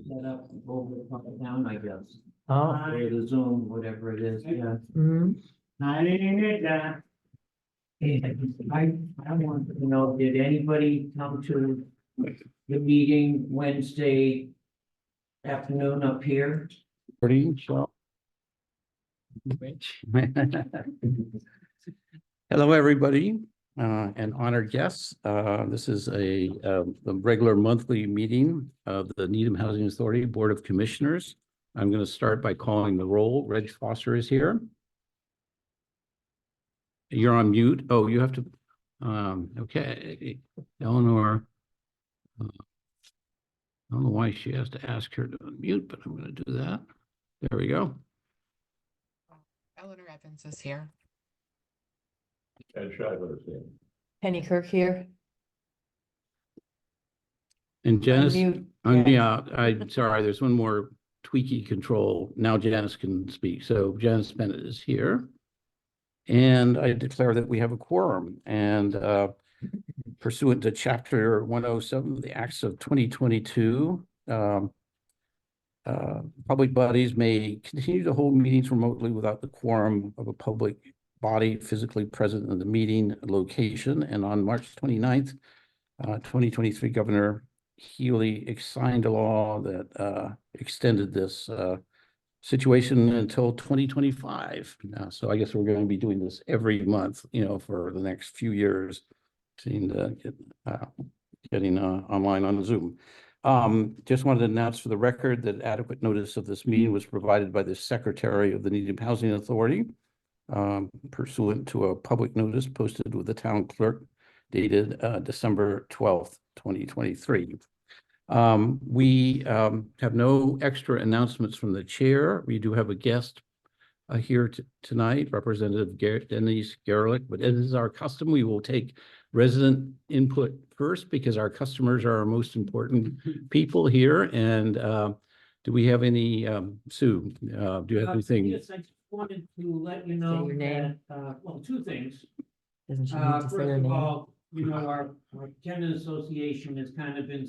set up over down, I guess. Oh. Or the Zoom, whatever it is, yeah. Mhm. I want to know, did anybody come to the meeting Wednesday afternoon up here? Hello, everybody, and honored guests. This is the regular monthly meeting of the Needham Housing Authority Board of Commissioners. I'm going to start by calling the roll. Reg Foster is here. You're on mute. Oh, you have to. Okay, Eleanor. I don't know why she has to ask her to unmute, but I'm going to do that. There we go. Eleanor Evans is here. Ed Shriver's here. Penny Kirk here. And Janice, Unmute, yeah, I'm sorry, there's one more tweaky control. Now Janice can speak. So Janice Bennett is here. And I declare that we have a quorum, and pursuant to Chapter 107 of the Acts of 2022, public bodies may continue to hold meetings remotely without the quorum of a public body physically present in the meeting location. And on March 29th, 2023, Governor Healy signed a law that extended this situation until 2025. So I guess we're going to be doing this every month, for the next few years, seeing to getting online on Zoom. Just wanted to announce for the record that adequate notice of this meeting was provided by the Secretary of the Needham Housing Authority, pursuant to a public notice posted with the town clerk dated December 12th, 2023. We have no extra announcements from the chair. We do have a guest here tonight, Representative Denise Gerlich, but as is our custom, we will take resident input first because our customers are our most important people here. And do we have any, Sue, do you have anything? Yes, I just wanted to let you know your name. that, well, two things. Doesn't she need to First say her of name? all, our tenant association has kind of been,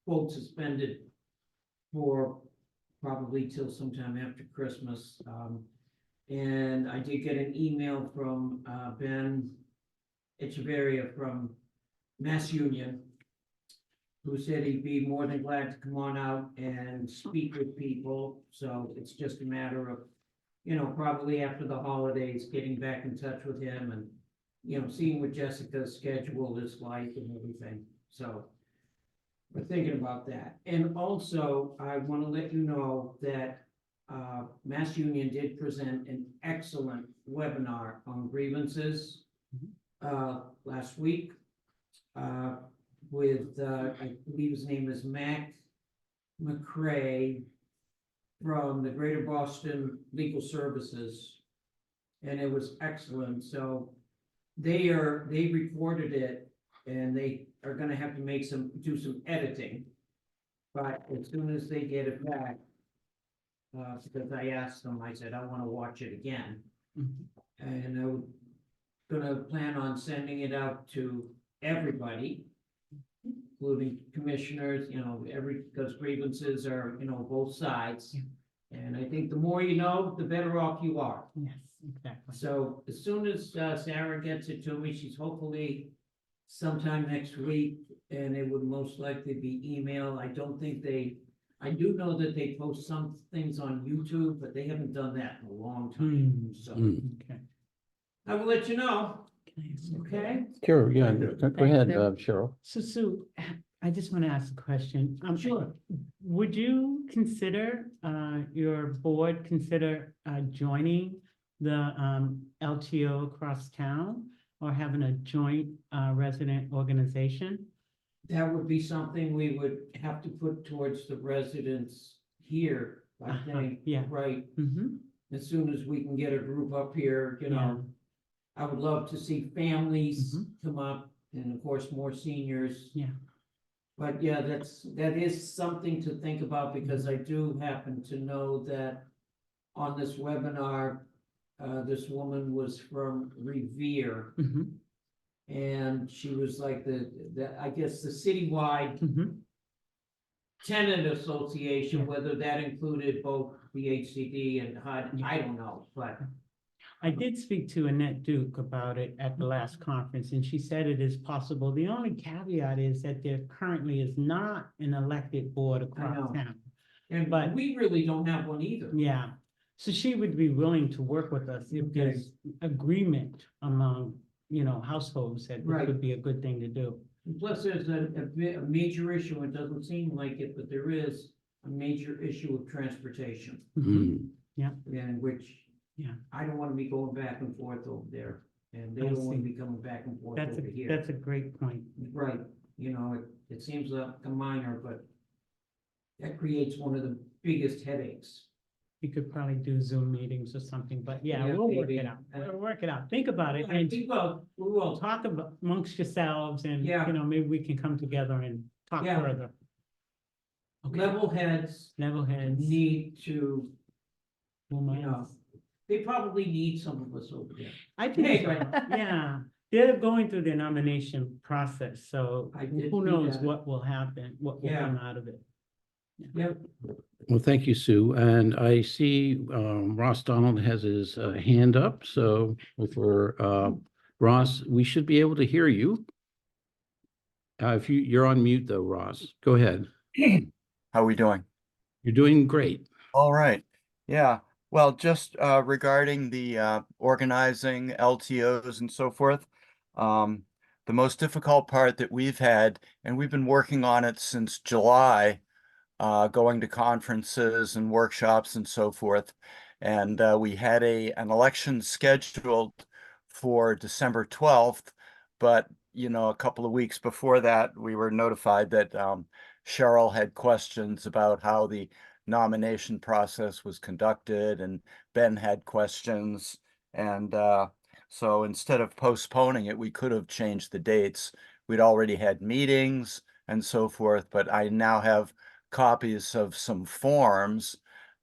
quote, suspended for probably till sometime after Christmas. And I did get an email from Ben Echeverria from Mass Union, who said he'd be more than glad to come on out and speak with people. So it's just a matter of, probably after the holidays, getting back in touch with him and, seeing what Jessica's schedule is like and everything. So we're thinking about that. And also, I want to let you know that Mass Union did present an excellent webinar on grievances last week with, I believe his name is Mac McCrae from the Greater Boston Legal Services, and it was excellent. So they recorded it, and they are going to have to do some editing, but as soon as they get it back, because I asked them, I said, I want to watch it again. And I was gonna plan on sending it out to everybody, including commissioners, because grievances are, both sides. And I think the more you know, the better off you are. Yes, exactly. So as soon as Sarah gets it to me, she's hopefully sometime next week, and it would most likely be email. I do know that they post some things on YouTube, but they haven't done that in a long time. So Okay. I will let you know. Okay? Sure, yeah, go ahead, Cheryl. So Sue, I just want to ask a question. Sure. Would you consider, your board consider joining the LTO across town or having a joint resident organization? That would be something we would have to put towards the residents here, I think. yeah. Right, Mm-hmm. as soon as we can get a group up here, Yeah. I would love to see families Mhm. come up, and of course, more seniors. Yeah. But yeah, that is something to think about, because I do happen to know that on this webinar, this woman was from Revere, Mm-hmm. and she was like I guess the citywide Mm-hmm. tenant association, whether that included both the HCD and HUD, I don't know, but. I did speak to Annette Duke about it at the last conference, and she said it is possible. The only caveat is that there currently is not an elected board across know. town. And But- we really don't have one either. Yeah, so she would be willing to work with us if Okay. there's agreement among, households that Right. this would be a good thing to do. Plus, there's a major issue, it doesn't seem like it, but there is a major issue of transportation, Mm. and which. Yeah. I don't wanna be going back and forth over there, and they I don't wanna see. be coming back and forth That's over a, here. that's a great point. Right, it seems like a minor, but that creates one of the biggest headaches. You could probably do Zoom meetings or something, but yeah, Yeah, we'll work maybe. it out. We'll work it out. Think about it I and think, well, we will, talk about amongst yourselves and, Yeah. maybe we can come together and talk Yeah. further. Okay, level heads level heads. need to, full minds. know, they probably need some of us over there. I think, so, Anyway. yeah, they're going through their nomination process, so I did who see knows that. what will happen, what will Yeah. come out of it. Yep, Well, thank you, Sue. And I see Ross Donald has his hand up. So if we're, Ross, we should be able to hear you. If you're on mute though, Ross, go ahead. How are we doing? You're doing great. All right. Yeah. Well, just regarding the organizing LTOs and so forth, the most difficult part that we've had, and we've been working on it since July, going to conferences and workshops and so forth. And we had an election scheduled for December 12th, but a couple of weeks before that, we were notified that Cheryl had questions about how the nomination process was conducted, and Ben had questions. And so instead of postponing it, we could have changed the dates. We'd already had meetings and so forth, but I now have copies of some forms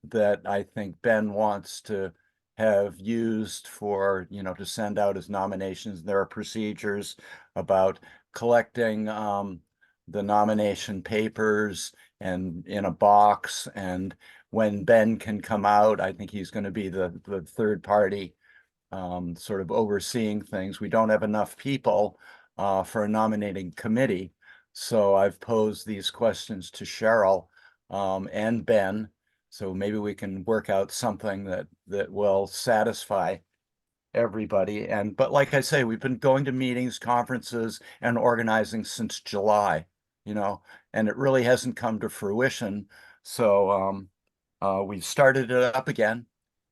that I think Ben wants to have used for, to send out as nominations. There are procedures about collecting the nomination papers and in a box. And when Ben can come out, I think he's going to be the third party sort of overseeing things. We don't have enough people for a nominating committee. So I've posed these questions to Cheryl and Ben. So maybe we can work out something that will satisfy everybody. But like I say, we've been going to meetings, conferences, and organizing since July, and it really hasn't come to fruition. So we've started it up again.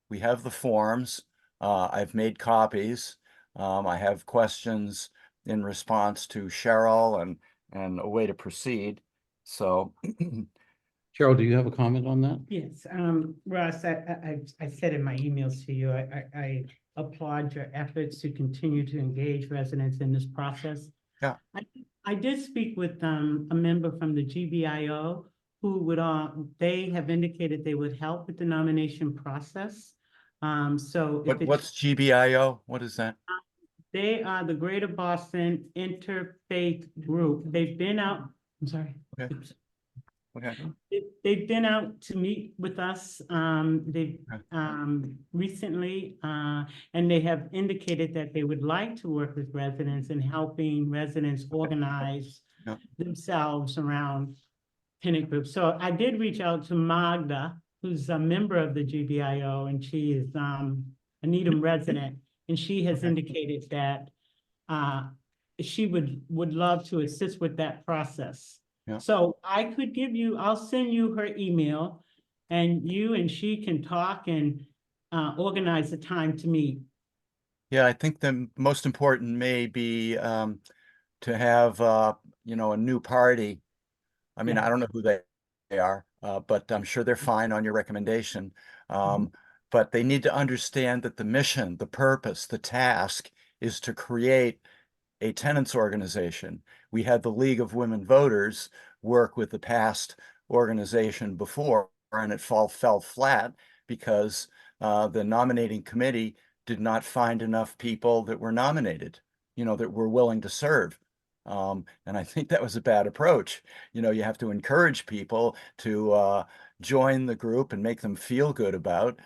We have the forms. I've made copies. I have questions in response to Cheryl and a way to proceed. So Cheryl, do you have a comment on that? Yes, Ross, I said in my emails to you, I applaud your efforts to continue to engage residents in this process. Yeah. I did speak with a member from the GBIO who they have indicated they would help with the nomination process. So if what's GBIO? What is that? they are the Greater Boston Interfaith Group. They've been out, I'm sorry. Okay. Oops. Okay. They've been out to meet with us, they've, recently, and they have indicated that they would like to work with residents in helping residents organize Yeah. themselves around tenant groups. So I did reach out to Magda, who's a member of the GBIO, and she is, a Needham resident, and she has Okay. indicated that, she would love to assist with that process. Yeah. So I'll send you her email, and you and she can talk and organize a time to meet. Yeah, I think the most important may be to have a new party. I mean, Yeah. I don't know who they are, but I'm sure they're fine on your recommendation. But they need to understand that the mission, the purpose, the task is to create a tenants organization. We had the League of Women Voters work with the past organization before, and it fell flat because the nominating committee did not find enough people that were nominated, that were willing to serve. And I think that was a bad approach. You know, you have to encourage people to join the group and make them feel good about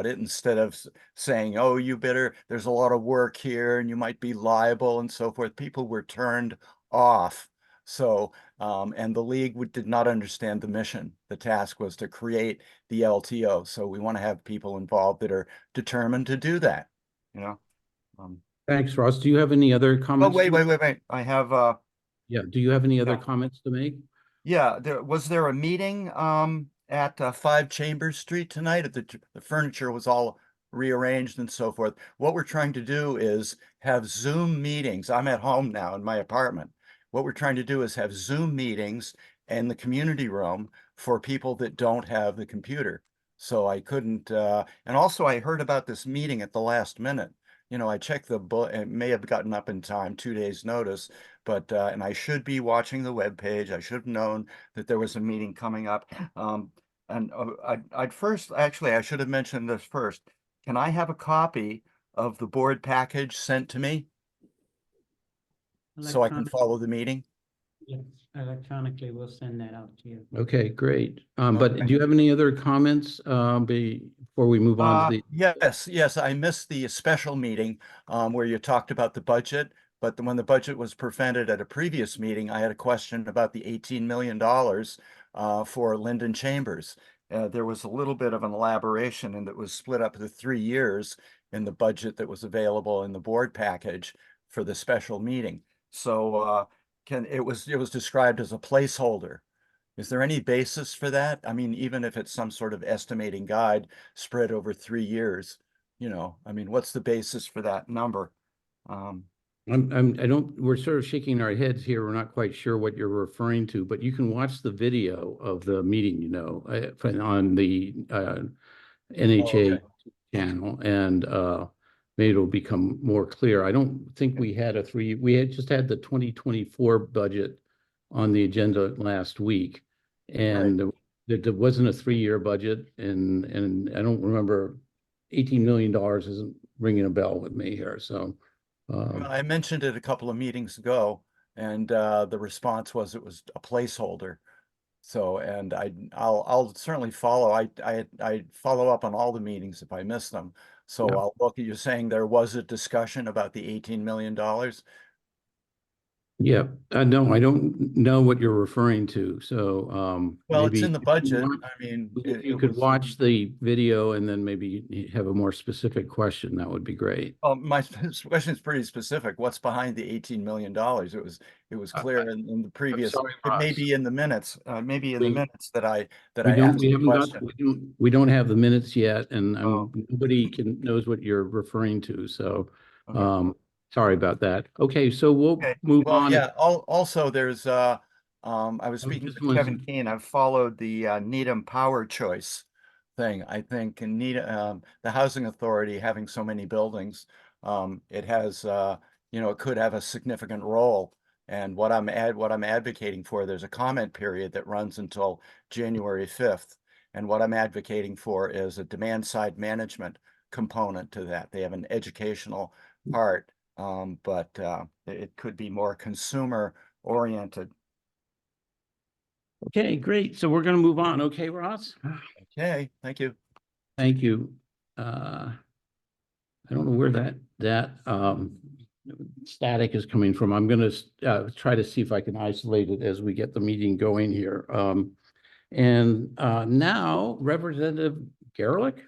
it instead of saying, oh, you better, there's a lot of work here and you might be liable and so forth. People were turned off. So, and the league did not understand the mission. The task was to create the LTO. So we want to have people involved that are determined to do that, you know? Thanks, Ross. Do you have any other Oh, comments? wait. I have, Yeah, do you have any other Yeah. comments to make? yeah, was there a meeting at 5 Chambers Street tonight? The furniture was all rearranged and so forth. What we're trying to do is have Zoom meetings. I'm at home now in my apartment. What we're trying to do is have Zoom meetings in the community room for people that don't have the computer. So I couldn't, and also I heard about this meeting at the last minute. You know, I checked the book, it may have gotten up in time, 2 days notice, but and I should be watching the web page. I should have known that there was a meeting coming up. And I'd first, actually, I should have mentioned this first. Can I have a copy of the board package sent to me so I can Electronic, follow the meeting? yes, electronically, we'll send that out to you. Okay, great. But Okay. do you have any other comments before we move on to the? Yes, I missed the special meeting where you talked about the budget, but when the budget was presented at a previous meeting, I had a question about the $18 million for Linden Chambers. There was a little bit of an elaboration and that was split up to 3 years in the budget that was available in the board package for the special meeting. So it was described as a placeholder. Is there any basis for that? I mean, even if it's some sort of estimating guide spread over 3 years, you know, I mean, what's the basis for that number? I don't, we're sort of shaking our heads here. We're not quite sure what you're referring to, but you can watch the video of the meeting, you know, on the NHA okay. channel, and maybe it'll become more clear. I don't think we had we had just had the 2024 budget on the agenda last week, and there wasn't a 3-year budget, and I don't remember, $18 million isn't ringing a bell with me here. So Well, I mentioned it a couple of meetings ago, and the response was it was a placeholder. So, and I'll certainly follow. I follow up on all the meetings if I miss them. So Yeah. I'll look at you saying there was a discussion about the $18 million. Yeah, no, I don't know what you're referring to. So Well, it's maybe in the if you budget. want, I mean, if you it could was. watch the video and then maybe have a more specific question, that would be great. My question is pretty specific. What's behind the $18 million? It was clear in the I'm previous, sorry, it may Ross. be in the minutes, We that I we asked the haven't got, question. we don't have the minutes yet, and Oh, nobody knows what you're referring to. So okay. sorry about that. Okay, so we'll Okay. move Well, on. yeah, also there's I was I speaking just with want Kevin to, Keane. I've followed the Needham Power Choice thing. I think in Needham, the housing authority having so many buildings, it has you know, it could have a significant role. And what I'm advocating for, there's a comment period that runs until January 5th. And what I'm advocating for is a demand side management component to that. They have an educational part, but it could be more consumer oriented. okay, great. So we're going to move on. Okay, Ross? Okay, thank you. Thank you. I don't know where that static is coming from. I'm going to try to see if I can isolate it as we get the meeting going here. And now Representative Garlick.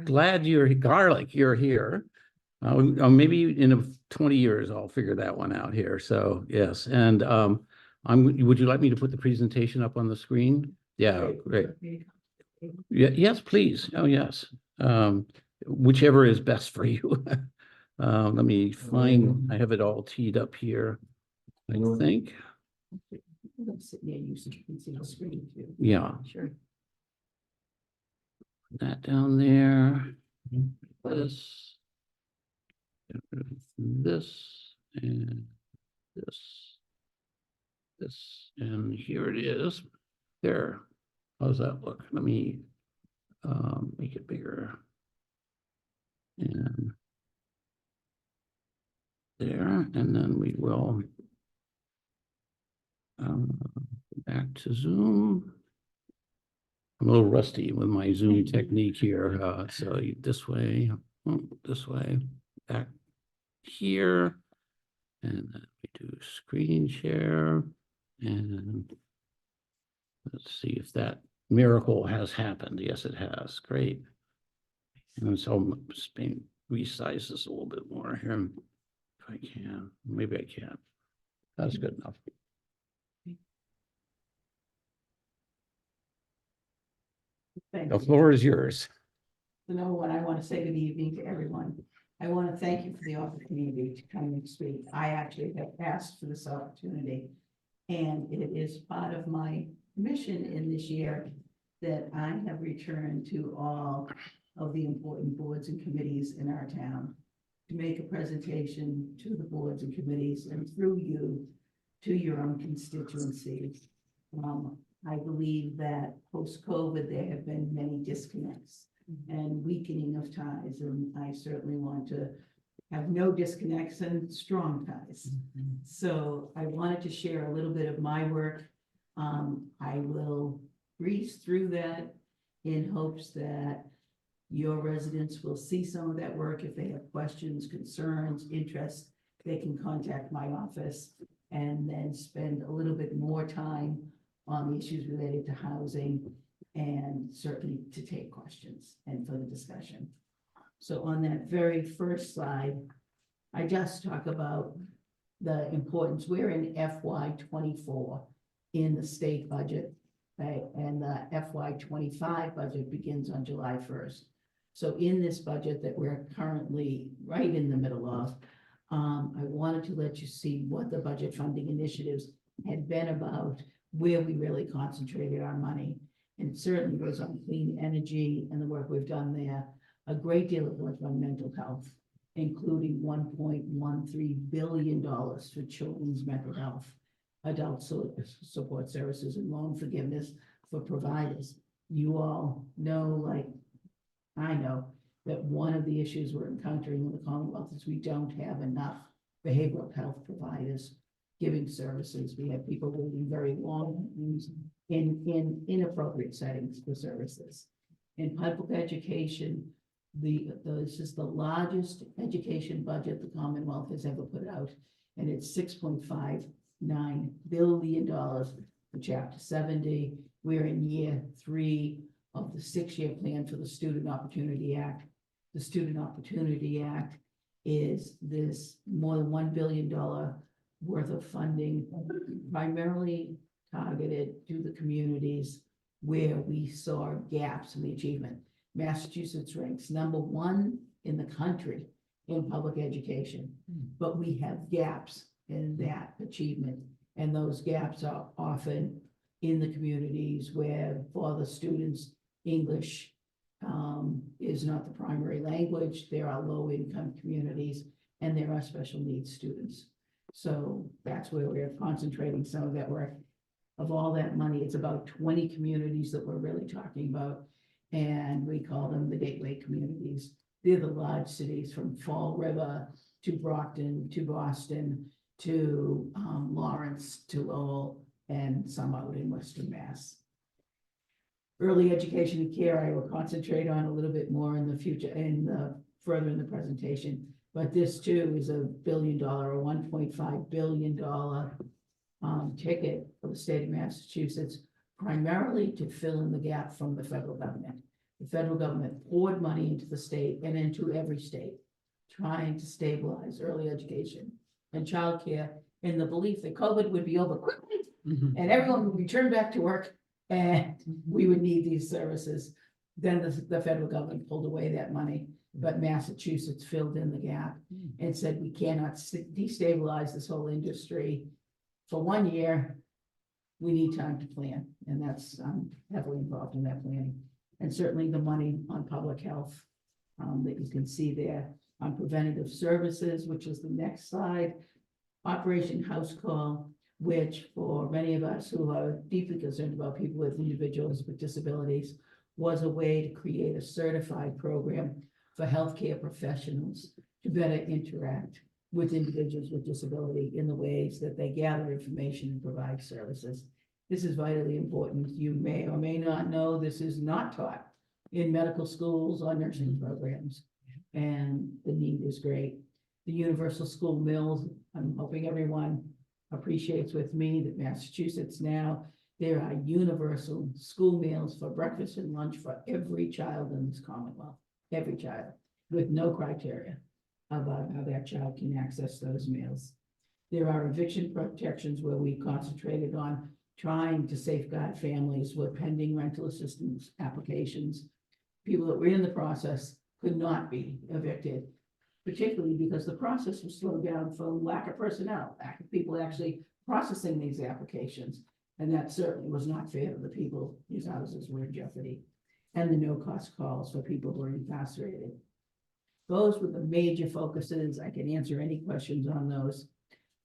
Glad you're here. Maybe in 20 years I'll figure that one out here. So yes, and would you like me to put the presentation up on the screen? Yeah, great. Yeah, yes, please. Oh, yes. Whichever is best for you. Let me find, I have it all teed up here, I think. Sit there, you can see the screen too. Yeah, Sure. that down there. This. This and this, and here it is. There. How's that look? Let me make it bigger. And there, and then we will back to Zoom. I'm a little rusty with my Zoom technique here, so this way, this way, back here. And then we do screen share, and let's see if that miracle has happened. Yes, it has. Great. And so I'm just being resize this a little bit more here, if I can. Maybe I can. That's good enough. Thank The you. floor is yours. So number one, I want to say good evening to everyone. I want to thank you for the opportunity to come and speak. I actually have asked for this opportunity. And it is part of my mission in this year that I have returned to all of the important boards and committees in our town to make a presentation to the boards and committees and through you to your own constituencies. I believe that post-COVID, there have been many disconnects and weakening of ties, and I certainly want to have no disconnects and strong ties. So I wanted to share a little bit of my work. I will breeze through that in hopes that your residents will see some of that work. If they have questions, concerns, interests, they can contact my office and then spend a little bit more time on the issues related to housing and certainly to take questions and for the discussion. So on that very first slide, I just talk about the importance. We're in FY24 in the state budget, right? And the FY25 budget begins on July 1st. So in this budget that we're currently right in the middle of, I wanted to let you see what the budget funding initiatives had been about, where we really concentrated our money. And it certainly was on clean energy and the work we've done there. A great deal of work on mental health, including $1.13 billion for children's mental health, adult support services, and loan forgiveness for providers. You all know, like I know, that one of the issues we're encountering in the Commonwealth is we don't have enough behavioral health providers giving services. We have people waiting very long in inappropriate settings for services. In public education, this is the largest education budget the Commonwealth has ever put out, and it's $6.59 billion for Chapter 70. We're in year 3 of the 6-year plan for the Student Opportunity Act. The Student Opportunity Act is this more than $1 billion worth of funding, primarily targeted to the communities where we saw gaps in the achievement. Massachusetts ranks #1 in the country in public education, but we have gaps in that achievement. And those gaps are often in the communities where for the students, English is not the primary language. There are low-income communities and there are special needs students. So that's where we're concentrating some of that work. Of all that money, it's about 20 communities that we're really talking about. And we call them the gateway communities. They're the large cities from Fall River to Brockton to Boston to Lawrence to Lowell and some out in Western Mass. Early education and care, I will concentrate on a little bit more in the future and further in the presentation. But this too is $1 billion or $1.5 billion ticket for the state of Massachusetts, primarily to fill in the gap from the federal government. The federal government poured money into the state and into every state, trying to stabilize early education and childcare in the belief that COVID would be over quickly and everyone would return back to work and we would need these services. Then the federal government pulled away that money, but Massachusetts filled in the gap and said, we cannot destabilize this whole industry for 1 year. We need time to plan. And that's heavily involved in that planning. And certainly the money on public health that you can see there on preventative services, which is the next slide. Operation House Call, which for many of us who are deeply concerned about people with individuals with disabilities, was a way to create a certified program for healthcare professionals to better interact with individuals with disability in the ways that they gather information and provide services. This is vitally important. You may or may not know this is not taught in medical schools or nursing programs. And the need is great. The universal school meals, I'm hoping everyone appreciates with me that Massachusetts now, there are universal school meals for breakfast and lunch for every child in this Commonwealth, every child, with no criteria about how that child can access those meals. There are eviction protections where we concentrated on trying to safeguard families with pending rental assistance applications. People that were in the process could not be evicted, particularly because the process was slowed down for lack of personnel, lack of people actually processing these applications. And that certainly was not fair to the people whose houses were in jeopardy. And the no-cost calls for people who are incarcerated. Those were the major focuses. I can answer any questions on those.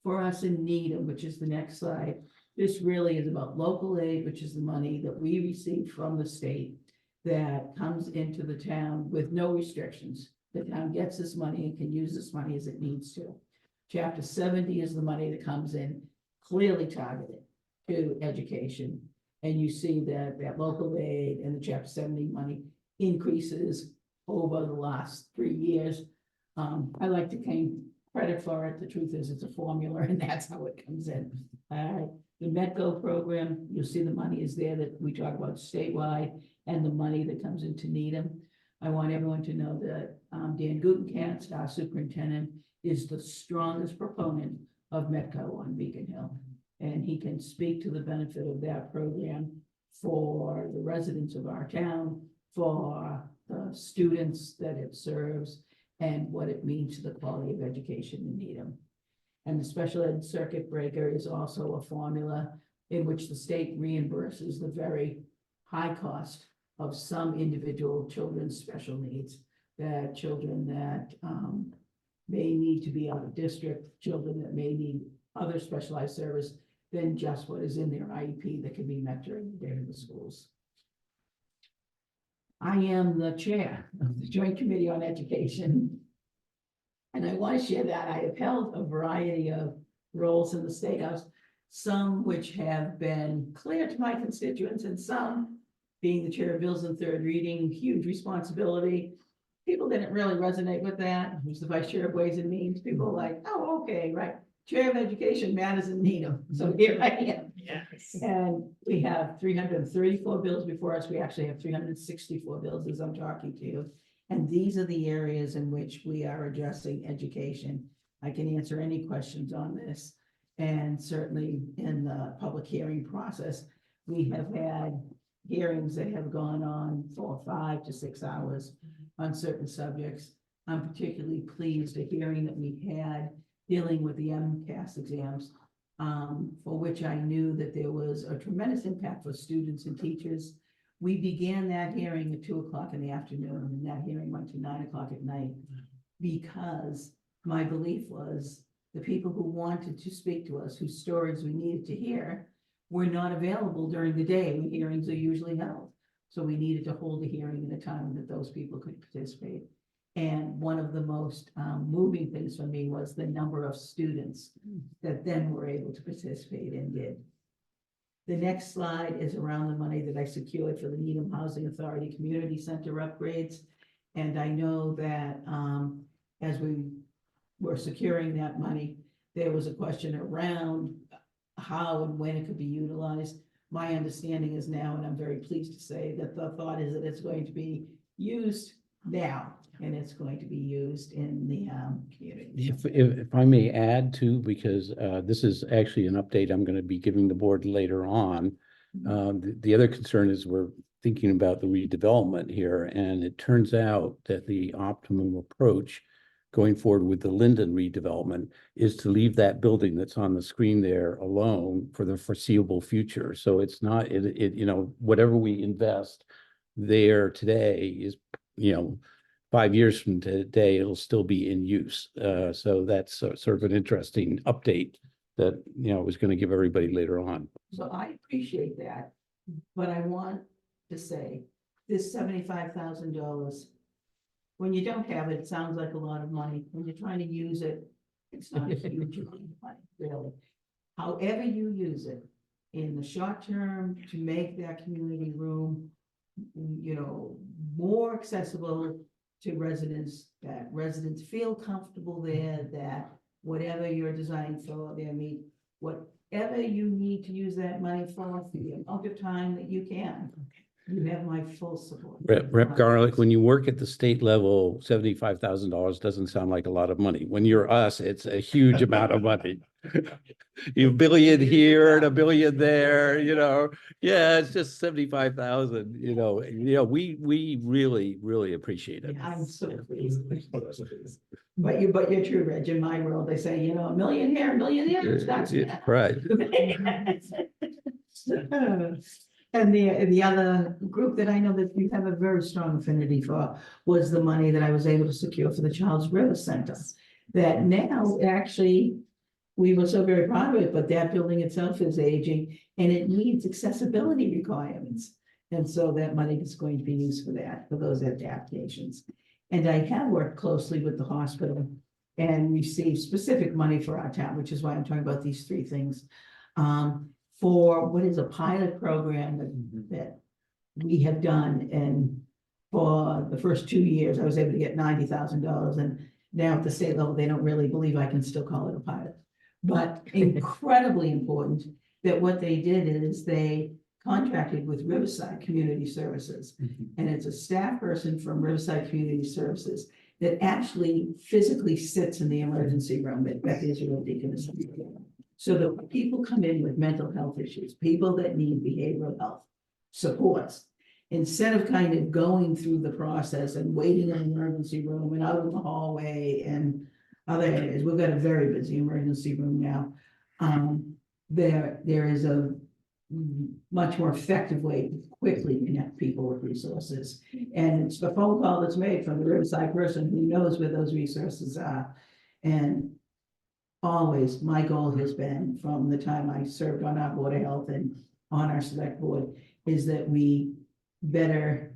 For us in Needham, which is the next slide, this really is about local aid, which is the money that we receive from the state that comes into the town with no restrictions. The town gets this money and can use this money as it needs to. Chapter 70 is the money that comes in clearly targeted to education. And you see that local aid and the Chapter 70 money increases over the last 3 years. I like to claim credit for it. The truth is it's a formula and that's how it comes in. The Medco program, you'll see the money is there that we talk about statewide and the money that comes into Needham. I want everyone to know that Dan Gutenkast, our superintendent, is the strongest proponent of Medco on Beacon Hill. And he can speak to the benefit of that program for the residents of our town, for the students that it serves, and what it means to the quality of education in Needham. And the special ed circuit breaker is also a formula in which the state reimburses the very high cost of some individual children's special needs, that children that may need to be out of district, children that may need other specialized service than just what is in their IEP that can be met during the day in the schools. I am the chair of the Joint Committee on Education. And I want to share that I have held a variety of roles in the State House, some which have been clear to my constituents and some being the chair of bills in third reading, huge responsibility. People didn't really resonate with that. Who's the vice chair of Ways and Means? People were like, oh, okay, right. Chair of Education matters in Needham. So here I am. Yes. And we have 334 bills before us. We actually have 364 bills as I'm talking to you. And these are the areas in which we are addressing education. I can answer any questions on this. And certainly in the public hearing process, we have had hearings that have gone on for 5 to 6 hours on certain subjects. I'm particularly pleased a hearing that we had dealing with the MCAS exams, for which I knew that there was a tremendous impact for students and teachers. We began that hearing at 2 o'clock in the afternoon, and that hearing went to 9 o'clock at night, because my belief was the people who wanted to speak to us, whose stories we needed to hear, were not available during the day when hearings are usually held. So we needed to hold a hearing at a time that those people could participate. And one of the most moving things for me was the number of students that then were able to participate and did. The next slide is around the money that I secured for the Needham Housing Authority Community Center upgrades. And I know that as we were securing that money, there was a question around how and when it could be utilized. My understanding is now, and I'm very pleased to say that the thought is that it's going to be used now, and it's going to be used in the community. If I may add too, because this is actually an update I'm going to be giving the board later on. The other concern is we're thinking about the redevelopment here, and it turns out that the optimum approach going forward with the Linden redevelopment is to leave that building that's on the screen there alone for the foreseeable future. So it's not, whatever we invest there today is, 5 years from today, it'll still be in use. So that's sort of an interesting update that, I was going to give everybody later on. So I appreciate that, but I want to say this $75,000, when you don't have it, it sounds like a lot of money. When you're trying to use it, It's not a huge amount of money, really. However you use it, in the short term, to make that community room, you know, more accessible to residents, that residents feel comfortable there, that whatever you're designing for their meet, whatever you need to use that money for the amount of time that you can, you have my full support. Rep Garlic, when you work at the state level, $75,000 doesn't sound like a lot of money. When you're us, it's a huge amount of money. You billion here and a billion there, you know, yeah, it's just 75,000, we really, really appreciate it. I'm so pleased. But you're true, Reg. In my world, they say, you know, a million here, a million there. It's not Yeah, right. And the other group that I know that you have a very strong affinity for was the money that I was able to secure for the Charles River Center. That now actually, we were so very proud of it, but that building itself is aging and it needs accessibility requirements. And so that money is going to be used for that, for those adaptations. And I have worked closely with the hospital and received specific money for our town, which is why I'm talking about these three things. For what is a pilot program that we have done, and for the first 2 years, I was able to get $90,000, and now at the state level, they don't really believe I can still call it a pilot. But incredibly important that what they did is they contracted with Riverside Community Services, and it's a staff person from Riverside Community Services that actually physically sits in the emergency room at Beth Israel Deaconess. So that people come in with mental health issues, people that need behavioral health supports, instead of kind of going through the process and waiting in an emergency room and out in the hallway and other areas. We've got a very busy emergency room now. There is a much more effective way to quickly connect people with resources. And it's the phone call that's made from the Riverside person who knows where those resources are. And always, my goal has been, from the time I served on our Board of Health and on our select board, is that we better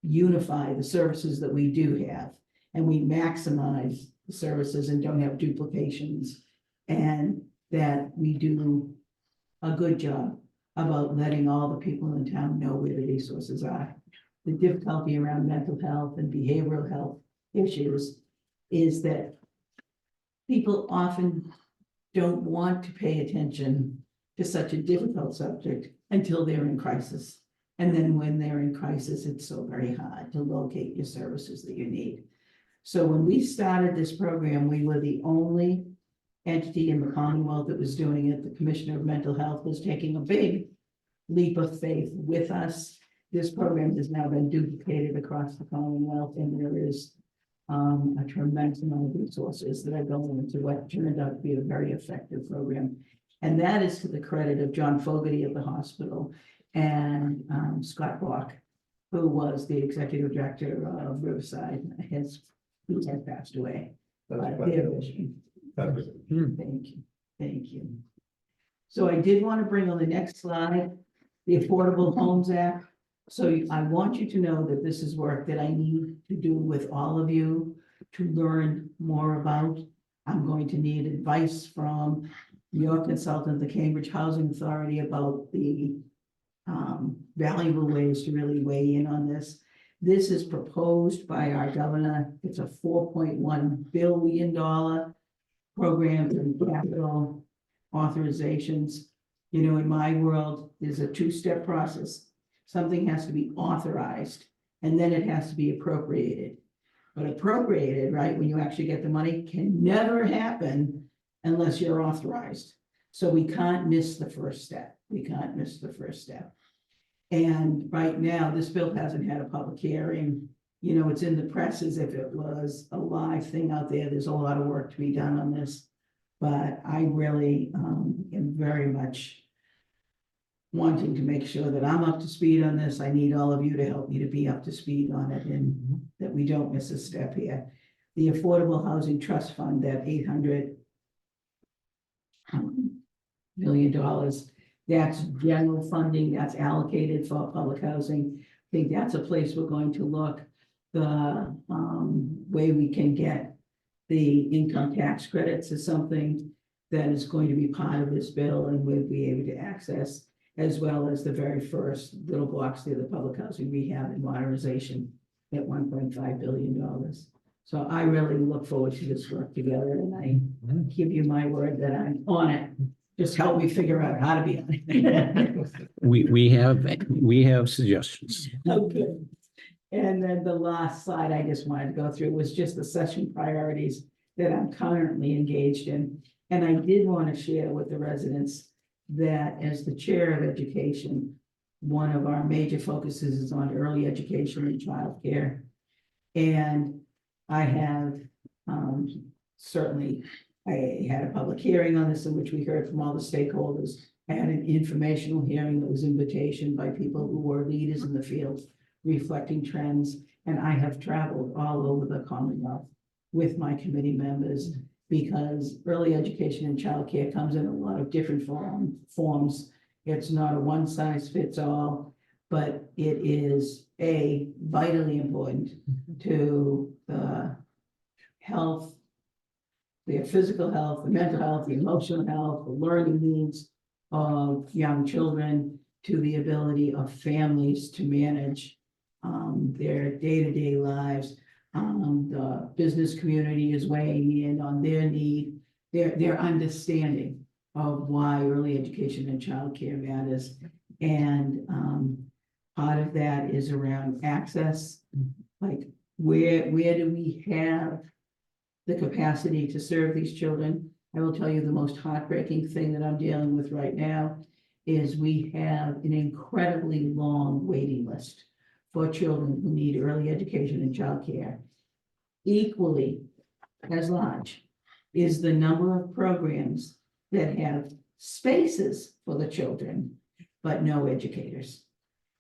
unify the services that we do have, and we maximize the services and don't have duplications, and that we do a good job about letting all the people in town know where the resources are. The difficulty around mental health and behavioral health issues is that people often don't want to pay attention to such a difficult subject until they're in crisis. And then when they're in crisis, it's so very hard to locate your services that you need. So when we started this program, we were the only entity in the Commonwealth that was doing it. The Commissioner of Mental Health was taking a big leap of faith with us. This program has now been duplicated across the Commonwealth, and there is a tremendous amount of resources that are going into what turned out to be a very effective program. And that is to the credit of John Fogarty at the hospital and Scott Block, who was the executive director of Riverside. He has passed away. But their vision. Thank you, thank you. So I did want to bring on the next slide, the Affordable Homes Act. So I want you to know that this is work that I need to do with all of you to learn more about. I'm going to need advice from your consultant, the Cambridge Housing Authority, about the valuable ways to really weigh in on this. This is proposed by our governor. It's a $4.1 billion program for capital authorizations. You know, in my world, there's a two-step process. Something has to be authorized, and then it has to be appropriated. But appropriated, right, when you actually get the money, can never happen unless you're authorized. So we can't miss the first step. We can't miss the first step. And right now, this bill hasn't had a public hearing. You know, it's in the press as if it was a live thing out there. There's a lot of work to be done on this. But I really am very much wanting to make sure that I'm up to speed on this. I need all of you to help me to be up to speed on it, and that we don't miss a step here. The Affordable Housing Trust Fund, that $800 million, that's general funding, that's allocated for public housing. I think that's a place we're going to look. The way we can get the income tax credits is something that is going to be part of this bill and we'll be able to access, as well as the very first little blocks there, the public housing rehab and modernization at $1.5 billion. So I really look forward to this work together, and I give you my word that I'm on it. Just help me figure out how to be on it. We have suggestions. Okay. And then the last slide I just wanted to go through was just the session priorities that I'm currently engaged in. And I did want to share with the residents that as the chair of education, one of our major focuses is on early education and childcare. And I have certainly, I had a public hearing on this in which we heard from all the stakeholders. I had an informational hearing that was invitation by people who were leaders in the field, reflecting trends. And I have traveled all over the Commonwealth with my committee members because early education and childcare comes in a lot of different forms. It's not a one size fits all, but it is vitally important to the health, their physical health, the mental health, the emotional health, the learning needs of young children, to the ability of families to manage their day-to-day lives. The business community is weighing in on their need, their understanding of why early education and childcare matters. And part of that is around access, like where do we have the capacity to serve these children? I will tell you the most heartbreaking thing that I'm dealing with right now is we have an incredibly long waiting list for children who need early education and childcare. Equally as large is the number of programs that have spaces for the children, but no educators.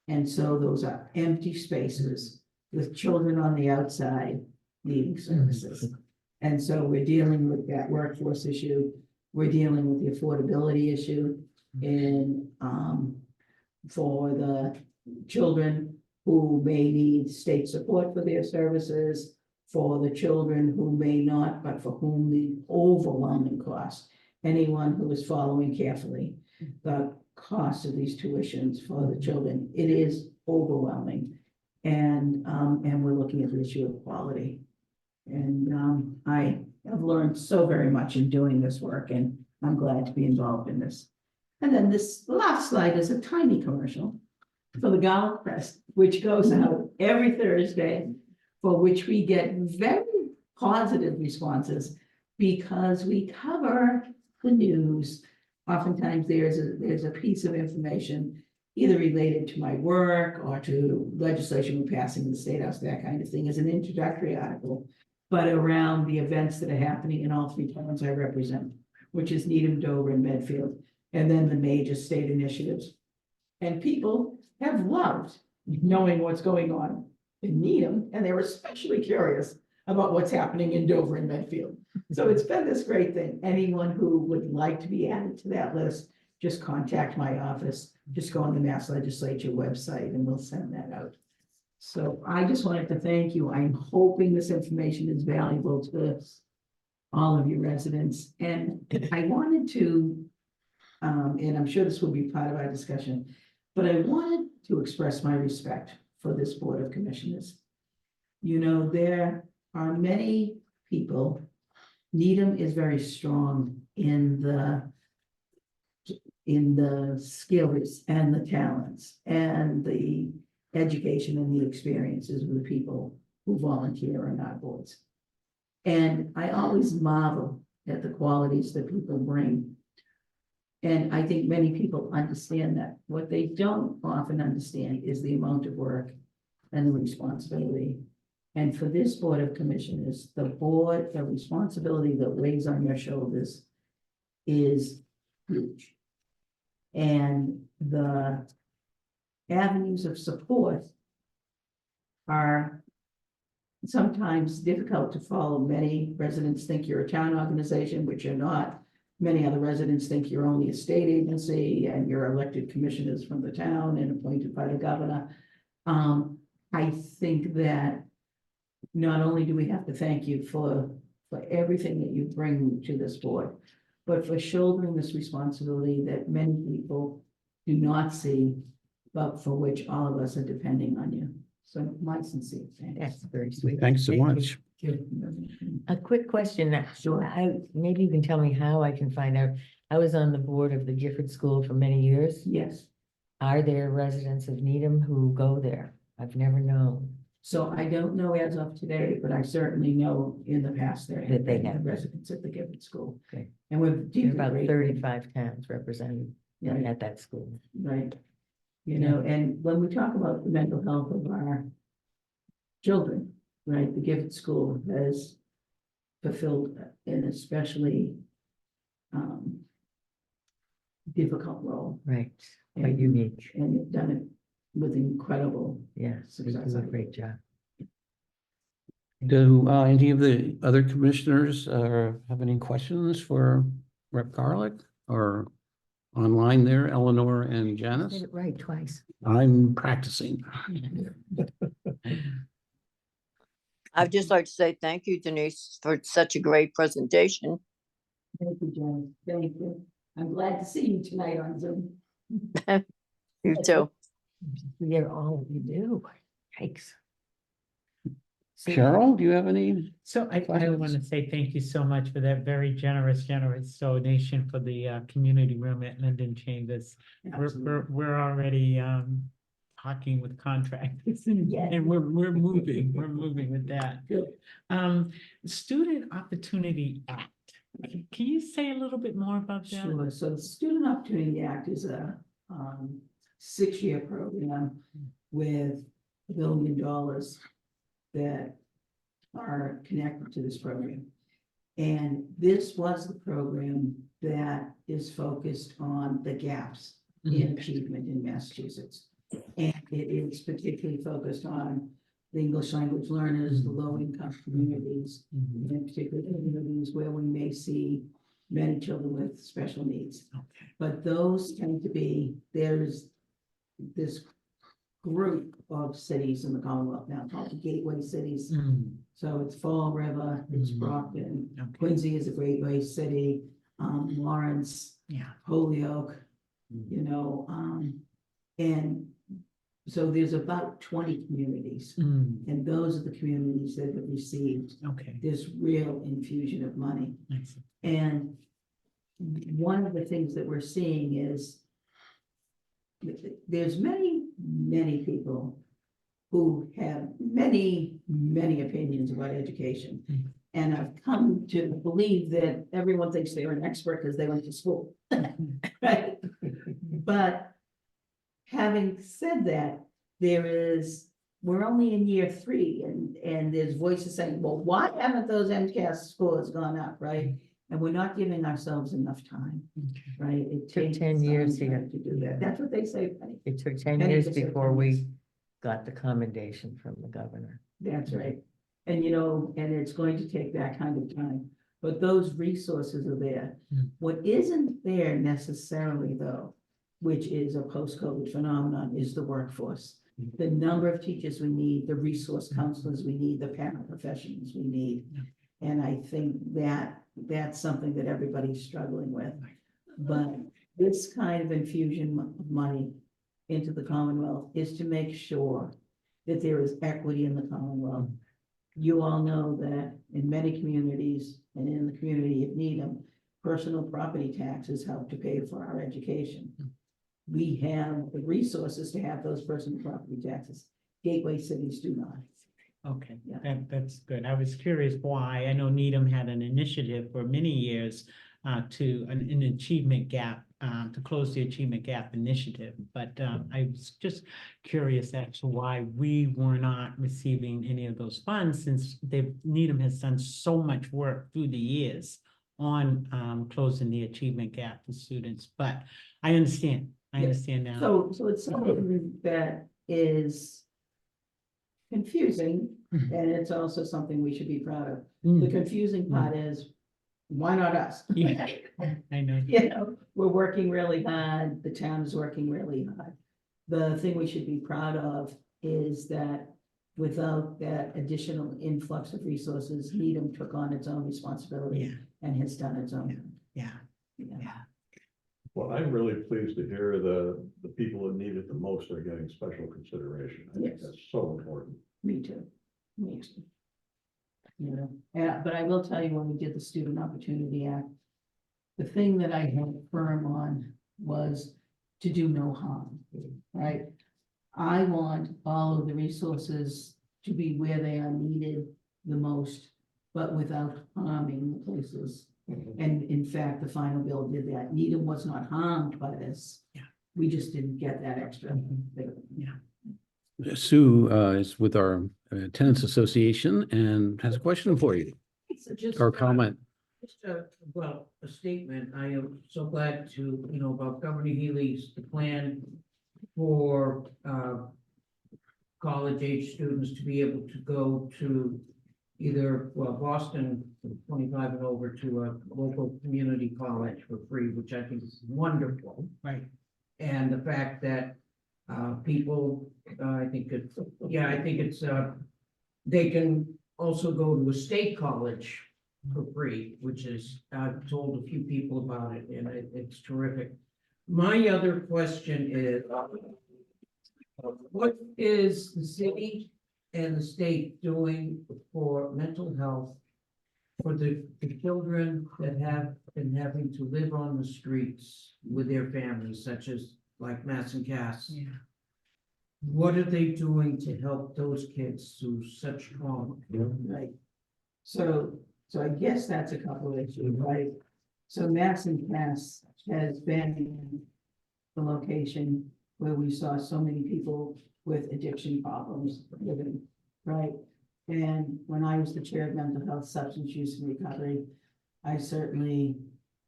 And so those are empty spaces with children on the outside needing services. And so we're dealing with that workforce issue. We're dealing with the affordability issue in for the children who may need state support for their services, for the children who may not, but for whom the overwhelming cost. Anyone who is following carefully the cost of these tuitions for the children, it is overwhelming. And we're looking at the issue of quality. And I have learned so very much in doing this work, and I'm glad to be involved in this. And then this last slide is a tiny commercial for the Gala Press, which goes out every Thursday, for which we get very positive responses because we cover the news. Oftentimes there's a piece of information either related to my work or to legislation we're passing in the State House, that kind of thing, as an introductory article, but around the events that are happening in all three towns I represent, which is Needham, Dover, and Medfield, and then the major state initiatives. And people have loved knowing what's going on in Needham, and they're especially curious about what's happening in Dover and Medfield. So it's been this great thing. Anyone who would like to be added to that list, just contact my office. Just go on the Mass Legislature website and we'll send that out. So I just wanted to thank you. I'm hoping this information is valuable to all of your residents. And I wanted to, and I'm sure this will be part of our discussion, but I wanted to express my respect for this Board of Commissioners. You know, there are many people. Needham is very strong in the skills and the talents and the education and the experiences of the people who volunteer on our boards. And I always marvel at the qualities that people bring. And I think many people understand that. What they don't often understand is the amount of work and the responsibility. And for this Board of Commissioners, the responsibility that weighs on your shoulders is huge. And the avenues of support are sometimes difficult to follow. Many residents think you're a town organization, which you're not. Many other residents think you're only a state agency and you're elected commissioners from the town and appointed by the governor. I think that not only do we have to thank you for for everything that you bring to this board, but for shouldering this responsibility that many people do not see, but for which all of us are depending on you. So my sincere thanks. That's very sweet. Thanks so Thank much. you. A quick question now. Sure. Maybe you can tell me how I can find out. I was on the board of the Gifford School for many years. Yes, Are there residents of Needham who go there? I've never known. so I don't know as of today, but I certainly know in the past there That have they been have. residents at the Gifford School. Okay. And we're There are deeply about grateful. 35 towns represented Right. at that school. Right. You know, and when we talk about the mental health of our children, right, the Gifford School has fulfilled an especially difficult role Right, quite and, unique. and done it with incredible Yes, we success. do a great job. Do any of the other commissioners have any questions for Rep. Garlic or online there, Eleanor and Did Janice? it right twice. I'm practicing. I'd just like to say thank you, Denise, for such a great presentation. Thank you, Jen. Thank you. I'm glad to see you tonight on Zoom. You too. We get all you do. Yikes. So- Cheryl, do you have any? So I Questions? want to say thank you so much for that very generous donation for the community room at Linden Chambers. We're already talking with contractors Yeah. and we're moving with that. Good. Student Opportunity Act. Can you say a little bit more about that? Sure, so the Student Opportunity Act is a 6-year program with $1 billion that are connected to this program. And this was the program that is focused on the gaps in achievement in Massachusetts. And it is particularly focused on the English language learners, the low-income communities, Mhm. in particular communities where we may see many children with special needs. Okay. But those tend to be, there's this group of cities in the Commonwealth now called the Gateway Cities. Mm, So it's Fall River, it's Mhm. Brockton, okay. Quincy is a gateway city, Lawrence, Yeah. Holyoke, Mm. you know, and so there's about 20 communities. Mm, And those are the communities that have received okay. this real infusion of money. I see. And one of the things that we're seeing is there's many people who have many opinions about education. Mhm. And I've come to believe that everyone thinks they're an expert because they went to school. Right? But having said that, we're only in year 3 and there's voices saying, well, why haven't those MCAS scores gone up, right? And we're not giving ourselves enough time, Okay. right? It Took takes 10 years to some time get- to do that. That's what they say, Penny. It took 10 Penny years just said before 10 years. we got the commendation from the governor. That's right. And you know, and it's going to take that kind of time, but those resources are there. Mm. What isn't there necessarily though, which is a post-COVID phenomenon, is the workforce. The number of teachers we need, the resource counselors we need, the paraprofessionals we need. Yeah. And I think that that's something that everybody's struggling with. But this kind of infusion of money into the Commonwealth is to make sure that there is equity in the Commonwealth. You all know that in many communities and in the community of Needham, personal property taxes help to pay for our education. We have the resources to have those personal property taxes. Gateway cities do not. Okay, Yeah. that's good. I was curious why. I know Needham had an initiative for many years to an achievement gap, to close the achievement gap initiative. But I was just curious as to why we were not receiving any of those funds since Needham has done so much work through the years on closing the achievement gap for students. But I understand. I Yeah. understand now. So it's something that is confusing, Mhm. and it's also something we should be proud of. Mm, The confusing part is, why not us? Yeah. I know. You know, we're working really hard, the town is working really hard. The thing we should be proud of is that without that additional influx of resources, Needham took on its own responsibility Yeah. and has done its own. Yeah, Yeah. yeah. Well, I'm really pleased to hear the people that need it the most are getting special consideration. I think Yes. that's so important. Me too. Me too. You know, yeah, but I will tell you, when we did the Student Opportunity Act, the thing that I held firm on was to do no harm, right? I want all of the resources to be where they are needed the most, but without harming the places. And in fact, the final bill did that. Needham was not harmed by this. Yeah. We just didn't get that extra bit. Yeah. Sue is with our Tenants Association and has a question for you So just, or comment. Just a statement. I am so glad to, about Governor Healy's plan for, college age students to be able to go to either, Boston, 25 and over, to a local community college for free, which I think is wonderful. Right. And the fact that, people, I think it's, they can also go to a state college for free, which is, I've told a few people about it, and it's terrific. My other question is, what is the city and the state doing for mental health for the children that have been having to live on the streets with their families, such as like Mass and Cass? Yeah. What are they doing to help those kids through such trauma? Right. So I guess that's a couple of issues, right? So Mass and Cass has been the location where we saw so many people with addiction problems living, right? And when I was the chair of mental health, substance use and recovery, I certainly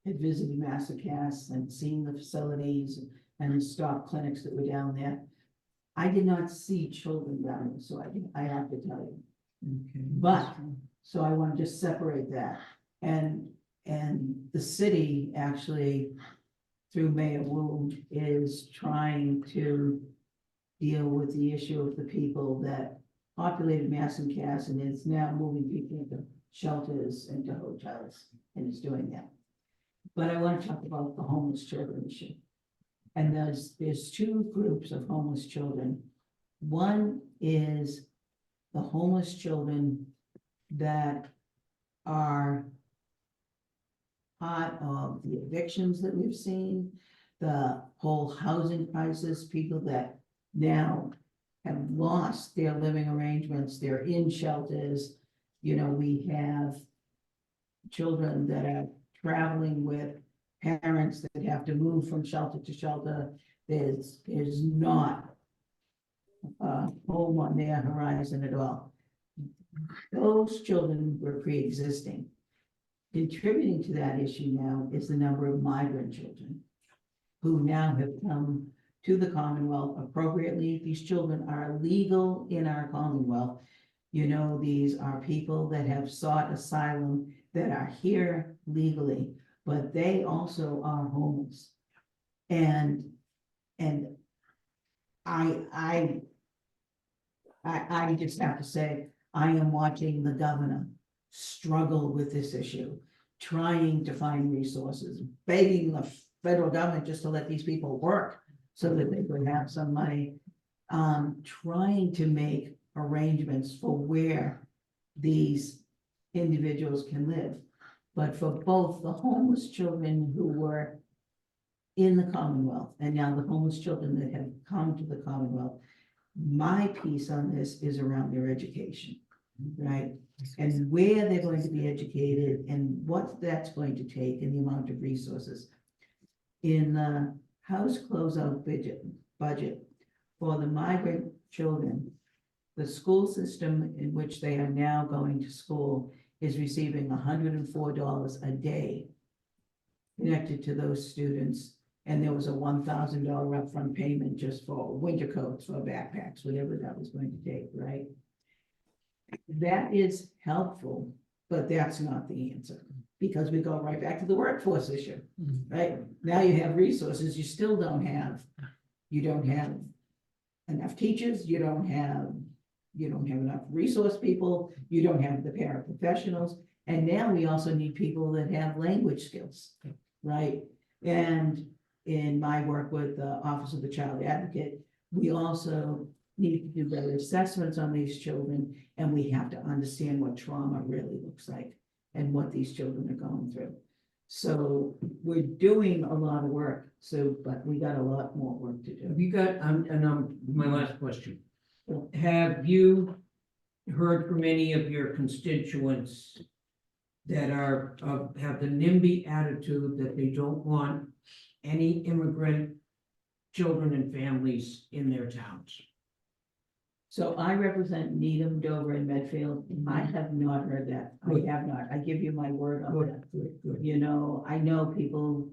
had visited Mass and Cass and seen the facilities and the stop clinics that were down there. I did not see children down there, so I have to tell you. Okay. But, so I want to just separate that. And the city actually, through Mayor Wu, is trying to deal with the issue of the people that populated Mass and Cass and is now moving people into shelters and to hotels, and is doing that. But I want to talk about the homeless children issue. And there's two groups of homeless children. One is the homeless children that are part of the evictions that we've seen, the whole housing crisis, people that now have lost their living arrangements, they're in shelters. You know, we have children that are traveling with parents that have to move from shelter to shelter. There's not a home on their horizon at all. Those children were pre-existing. Contributing to that issue now is the number of migrant children who now have come to the Commonwealth appropriately. These children are legal in our Commonwealth. You know, these are people that have sought asylum that are here legally, but they also are homeless. And I just have to say, I am watching the governor struggle with this issue, trying to find resources, begging the federal government just to let these people work so that they could have some money, trying to make arrangements for where these individuals can live. But for both the homeless children who were in the Commonwealth and now the homeless children that have come to the Commonwealth, my piece on this is around their education, right? And where they're going to be educated and what that's going to take and the amount of resources. In the House closeout budget for the migrant children, the school system in which they are now going to school is receiving $104 a day connected to those students. And there was a $1,000 upfront payment just for winter coats, for backpacks, whatever that was going to take, right? That is helpful, but that's not the answer, because we go right back to the workforce issue, right? Now you have resources, you don't have enough teachers, you don't have you don't have enough resource people, you don't have the paraprofessionals, and now we also need people that have language skills, right? And in my work with the Office of the Child Advocate, we also need to do better assessments on these children, and we have to understand what trauma really looks like and what these children are going through. So we're doing a lot of work, but we got a lot more work to Have do. you got, my last question. Have you heard from any of your constituents that have the NIMBY attitude that they don't want any immigrant children and families in their towns? So I represent Needham, Dover, and Medfield. I have not heard that. Good. I have not. I give you my word on that. Good. You know, I know people,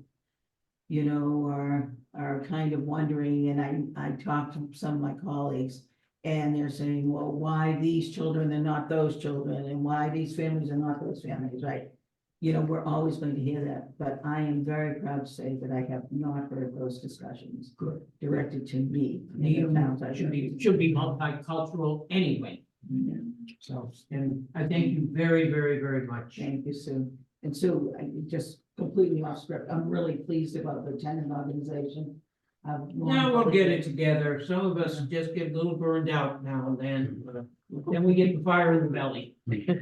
you know, are kind of wondering, and I talked to some of my colleagues, and they're saying, well, why these children and not those children, and why these families are not those families, right? You know, we're always going to hear that, but I am very proud to say that I have not heard those discussions Good. directed to me. in the Needham towns I should represent. be multicultural anyway. Yeah. So, and I thank you very, very, very much. Thank you, Sue. And Sue, I just completely off script. I'm really pleased about the tenant organization. Now we'll get it together. Some of us just get a little burned out now and then. Then we get the fire in the belly.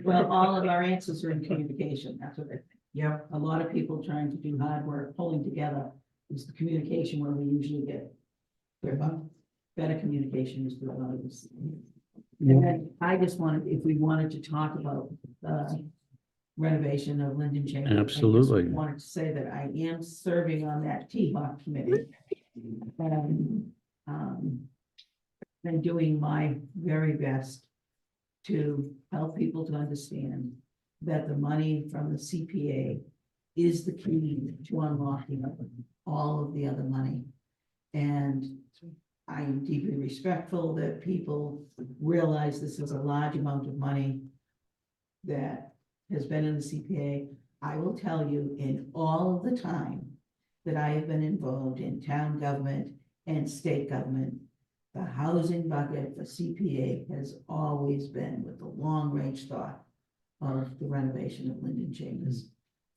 Well, all of our answers are in communication. That's what I think. Yep. A lot of people trying to do hard work, pulling together is the communication where we usually get better communication is the values. And then I just wanted, if we wanted to talk about the renovation of Linden Chamber. Absolutely. I just wanted to say that I am serving on that THOC committee. And, been doing my very best to help people to understand that the money from the CPA is the key to unlocking all of the other money. And I am deeply respectful that people realize this is a large amount of money that has been in the CPA. I will tell you, in all of the time that I have been involved in town government and state government, the housing bucket for CPA has always been with the long-range thought of the renovation of Linden Chambers.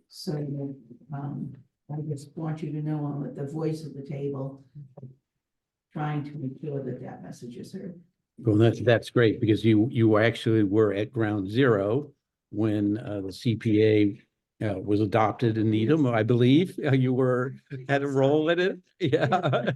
So, I just want you to know I'm at the voice of the table, trying to make sure that that message is heard. Well, that's great because you actually were at ground zero when the CPA was adopted in Needham, I believe. You had a role in it. Yeah.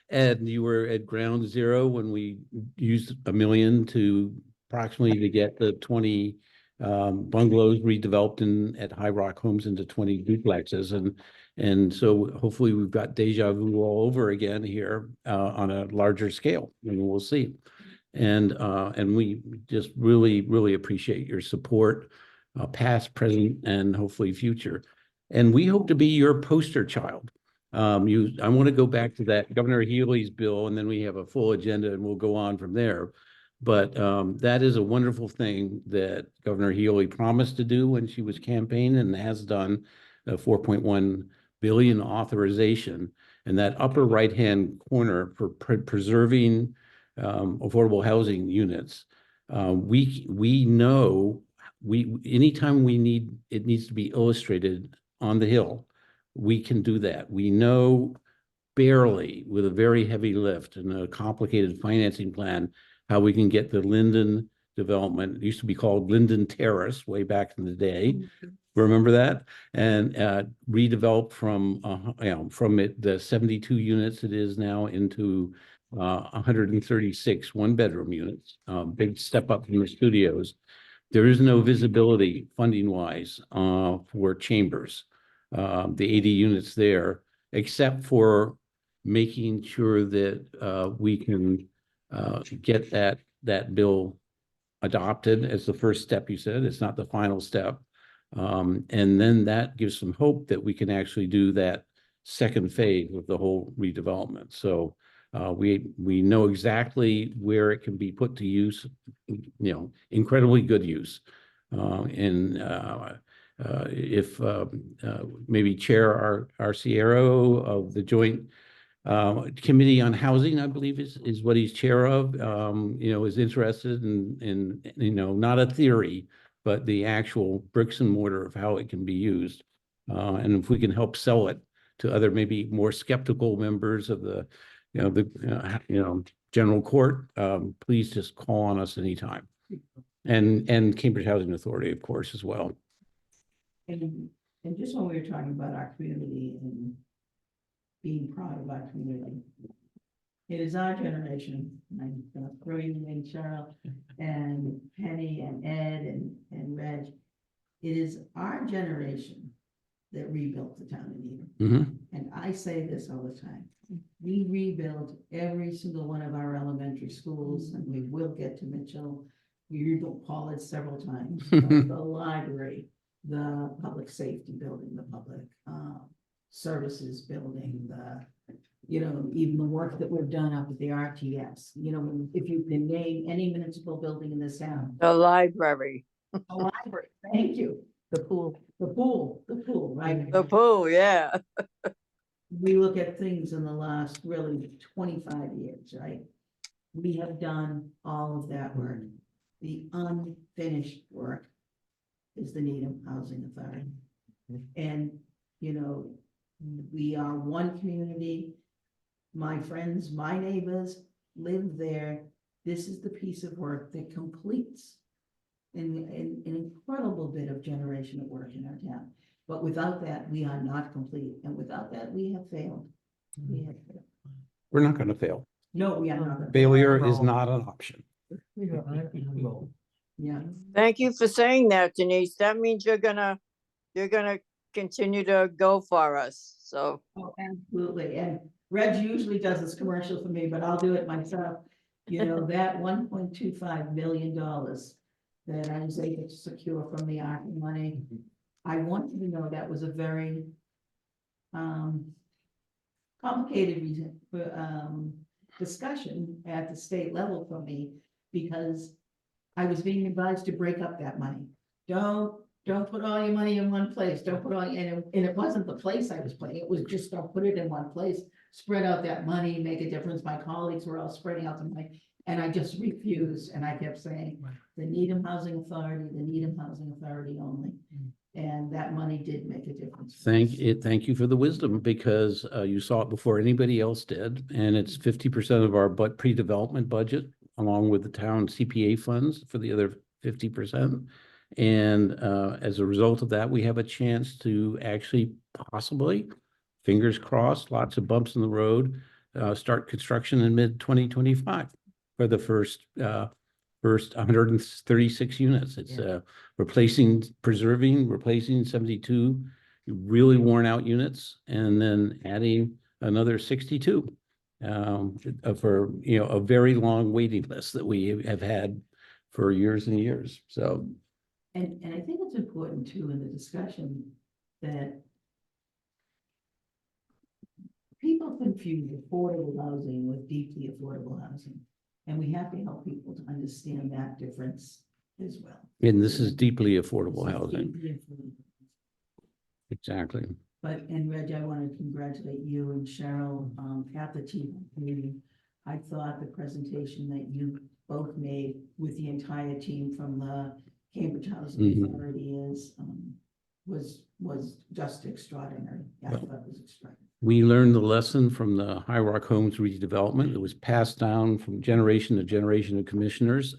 And you were at ground zero when we used $1 million to approximately to get the 20 bungalows redeveloped at High Rock Homes into 20 duplexes. And so hopefully we've got deja vu all over again here on a larger scale, and we'll see. And we just really, really appreciate your support, past, present, and hopefully future. And we hope to be your poster child. I want to go back to that Governor Healy's bill, and then we have a full agenda and we'll go on from there. But that is a wonderful thing that Governor Healy promised to do when she was campaigning and has done, a 4.1 billion authorization. And that upper right-hand corner for preserving affordable housing units. We know anytime it needs to be illustrated on the Hill, we can do that. We know barely with a very heavy lift and a complicated financing plan how we can get the Linden development. It used to be called Linden Terrace way back in the day. Remember that? And redevelop from the 72 units it is now into 136 one-bedroom units. Big step up from the studios. There is no visibility funding-wise for Chambers, the 80 units there, except for making sure that we can get that bill adopted as the first step. You said it's not the final step. And then that gives some hope that we can actually do that second phase of the whole redevelopment. So we know exactly where it can be put to use, incredibly good use. If maybe Chair Arciero of the Joint Committee on Housing, I believe is what he's chair of, is interested in, not a theory, but the actual bricks and mortar of how it can be used. And if we can help sell it to other, maybe more skeptical members of the, general court, please just call on us anytime. And Cambridge Housing Authority, of course, as well. And just when we were talking about our community and being proud of our community, it is our generation, and I'm gonna throw you in, Cheryl, and Penny, and Ed, and Reg. It is our generation that rebuilt the town of Needham. Mhm. And I say this all the time. We rebuilt every single one of our elementary schools, and we will get to Mitchell. We rebuilt Pollard several times, but the library, the public safety building, the public services building, even the work that we've done up at the RTS. If you can name any municipal building in this town, The library, the library, thank you, the pool, right? the pool, yeah. We look at things in the last really 25 years, right? We have done all of that work. The unfinished work is the Needham Housing Authority. And, we are one community. My friends, my neighbors live there. This is the piece of work that completes an incredible bit of generation of work in our town. But without that, we are not complete. And without that, we have failed. We have failed. We're not going to fail. No, we are not. Failure is not an option. We were on a roll. Yeah. Thank you for saying that, Denise. That means you're gonna continue to go for us, so. Oh, absolutely. And Reg usually does this commercial for me, but I'll do it myself. That $1.25 million that I was able to secure from the ARPA money, I want you to know that was a very complicated discussion at the state level for me, because I was being advised to break up that money. Don't put all your money in one place. Don't put all, and it wasn't the place I was putting. It was just don't put it in one place. Spread out that money, make a difference. My colleagues were all spreading out the money, and I just refused. And I kept saying, the Needham Housing Authority, the Needham Housing Authority only. And that money did make a difference. Thank you for the wisdom, because you saw it before anybody else did, and it's 50% of our pre-development budget, along with the town CPA funds for the other 50%. And as a result of that, we have a chance to actually possibly, fingers crossed, lots of bumps in the road, start construction in mid-2025 for the first 136 units. It's replacing 72 really worn out units, and then adding another 62 for a very long waiting list that we have had for years and years. So. And I think it's important too in the discussion that people confuse affordable housing with deeply affordable housing. And we have to help people to understand that difference as well. And this is deeply affordable This is housing. deeply affordable. Exactly. And Reg, I want to congratulate you and Cheryl, at the team meeting. I thought the presentation that you both made with the entire team from the Cambridge Housing Authority was just extraordinary. I thought it was extraordinary. We learned the lesson from the High Rock Homes redevelopment. It was passed down from generation to generation of commissioners,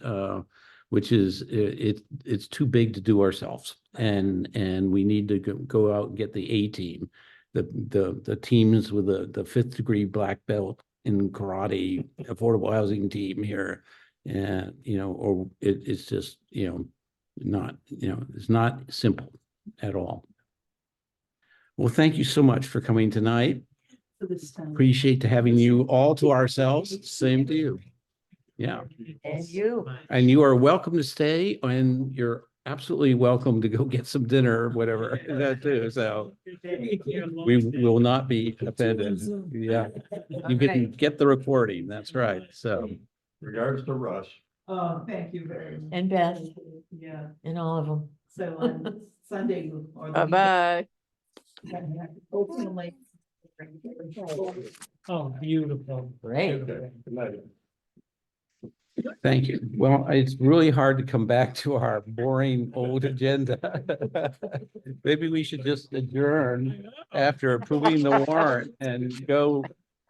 which is it's too big to do ourselves, and we need to go out and get the A team, the teams with the 5th degree black belt in karate, affordable housing team here, and or it's just not it's not simple at all. Well, thank you so much for coming tonight. For this time. Appreciate having you all to ourselves. Same to you. Yeah. And you. And you are welcome to stay, and you're absolutely welcome to go get some dinner or whatever that too. So we will not be offended. Yeah. You can get the recording. That's right. So Regards to Russ. Oh, thank you very much. And Beth Yeah, and all of them. so on Sunday or the Bye-bye. Hopefully, Oh, beautiful. Great. Okay, good night. Thank you. Well, it's really hard to come back to our boring old agenda. Maybe we should just adjourn after approving the warrant and go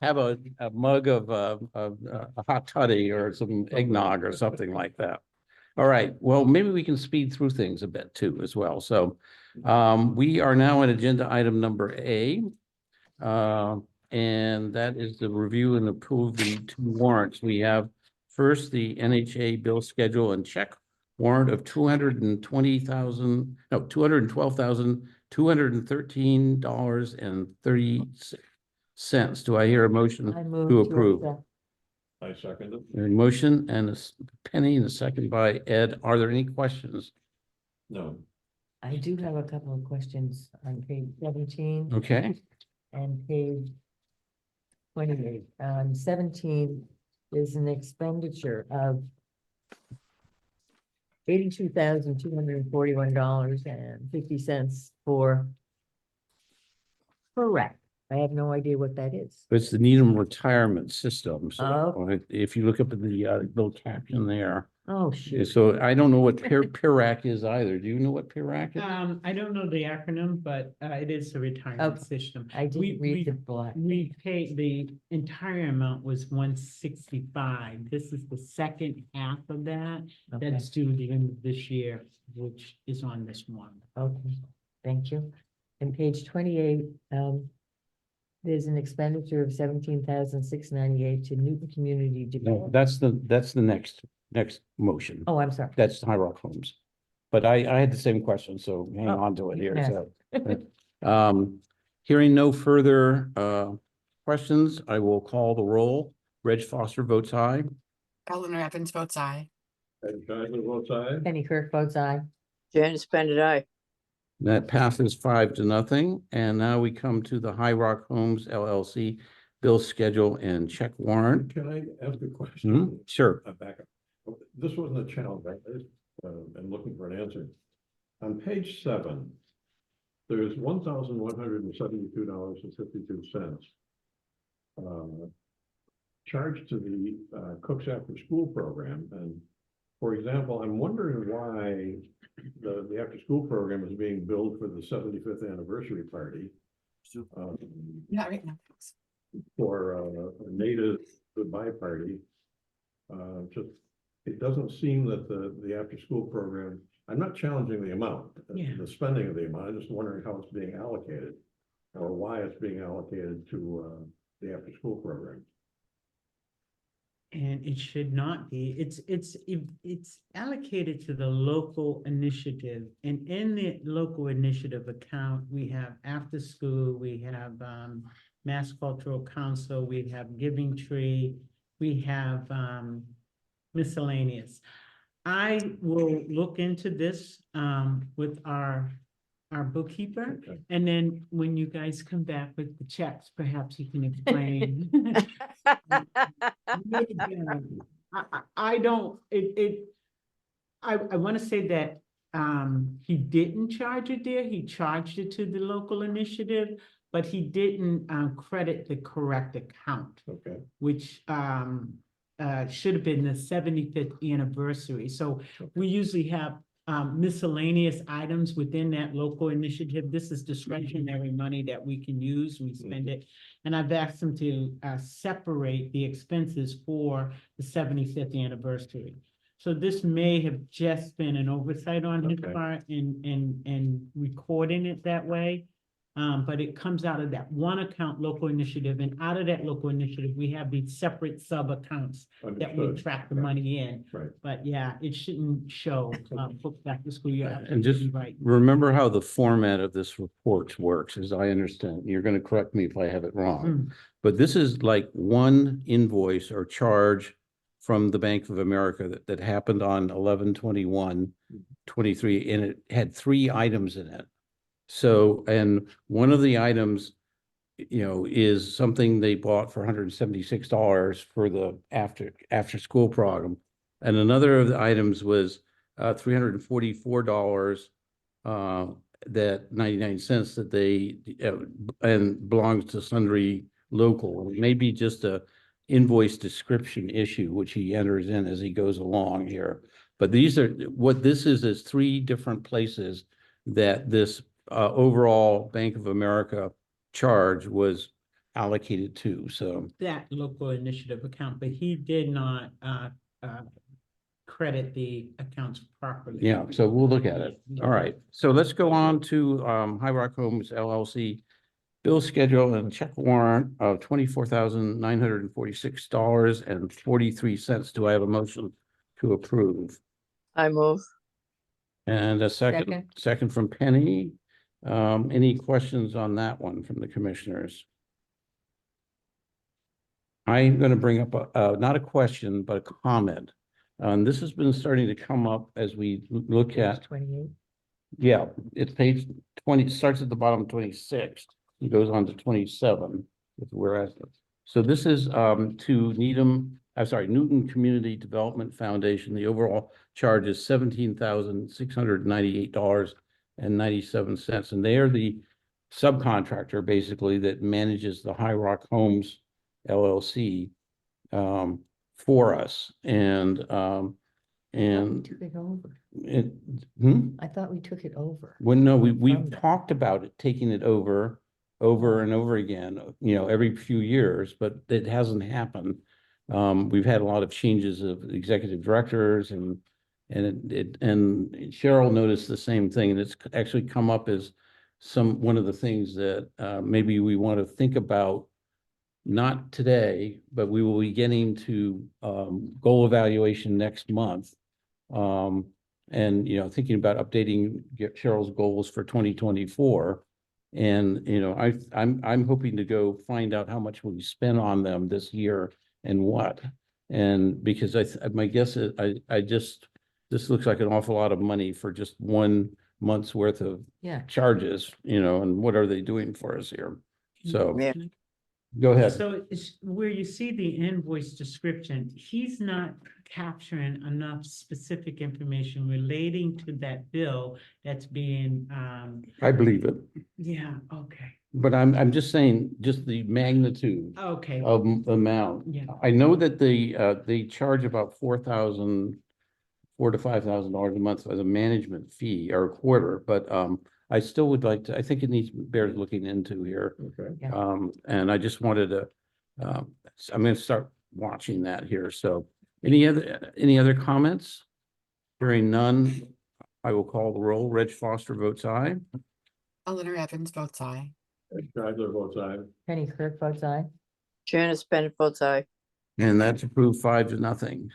have a mug of a hot toddy or some eggnog or something like that. All right, well, maybe we can speed through things a bit too as well. So we are now at agenda item number A. And that is the review and approve the two warrants. We have first the NHA bill schedule and check warrant of $212,213.30. Do I hear a motion I move to approve? accept. I second it. A motion and a Penny and a second by Ed. Are there any questions? No. I do have a couple of questions on page 17 Okay, and page 28. 17 is an expenditure of $82,241.50 for correct. I have no idea what that is. it's the Needham retirement system. So Oh. if you look up at the little caption there. Oh, shoot. So I don't know what PIRAC is either. Do you know what PIRAC is? I don't know the acronym, but it is a retirement Okay. system. I We- didn't read we- the black. We paid, the entire amount was 165. This is the second half of that. Okay, That's due the end of this year, which is on this one. okay, thank you. And page 28, there's an expenditure of 17,698 to Newton Community No, Development. that's the next motion. Oh, I'm sorry. That's High Rock Homes. But I had the same question, so hang Oh, on to it here. yeah. So, hearing no further questions, I will call the roll. Reg Foster votes aye. Eleanor Evans votes aye. Ed Scheidler votes aye. Penny Kirk votes aye. Janice Bennett, aye. That passes 5-0. And now we come to the High Rock Homes LLC bill schedule and check warrant. Can I ask a question? Sure. Back up. This wasn't a challenge. I'm looking for an answer. On page 7, there's $1,172.52. Charged to the Cooks After School program. And for example, I'm wondering why the after school program is being billed for the 75th anniversary party. Not right now. thanks. For a native goodbye party. Just, it doesn't seem that the after school program, I'm not challenging the amount, Yeah. the spending of the amount, I'm just wondering how it's being allocated. Or why it's being allocated to the after school program. And it should not be. It's allocated to the local initiative. And in the local initiative account, we have after school, we have Mass Cultural Council, we have Giving Tree, we have miscellaneous. I will look into this with our bookkeeper. Okay. And then when you guys come back with the checks, perhaps you can explain. I don't, I want to say that he didn't charge it there. He charged it to the local initiative, but he didn't credit the correct account, Okay. which should have been the 75th anniversary. So we usually have miscellaneous items within that local initiative. This is discretionary money that we can use, we spend it. And I've asked them to separate the expenses for the 75th anniversary. So this may have just been an oversight on his Okay. part in recording it that way. But it comes out of that one account local initiative, and out of that local initiative, we have these separate sub accounts that we Understood. track the Right. money in. Right. But yeah, it shouldn't show books back to school. You're And just absolutely right. remember how the format of this report works, as I understand. You're going to correct me if I have it wrong. Mm. But this is like one invoice or charge from the Bank of America that happened on 11/21/23, and it had 3 items in it. So, and one of the items, is something they bought for $176 for the after school program. And another of the items was $344 that 99 cents that they, and belongs to sundry local. It may be just a invoice description issue, which he enters in as he goes along here. But these are, what this is three different places that this overall Bank of America charge was allocated to, so. That local initiative account, but he did not credit the accounts properly. Yeah, so we'll look at it. All right, so let's go on to High Rock Homes LLC bill schedule and check warrant of $24,946.43. Do I have a motion to approve? I move. And a Second. second from Penny. Any questions on that one from the commissioners? I'm going to bring up not a question, but a comment. This has been starting to come up as we look Page at, 28. yeah, it's page 20, starts at the bottom 26, and goes on to 27 with whereas. So this is to Newton Community Development Foundation. The overall charge is $17,698.97, and they are the subcontractor basically that manages the High Rock Homes LLC for us, and We took it over. it, I thought we took it over. well, no, we've From them. talked about it, taking it over and over again, every few years, but it hasn't happened. We've had a lot of changes of executive directors and Cheryl noticed the same thing, and it's actually come up as one of the things that maybe we want to think about. Not today, but we will be getting to goal evaluation next month. And thinking about updating Cheryl's goals for 2024. And I'm hoping to go find out how much we spent on them this year and what. And because my guess is this looks like an awful lot of money for just 1 month's worth of Yeah. charges, and what are they doing for us here? So. Yeah. Go ahead. So it's where you see the invoice description, he's not capturing enough specific information relating to that bill that's being, I believe it, yeah, okay, but I'm just saying, just the magnitude okay, of amount. yeah. I know that they charge about $4,000 to $5,000 a month as a management fee or a quarter, but I still would like to, I think it bears looking into here. Okay. Yeah. And I just wanted to, I'm going to start watching that here. So any other comments? Hearing none, I will call the roll. Reg Foster votes aye. Eleanor Evans votes aye. Ed Stradler votes aye. Penny Kirk votes aye. Janice Bennett votes aye. And that's approved 5-0.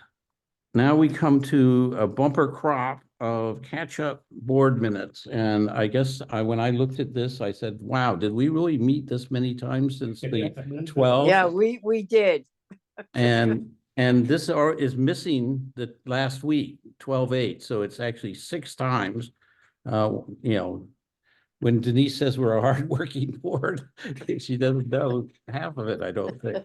Now we come to a bumper crop of catch-up board minutes. And I guess when I looked at this, I said, wow, did we really meet this many times since the 12? Yeah, we did. And this is missing the last week, 12/8. So it's actually 6 times. When Denise says we're a hardworking board, she doesn't know half of it, I don't think.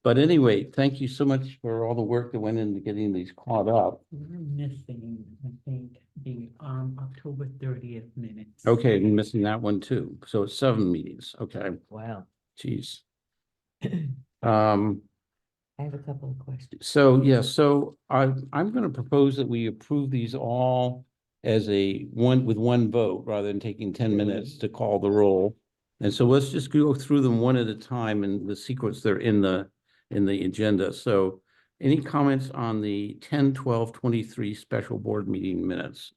But anyway, thank you so much for all the work that went into getting these caught up. We're missing, I think, the October 30th minutes. Okay, I'm missing that one too. So it's 7 meetings. Okay, Wow. geez. I have a couple of questions. So, yeah, so I'm going to propose that we approve these all as with one vote rather than taking 10 minutes to call the roll. And so let's just go through them one at a time in the sequence they're in the agenda. So any comments on the 10/12/23 special board meeting minutes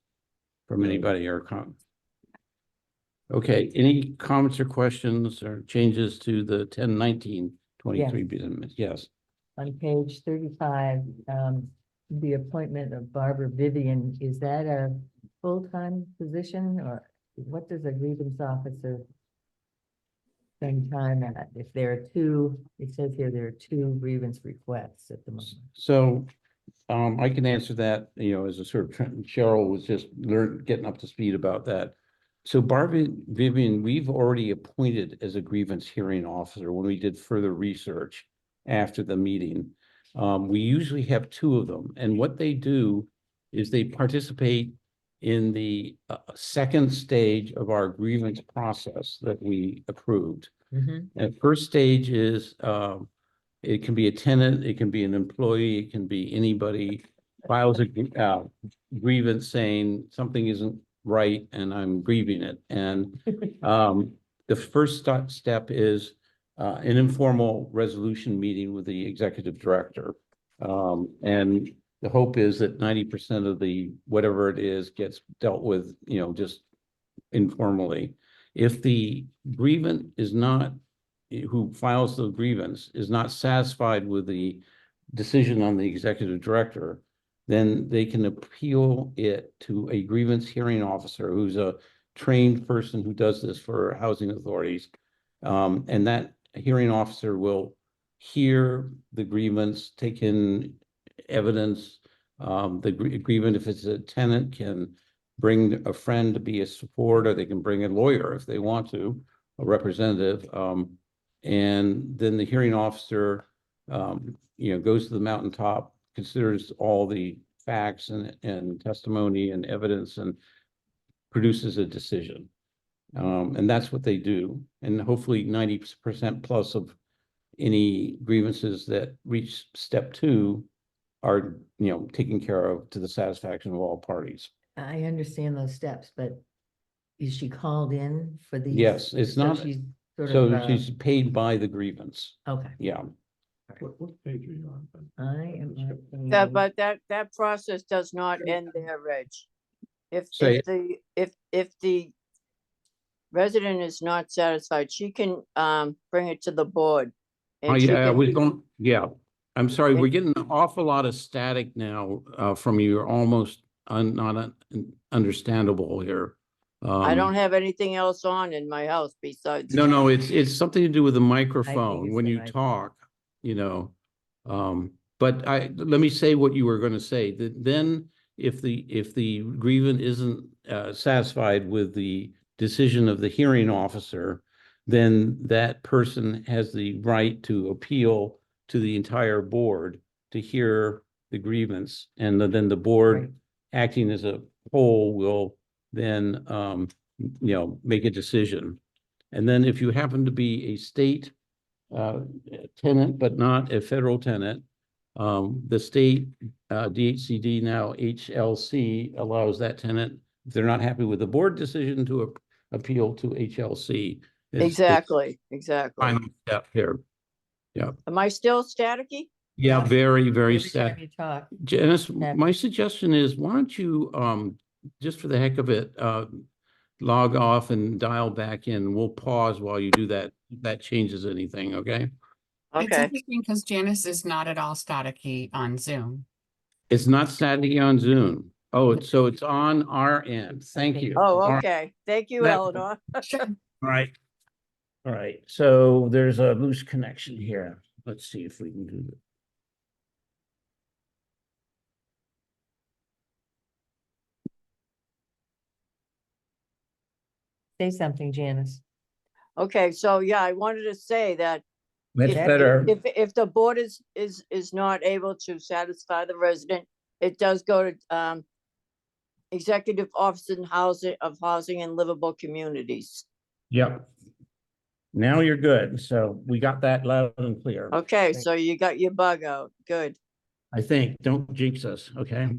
from anybody or Okay, any comments or questions or changes to the 10/19/23 minutes? Yes. On page 35, the appointment of Barbara Vivian, is that a full-time position, or what does a grievance officer spend time at? If there are two, it says here there are 2 grievance requests at the moment. So I can answer that, as a sort of Cheryl was just getting up to speed about that. So Barbara Vivian, we've already appointed as a grievance hearing officer when we did further research after the meeting. We usually have 2 of them, and what they do is they participate in the second stage of our grievance process that we approved. Mhm. And first stage is, it can be a tenant, it can be an employee, it can be anybody files a grievance saying something isn't right and I'm grieving it. And the first step is an informal resolution meeting with the executive director. And the hope is that 90% of the, whatever it is, gets dealt with, you know, just informally. If the grievant is not, who files the grievance is not satisfied with the decision on the executive director, then they can appeal it to a grievance hearing officer who's a trained person who does this for housing authorities. And that hearing officer will hear the grievance, take in evidence. The grievant, if it's a tenant, can bring a friend to be a support, or they can bring a lawyer if they want to, a representative. And then the hearing officer, you know, goes to the mountaintop, considers all the facts and testimony and evidence and produces a decision. And that's what they do. And hopefully 90% plus of any grievances that reach step 2 are, you know, taken care of to the satisfaction of all parties. I understand those steps, but is she called in for these? Yes, it's So not, she's sort so of, she's paid by the grievance. okay, Yeah. What page are you on, Ben? I am. at That, the- but that process does not end there, Reg. Say If the resident is not satisfied, she can, bring it to the board. Oh, and she yeah, I can- was going, yeah. I'm sorry, And- we're getting an awful lot of static now from you. You're almost not understandable here. I don't have anything else on in my house besides. No, it's something to do with the microphone it's when the you mic. talk, you know. But let me say what you were going to say. Then if the grievant isn't satisfied with the decision of the hearing officer, then that person has the right to appeal to the entire board to hear the grievance. And then the board, Right. acting as a whole, will then you know, make a decision. And then if you happen to be a state tenant, but not a federal tenant, the state DHCD, now HLC, allows that tenant, if they're not happy with the board decision, to appeal to HLC. It's Exactly. final step here. Am I still staticky? Yeah, very, very Every sad. time you talk, Janice, Yeah. my suggestion is, why don't you, just for the heck of it, log off and dial back in. We'll pause while you do that. If that changes anything, okay? It's Okay, interesting because Janice is not at all staticky on Zoom. It's not static on Zoom. Oh, so it's on our end. Thank you. oh, All right. okay, thank you, That- Eleanor. All right. All right, so there's a loose connection here. Let's see if we can do this. say something, Janice. Okay, so yeah, I wanted to say that Much if- better. if the board is not able to satisfy the resident, it does go to, Executive Office and Housing and Livable Communities. Yep. Now you're good. So we got that loud and clear. Okay, so you got your bug out, good. I think, don't jinx us, okay?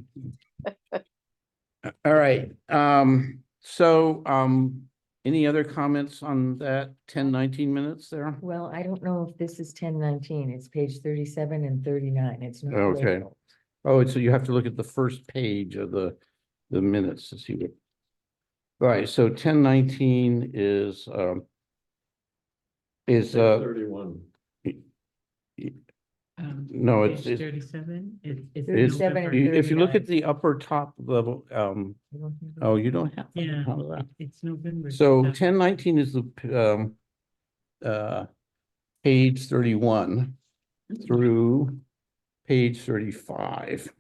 All right, any other comments on that 10-19 minutes there? Well, I don't know if this is 1019. It's page 37 and 39. It's not. Okay. labeled. Oh, so you have to look at the first page of the minutes to see what. All right, so 10-19 is 31. no, Page it's 37. It's 37 and November. if you look 39. at the upper top level, I don't have it. oh, you don't have. Yeah, how about that? it's November. So 2000. 10-19 is the page 31 through page 35.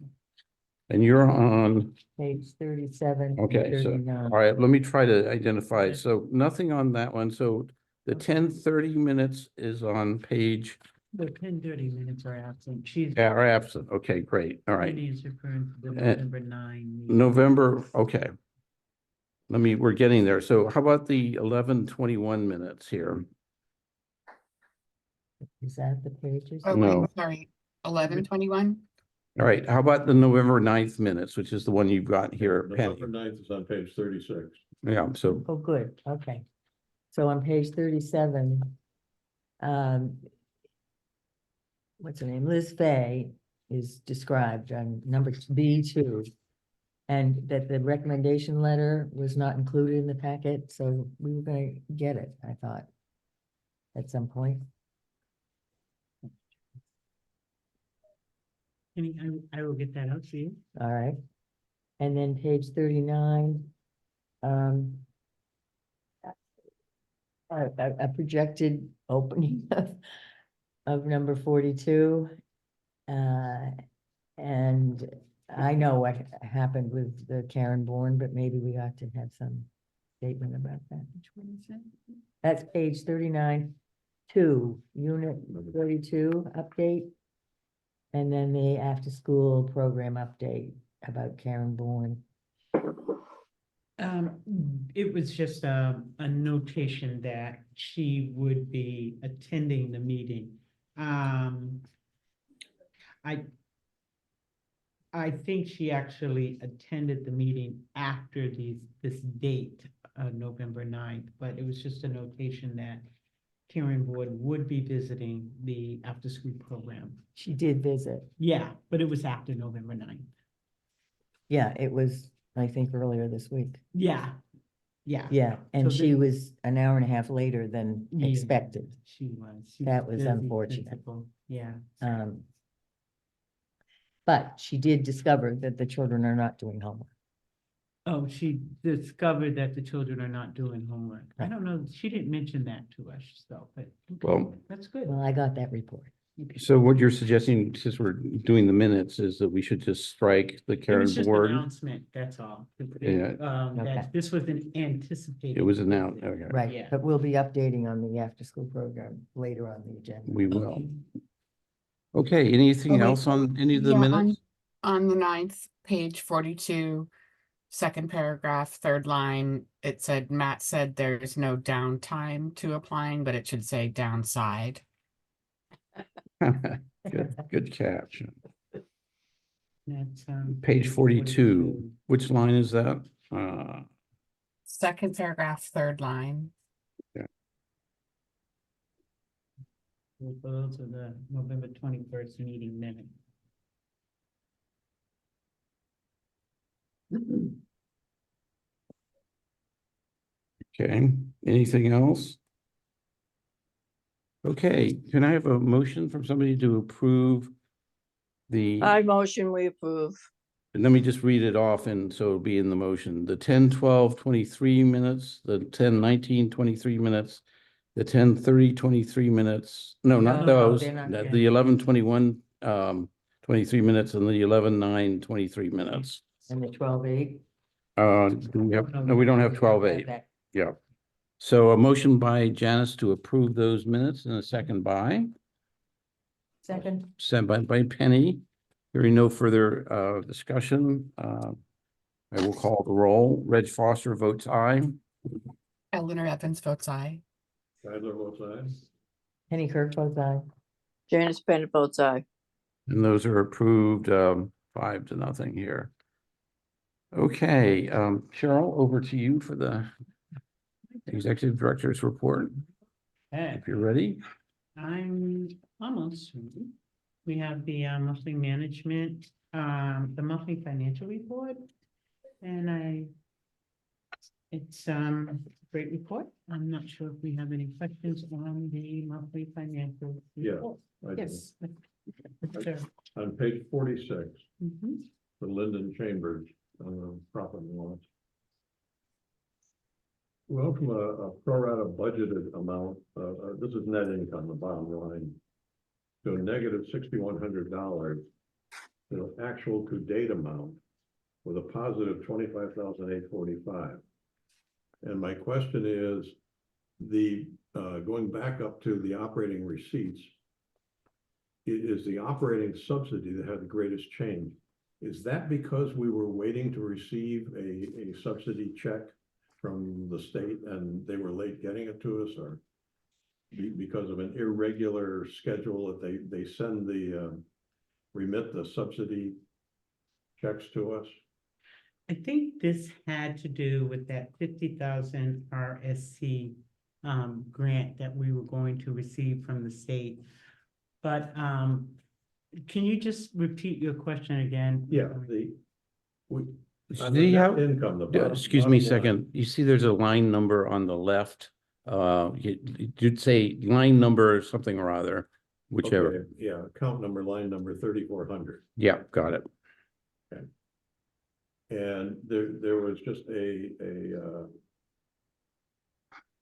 And you're on, Page 37 and okay, so, 39. all right, let me try to identify. Okay. So nothing on that one. So the 10-30 minutes is on page, The 10:30 minutes are absent. She's. are absent. Okay, great. All right. Jenny is referring to the Uh, November 9. meeting. November, okay. we're getting there. So how about the 11:21 minutes here? Is that the pages? Oh, No. wait, sorry, 11:21? All right, how about the November 9th minutes, which is the one you've got here, Penny? November 9th is on page 36. Yeah, so, Oh, good, okay. So on page 37, what's her name? Liz Fay is described on number B2. And that the recommendation letter was not included in the packet, so we were gonna get it, I thought. At some point. I will get that out to you. All right. And then page 39. A projected opening of number 42. And I know what happened with the Karen Bourne, but maybe we ought to have some statement about that. Which one is that? That's page 39, 2, unit 32 update. And then the after-school program update about Karen Bourne. It was just a notation that she would be attending the meeting. I think she actually attended the meeting after this date, November 9th, but it was just a notation that Karen Board would be visiting the after-school program. She did visit. Yeah, but it was after November 9th. Yeah, it was, I think, earlier this week. Yeah, yeah. Yeah, and So she the- was an hour and a half later than Yeah. expected. She was. That was very unfortunate. sensible, yeah. But she did discover that the children are not doing homework. Oh, she discovered that the children are not doing homework. I Right. don't know, she didn't mention that to us, so, but. okay, Well- That's good. Well, I got that report. so what you're suggesting, since we're doing the minutes, is that we should just strike the It Karen was just an Board? announcement, that's all. Yeah. That Okay. this was an anticipated. It was announced, visit. okay, Right, Yeah. but we'll be updating on the after-school program later on the agenda. we will. Okay. Okay, anything Oh, wait. else on any of the Yeah, minutes? On the 9th, page 42, second paragraph, third line, it said, Matt said there's no downtime to applying, but it should say downside. Good catch. That's, Page 42, which line is that? Second paragraph, third line. Those are the November 21st meeting minutes. Okay, anything else? Okay, can I have a motion from somebody to approve the, I motion we approve. let me just read it off, and so it'll be in the motion, the 10-12-23 minutes, the 10-19-23 minutes, the 10-30-23 minutes, no, not No, those, they're not the 11-21 23 minutes and the 11-9-23 minutes. And the 12-8. Do we have, no, we don't have 12-8. Yeah. So a motion by Janice to approve those minutes and a second by, Second, sent by Penny. Hearing no further discussion, I will call the roll. Reg Foster votes aye. Eleanor Evans votes aye. Tyler votes aye. Penny Kirk votes aye. Janice Bennett votes aye. And those are approved 5-0 here. Okay, Cheryl, over to you for the executive director's report, Okay. if you're ready. I'm almost. ready. We have the monthly management, the monthly financial report. And it's a great report. I'm not sure if we have any questions on the monthly financial. Yeah, report. I do. Yes. Sure. On page 46, Mhm. the Linden Chambers profit and loss. Well, from a pro rata budgeted amount, this is net income, the bottom line, to a negative $6,100, the actual to date amount with a positive 25,845. And my question is, going back up to the operating receipts, is the operating subsidy that had the greatest change. Is that because we were waiting to receive a subsidy check from the state and they were late getting it to us, or because of an irregular schedule that they send remit the subsidy checks to us? I think this had to do with that 50,000 RSC grant that we were going to receive from the state. But can you just repeat your question again? Yeah, on Do the you net have, income, the bottom. excuse me a bottom line. second, you see there's a line number on the left? You'd say line number or something or other, whichever. Okay, yeah, account number, line number 3,400. Yeah, got it. And there was just I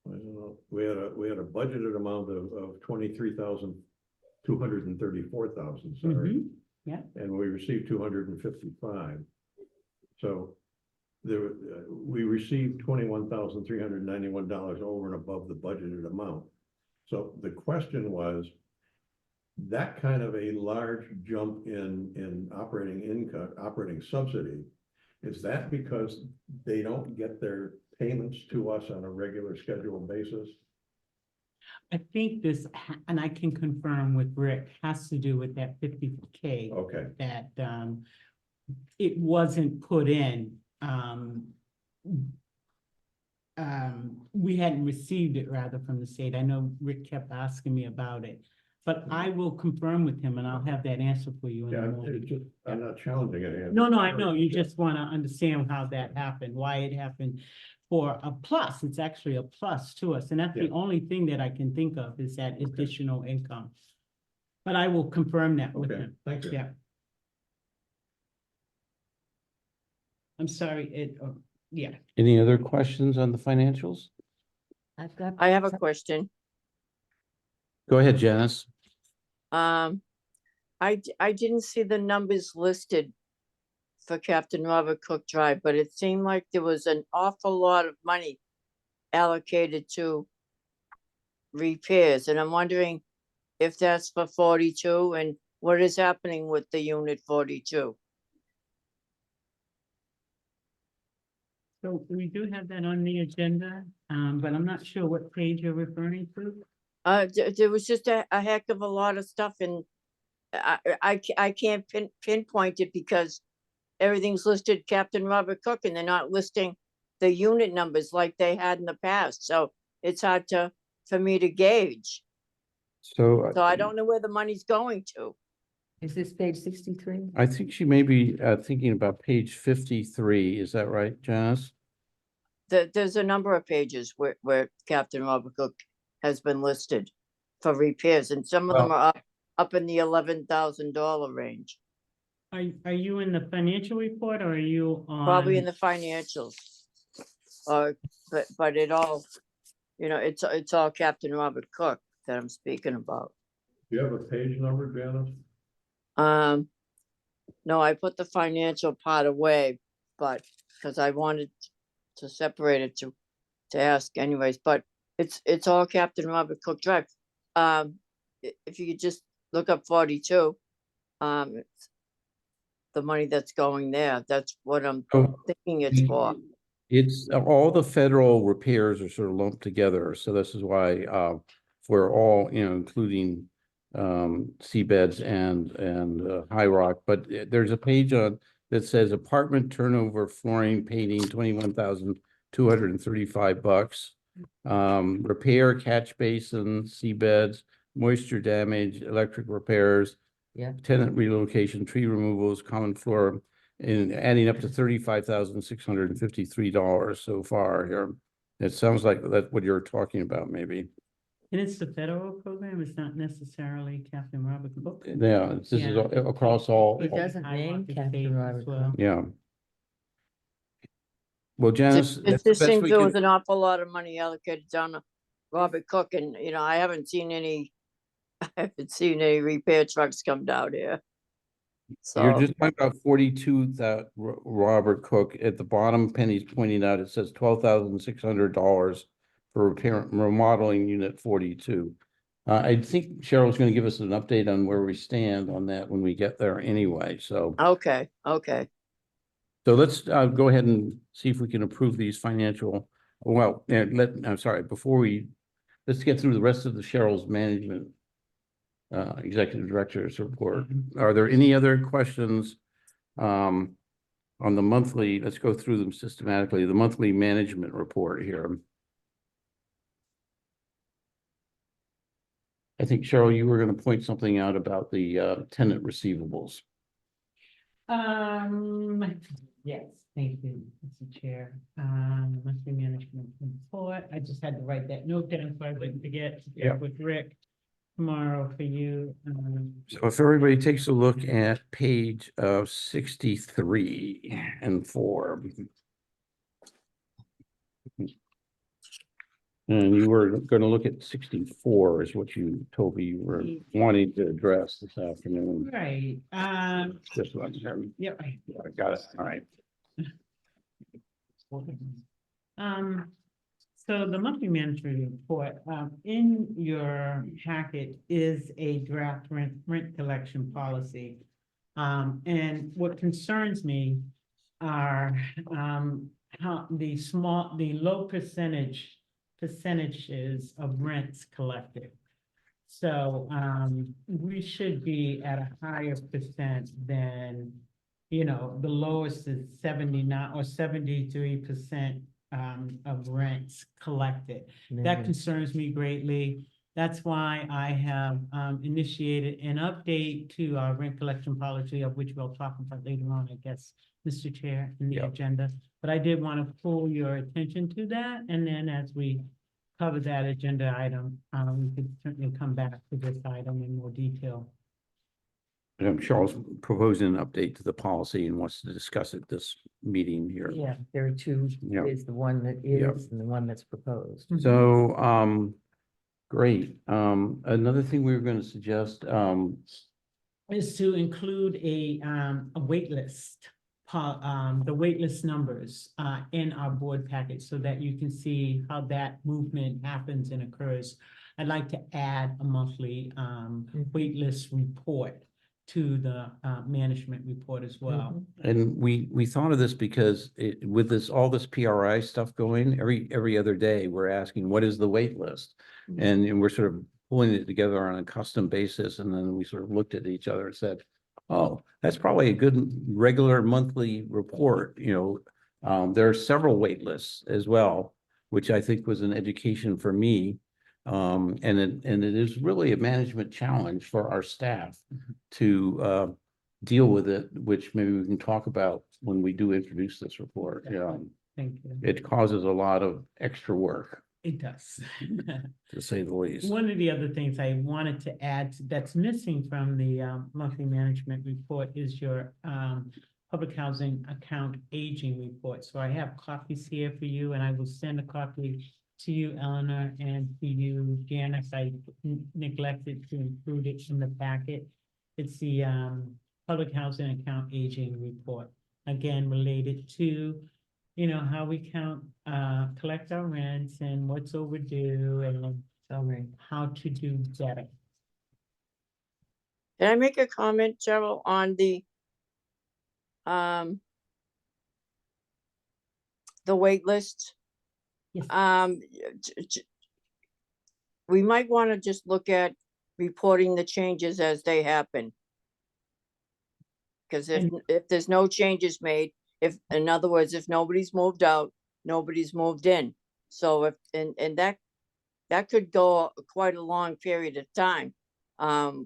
don't know, we had a budgeted amount of 23,234,000, sorry. Mhm, yeah. And we received 255. So we received $21,391 over and above the budgeted amount. So the question was, that kind of a large jump in operating income, operating subsidy, is that because they don't get their payments to us on a regular scheduled basis? I think this, and I can confirm with Rick, has to do with that 50K. Okay, That it wasn't put in. We hadn't received it rather from the state. I know Rick kept asking me about it. But I will confirm with him and I'll have that answer for you in yeah, the morning. I'm not challenging it. No, I know, you just want to understand how that happened, why it happened for a plus. It's actually a plus to us, and that's the Yeah. only thing that I can think of is that additional income. But I will confirm that with Okay, him. thank you. Yeah. I'm sorry, yeah. Any other questions on the financials? I've got. I have a question. Go ahead, Janice. I didn't see the numbers listed for Captain Robert Cook Drive, but it seemed like there was an awful lot of money allocated to repairs, and I'm wondering if that's for 42 and what is happening with the unit 42. So we do have that on the agenda, but I'm not sure what page you're referring to. There was just a heck of a lot of stuff, and I can't pinpoint it because everything's listed Captain Robert Cook, and they're not listing the unit numbers like they had in the past. So it's hard for me to gauge. So So I don't know where the money's going to. Is this page 63? I think she may be thinking about page 53. Is that right, Janice? There's a number of pages where Captain Robert Cook has been listed for repairs, and some of them are up in the $11,000 range. Are you in the financial report or are you on? Probably in the financials. But it all, it's all Captain Robert Cook that I'm speaking about. Do you have a page number, Janice? No, I put the financial part away, but because I wanted to separate it to ask anyways, but it's all Captain Robert Cook Drive. If you could just look up 42, it's the money that's going there, that's what I'm thinking it's for. It's all the federal repairs are sort of lumped together. So this is why we're all, including seabeds and High Rock. But there's a page on that says apartment turnover, flooring, painting, $21,235. Repair, catch basin, seabeds, moisture damage, electric repairs, Yeah. tenant relocation, tree removals, common floor, and adding up to $35,653 so far here. It sounds like that's what you're talking about, maybe. And it's the federal program, it's not necessarily Captain Robert Cook. Yeah, this is Yeah. across all. It doesn't High name Rock is Captain paid as Robert well. Cook. Yeah. Well, Janice, It that's the just best seems we there can. was an awful lot of money allocated down to Robert Cook, and I haven't seen any repair trucks come down here. You're So, just talking about 42 that Robert Cook at the bottom, Penny's pointing out, it says $12,600 for remodeling unit 42. I think Cheryl's going to give us an update on where we stand on that when we get there anyway. So okay. let's go ahead and see if we can approve these financial Well, I'm sorry, let's get through the rest of the Cheryl's management executive director's report. Are there any other questions on the monthly? Let's go through them systematically. The monthly management report here. I think, Cheryl, you were going to point something out about the tenant receivables. Yes, thank you, Mr. Chair. Monthly management report. I just had to write that note down so I wouldn't forget to Yeah. check with Rick tomorrow for you. So if everybody takes a look at page 63 and 4. And you were going to look at 64 is what you told me you were wanting to address this afternoon. Right, This one here. yep. Yeah, I got it. All right. So the monthly management report, in your packet is a draft rent collection policy. And what concerns me are, how the low percentages of rents collected. So, we should be at a higher percent than, the lowest is 79 or 73% of rents collected. That concerns me greatly. That's why I have initiated an update to our rent collection policy, of which we'll talk about later on, I guess, Mr. Chair, in the Yep. agenda. But I did want to pull your attention to that, and then as we cover that agenda item, we could certainly come back to this item in more detail. Charles proposing an update to the policy and wants to discuss it this meeting here. Yeah, there are two, Yeah. there's the one that Yeah. is and the one that's proposed. So, great. Another thing we were going to suggest, Is to include a wait list, the wait list numbers, in our board package so that you can see how that movement happens and occurs. I'd like to add a monthly, wait list report to the, management report as well. and we thought of this because with all this PRI stuff going, every other day, we're asking, what is the wait list? And we're sort of pulling it together on a custom basis. And then we sort of looked at each other and said, oh, that's probably a good regular monthly report. There are several wait lists as well, which I think was an education for me. And it is really a management challenge for our staff to deal with it, which maybe we can talk about when we do introduce this report. Thank you. It causes a lot of extra work, It does. to say the least. One of the other things I wanted to add that's missing from the monthly management report is your public housing account aging report. So I have copies here for you, and I will send a copy to you, Eleanor, and to you, Janice. I neglected to include it in the packet. It's the public housing account aging report, again, related to how we collect our rents and what's overdue and how to do better. Can I make a comment, Cheryl, on the wait list? Yes. We might want to just look at reporting the changes as they happen. Because if there's no changes made, in other words, if nobody's moved out, nobody's moved in. So and that could go quite a long period of time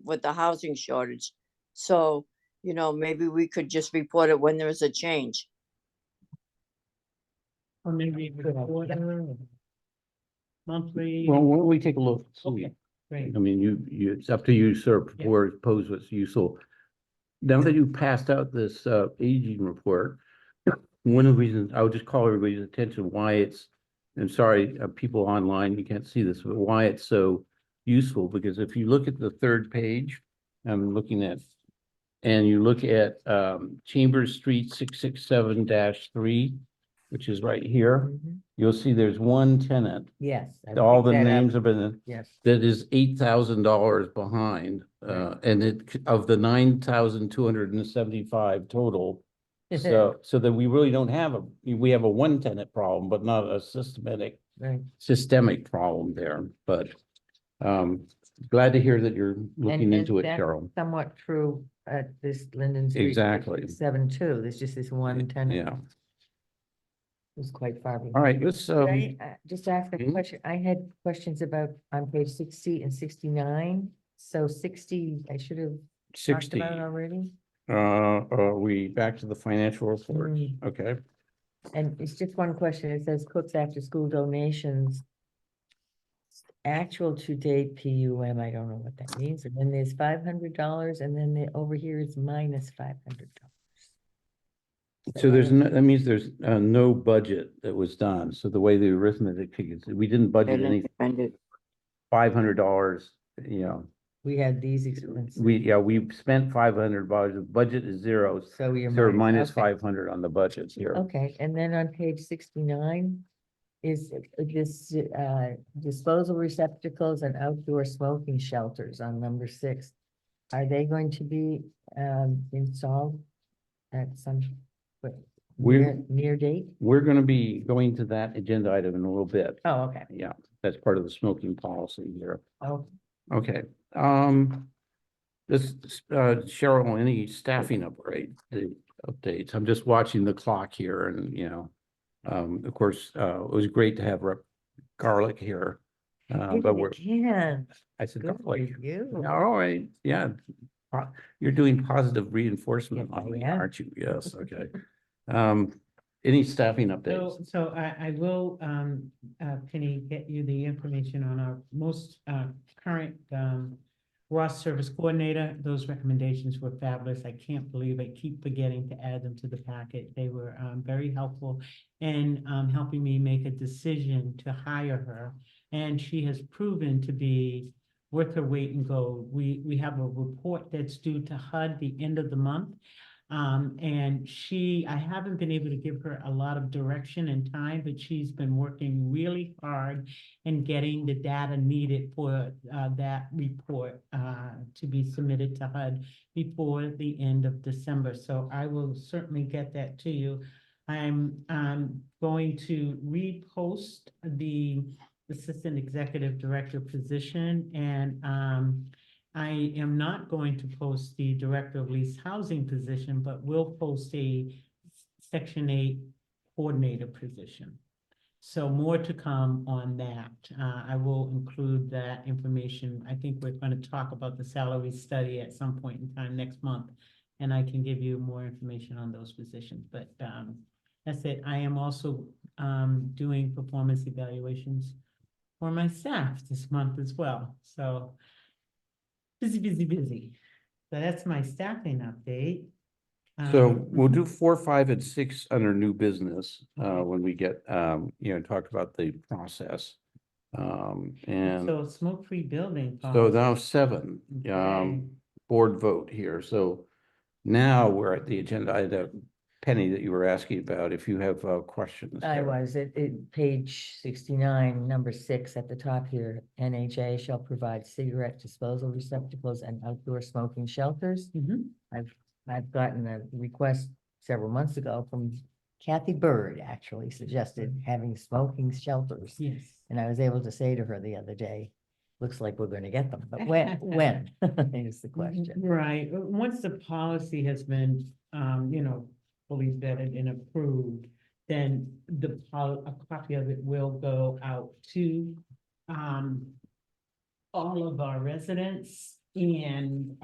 with the housing shortage. So, maybe we could just report it when there's a change. Or maybe quarter, monthly. Well, why don't we take a look? See. Okay, great. I mean, it's up to you, sir, Yeah. to propose what's useful. Now that you passed out this aging report, one of the reasons, I would just call everybody's attention why it's, I'm sorry, people online, you can't see this, but why it's so useful, because if you look at the third page, I'm looking at, and you look at Chambers Street 667-3, which is right here, you'll see there's one tenant. Yes. I All the picked that up. names have been, Yes. that is $8,000 behind. And of the 9,275 total, So that we really don't have we have a one tenant problem, but not a Right. systemic problem there, but glad to hear that you're looking into it, that's Carol. Somewhat true at this Linden Street. Exactly. 7-2, there's just this one tenant. Yeah. Who's quite far behind. All right, let's, Could I just ask a mhm. question? I had questions about on page 60 and 69. So 60, I should have talked 60, about already. are we back to the financial report? Mm. Okay, And it's just one question. It says Cook's after school donations. Actual to date PUM, I don't know what that means. And then there's $500 and then over here is minus $500. so there's no, that means there's no budget that was done. So the way the arithmetic is, we didn't They budget didn't any spend it. $500, you know. We had these expenses. We spent $500, the budget is zero, So you're so minus okay. 500 on the budgets here. Okay, and then on page 69 is this disposal receptacles and outdoor smoking shelters on number 6. Are they going to be installed at some near date? We're gonna be going to that agenda item in a little bit. Oh, okay. Yeah, that's part of the smoking policy here. Oh, Okay, this, Cheryl, any staffing updates? I'm just watching the clock here and, you know, of course, it was great to have Rep. Garlic here. But we're, again. I said, Good for Garlic. you. All right, yeah. You're doing positive reinforcement Yes, I on me, am. aren't you? Yes, okay. Any staffing updates? So I will, Penny, get you the information on our most current Ross Service Coordinator. Those recommendations were fabulous. I can't believe I keep forgetting to add them to the packet. They were very helpful in helping me make a decision to hire her. And she has proven to be worth her weight in gold. We have a report that's due to HUD the end of the month. And I haven't been able to give her a lot of direction and time, but she's been working really hard in getting the data needed for that report to be submitted to HUD before the end of December. So I will certainly get that to you. I'm going to repost the Assistant Executive Director position, and I am not going to post the Director of Leased Housing position, but will post a Section 8 Coordinator position. So more to come on that. I will include that information. I think we're going to talk about the salary study at some point in time next month, and I can give you more information on those positions. But that's it. I am also doing performance evaluations for my staff this month as well. So busy. So that's my staffing update. So we'll do 4, 5, and 6 under new business, when we get, talk about the process. And So smoke-free building. so policy. now 7, Okay. board vote here. So now we're at the agenda item, Penny, that you were asking about, if you have questions. I there. was at page 69, number 6 at the top here. NHA shall provide cigarette disposal receptacles and outdoor smoking shelters. Mhm. I've gotten a request several months ago from Kathy Bird, actually suggested having smoking shelters. Yes. And I was able to say to her the other day, looks like we're going to get them, but when is the question. Right. Once the policy has been, fully vetted and approved, then a copy of it will go out to all of our residents and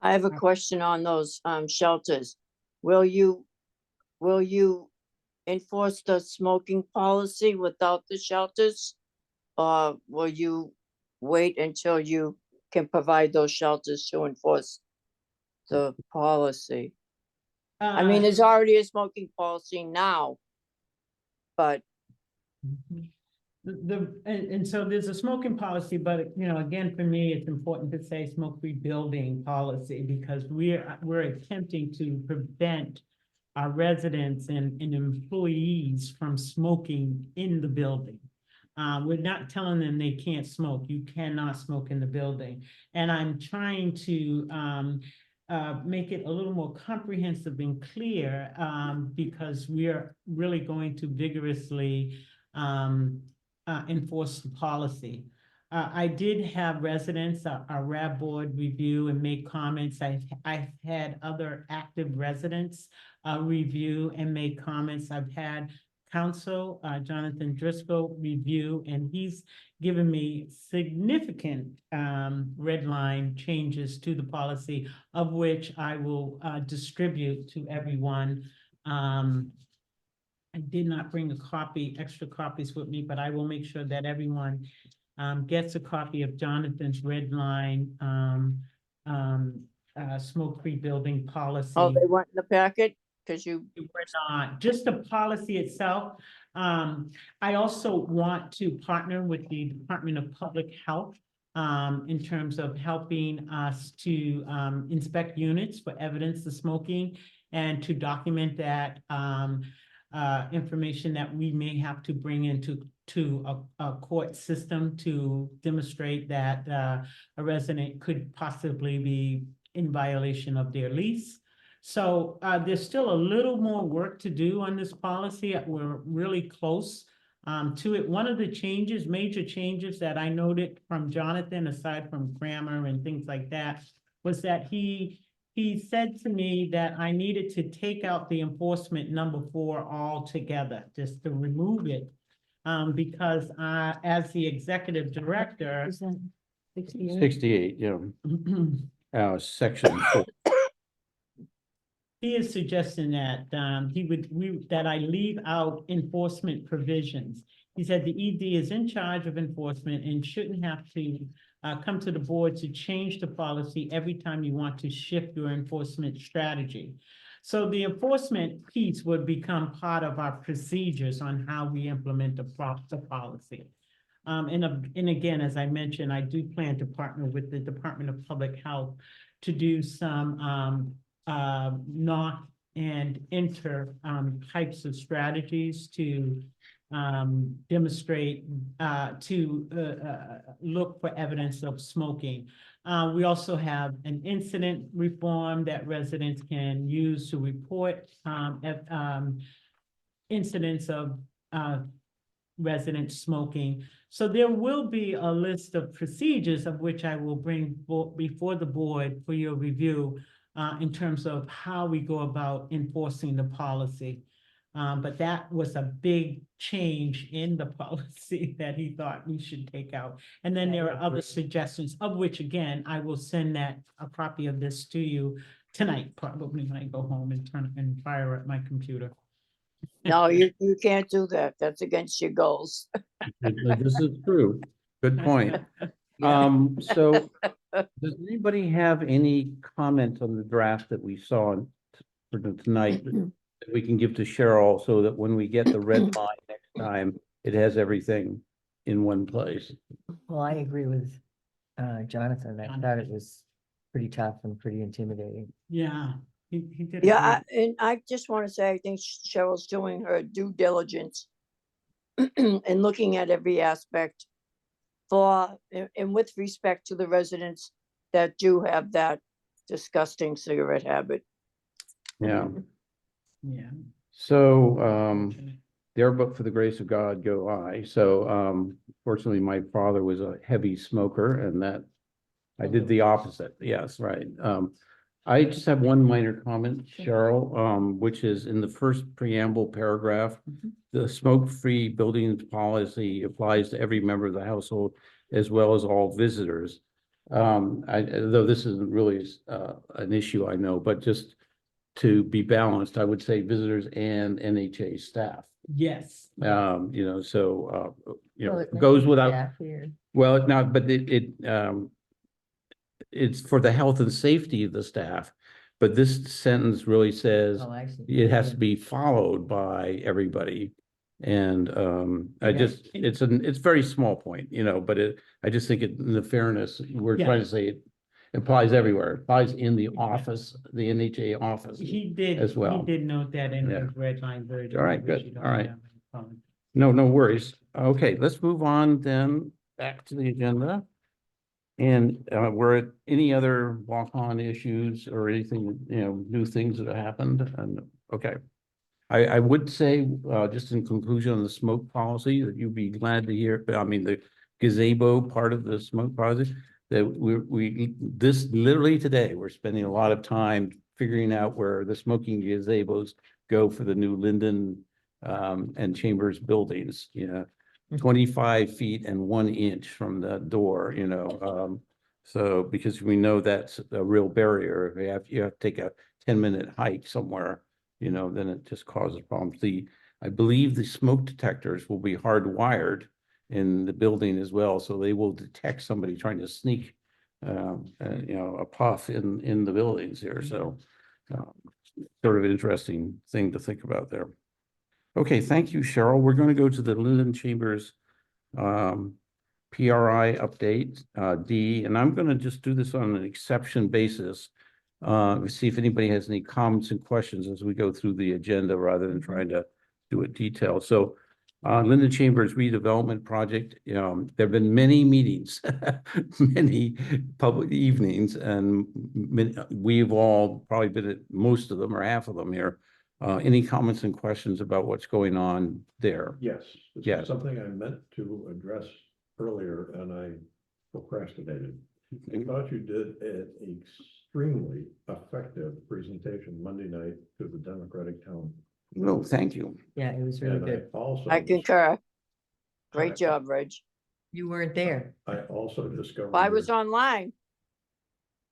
I have a question on those shelters. Will you enforce the smoking policy without the shelters? Or will you wait until you can provide those shelters to enforce the policy? I mean, there's already a smoking policy now. But and so there's a smoking policy, but again, for me, it's important to say smoke-free building policy, because we're attempting to prevent our residents and employees from smoking in the building. We're not telling them they can't smoke. You cannot smoke in the building. And I'm trying to make it a little more comprehensive and clear, because we are really going to vigorously enforce the policy. I did have residents, our RAB board review and make comments. I've had other active residents review and make comments. I've had counsel, Jonathan Driscoll, review, and he's given me significant red line changes to the policy, of which I will distribute to everyone. I did not bring a copy, extra copies with me, but I will make sure that everyone gets a copy of Jonathan's red line smoke-free building policy. Oh, they weren't in the packet? Cause you, We're not, just the policy itself. I also want to partner with the Department of Public Health in terms of helping us to inspect units for evidence of smoking and to document that information that we may have to bring into a court system to demonstrate that a resident could possibly be in violation of their lease. So there's still a little more work to do on this policy. We're really close to it. One of the changes, major changes that I noted from Jonathan, aside from grammar and things like that, was that he said to me that I needed to take out the enforcement number 4 altogether, just to remove it. Because as the executive director, Is that 68? 68, yeah, section 4. he is suggesting that that I leave out enforcement provisions. He said the ED is in charge of enforcement and shouldn't have to come to the board to change the policy every time you want to shift your enforcement strategy. So the enforcement piece would become part of our procedures on how we implement the policy. And again, as I mentioned, I do plan to partner with the Department of Public Health to do some knock and enter types of strategies to demonstrate, look for evidence of smoking. We also have an incident reform that residents can use to report incidents of residents smoking. So there will be a list of procedures of which I will bring before the board for your review in terms of how we go about enforcing the policy. But that was a big change in the policy that he thought we should take out. And then there are other suggestions, of which, again, I will send a copy of this to you tonight, probably when I go home and turn and fire up my computer. no, you can't do that. That's against your goals. This is true. Good point. So does anybody have any comment on the draft that we saw for tonight that we can give to Cheryl so that when we get the red line next time, it has everything in one place? Well, I agree with Jonathan. I thought it was pretty tough and pretty intimidating. Yeah, he did. a Yeah, great- and I just want to say, I think Cheryl's doing her due diligence and looking at every aspect and with respect to the residents that do have that disgusting cigarette habit. Yeah. Yeah. So, there, but for the grace of God, go I. So, fortunately, my father was a heavy smoker and that I did the opposite. Yes, right. I just have one minor comment, Cheryl, which is in the first preamble paragraph, the smoke-free buildings policy applies to every member of the household as well as all visitors. Though this isn't really an issue, I know, but just to be balanced, I would say visitors and NHA staff. Yes. So, Well, it goes mentions without, staff here. well, now, but it's for the health and safety of the staff. But this sentence really says Oh, I see. it has to be followed by everybody. And I Okay. just, it's a very small point, but I just think in the fairness, we're Yeah. trying to say it applies everywhere. It applies in the office, the NHA office. He did, as well. he did note that in Yeah. his red line version. All right, which good. you don't All right. have any problem. No worries. Okay, let's move on then back to the agenda. And were any other walk-on issues or anything, new things that have happened? And, okay. I would say, just in conclusion on the smoke policy, that you'd be glad to hear, I mean, the gazebo part of the smoke policy, that this literally today, we're spending a lot of time figuring out where the smoking gazebos go for the new Linden and Chambers buildings, 25 feet and 1 inch from the door, so because we know that's a real barrier. If you have to take a 10-minute hike somewhere, then it just causes problems. I believe the smoke detectors will be hardwired in the building as well, so they will detect somebody trying to sneak, a puff in the buildings here. So, sort of interesting thing to think about there. Okay, thank you, Cheryl. We're going to go to the Linden Chambers PRI update, D, and I'm going to just do this on an exception basis. See if anybody has any comments and questions as we go through the agenda rather than trying to do it detailed. So, Linden Chambers redevelopment project, there have been many meetings, many public evenings, and we've all probably been at most of them or half of them here. Any comments and questions about what's going on there? Yes, this Yes. is something I meant to address earlier and I procrastinated. I thought you did an extremely effective presentation Monday night to the Democratic Town. No, thank you. Yeah, it was really And good. I concur. Great I- job, Reg. You weren't there. I also discovered. I was your- online.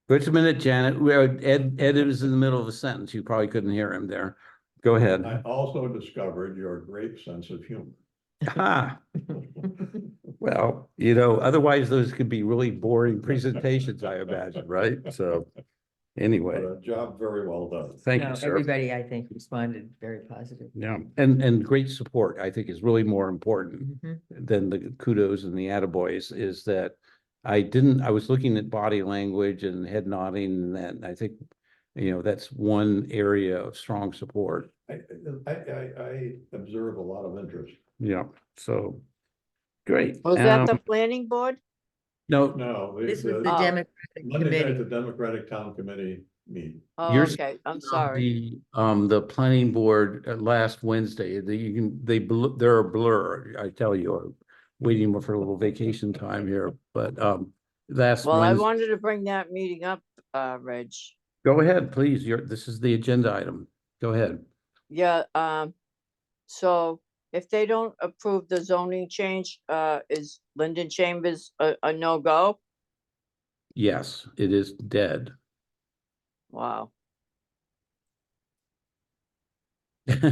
Wait a minute, Janet. Ed was in the middle of a sentence. You probably couldn't hear him there. Go ahead. I also discovered your great sense of humor. Ah, well, otherwise those could be really boring presentations, I imagine, right? So But anyway, a job very well done. thank No, you, sir. everybody, I think, responded very positive. Yeah, and great support, I think, is really more important Mhm. than the kudos and the attaboys, is that I was looking at body language and head nodding and that, and I think, that's one area of strong support. I observe a lot of interest. Yeah, so great. Was that the planning board? No, No. This was the Oh. Democratic Monday night, the Committee. Democratic Town Committee meeting. Oh, You're okay, I'm sorry. The planning board last Wednesday, they're a blur, I tell you, I'm waiting for a little vacation time here, but, last Well, I Wednesday, wanted to bring that meeting up, Reg. go ahead, please. This is the agenda item. Go ahead. Yeah, so if they don't approve the zoning change, is Linden Chambers a no-go? Yes, it is dead. Wow.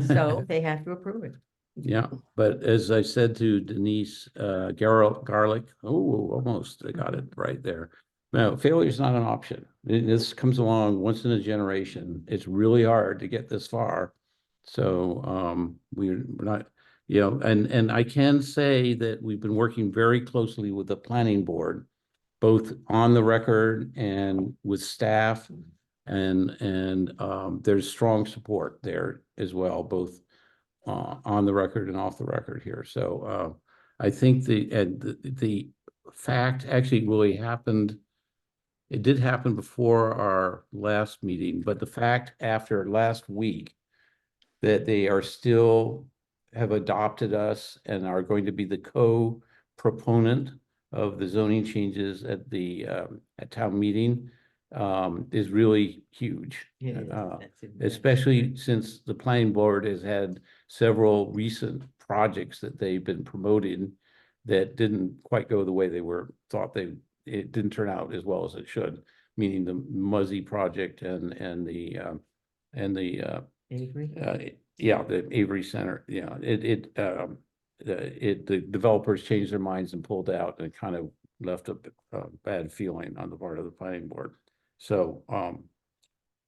So they have to approve it. Yeah, but as I said to Denise, Garlic, almost, I got it right there. No, failure is not an option. This comes along once in a generation. It's really hard to get this far. So, we're not, and I can say that we've been working very closely with the planning board, both on the record and with staff. And there's strong support there as well, both on the record and off the record here. So I think the fact actually really happened. It did happen before our last meeting, but the fact after last week that they are still have adopted us and are going to be the co-proponent of the zoning changes at the at town meeting is really huge. Yeah, Especially since the planning board has had several recent projects that they've been promoting that didn't quite go the way they it didn't turn out as well as it should, meaning the Muzzy project and the Avery? the Avery Center. Yeah, the developers changed their minds and pulled out, and it kind of left a bad feeling on the part of the planning board. So,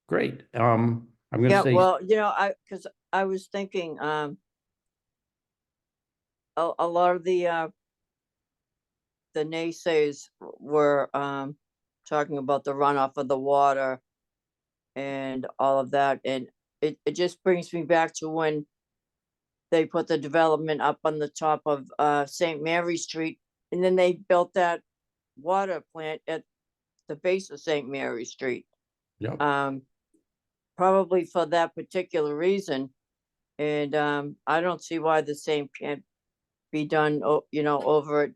great. I'm gonna Yeah, say, well, because I was thinking, a lot of the naysayers were, talking about the runoff of the water and all of that, and it just brings me back to when they put the development up on the top of, St. Mary Street, and then they built that water plant at the base of St. Mary Street. Yep. Probably for that particular reason. And I don't see why the same can't be done, over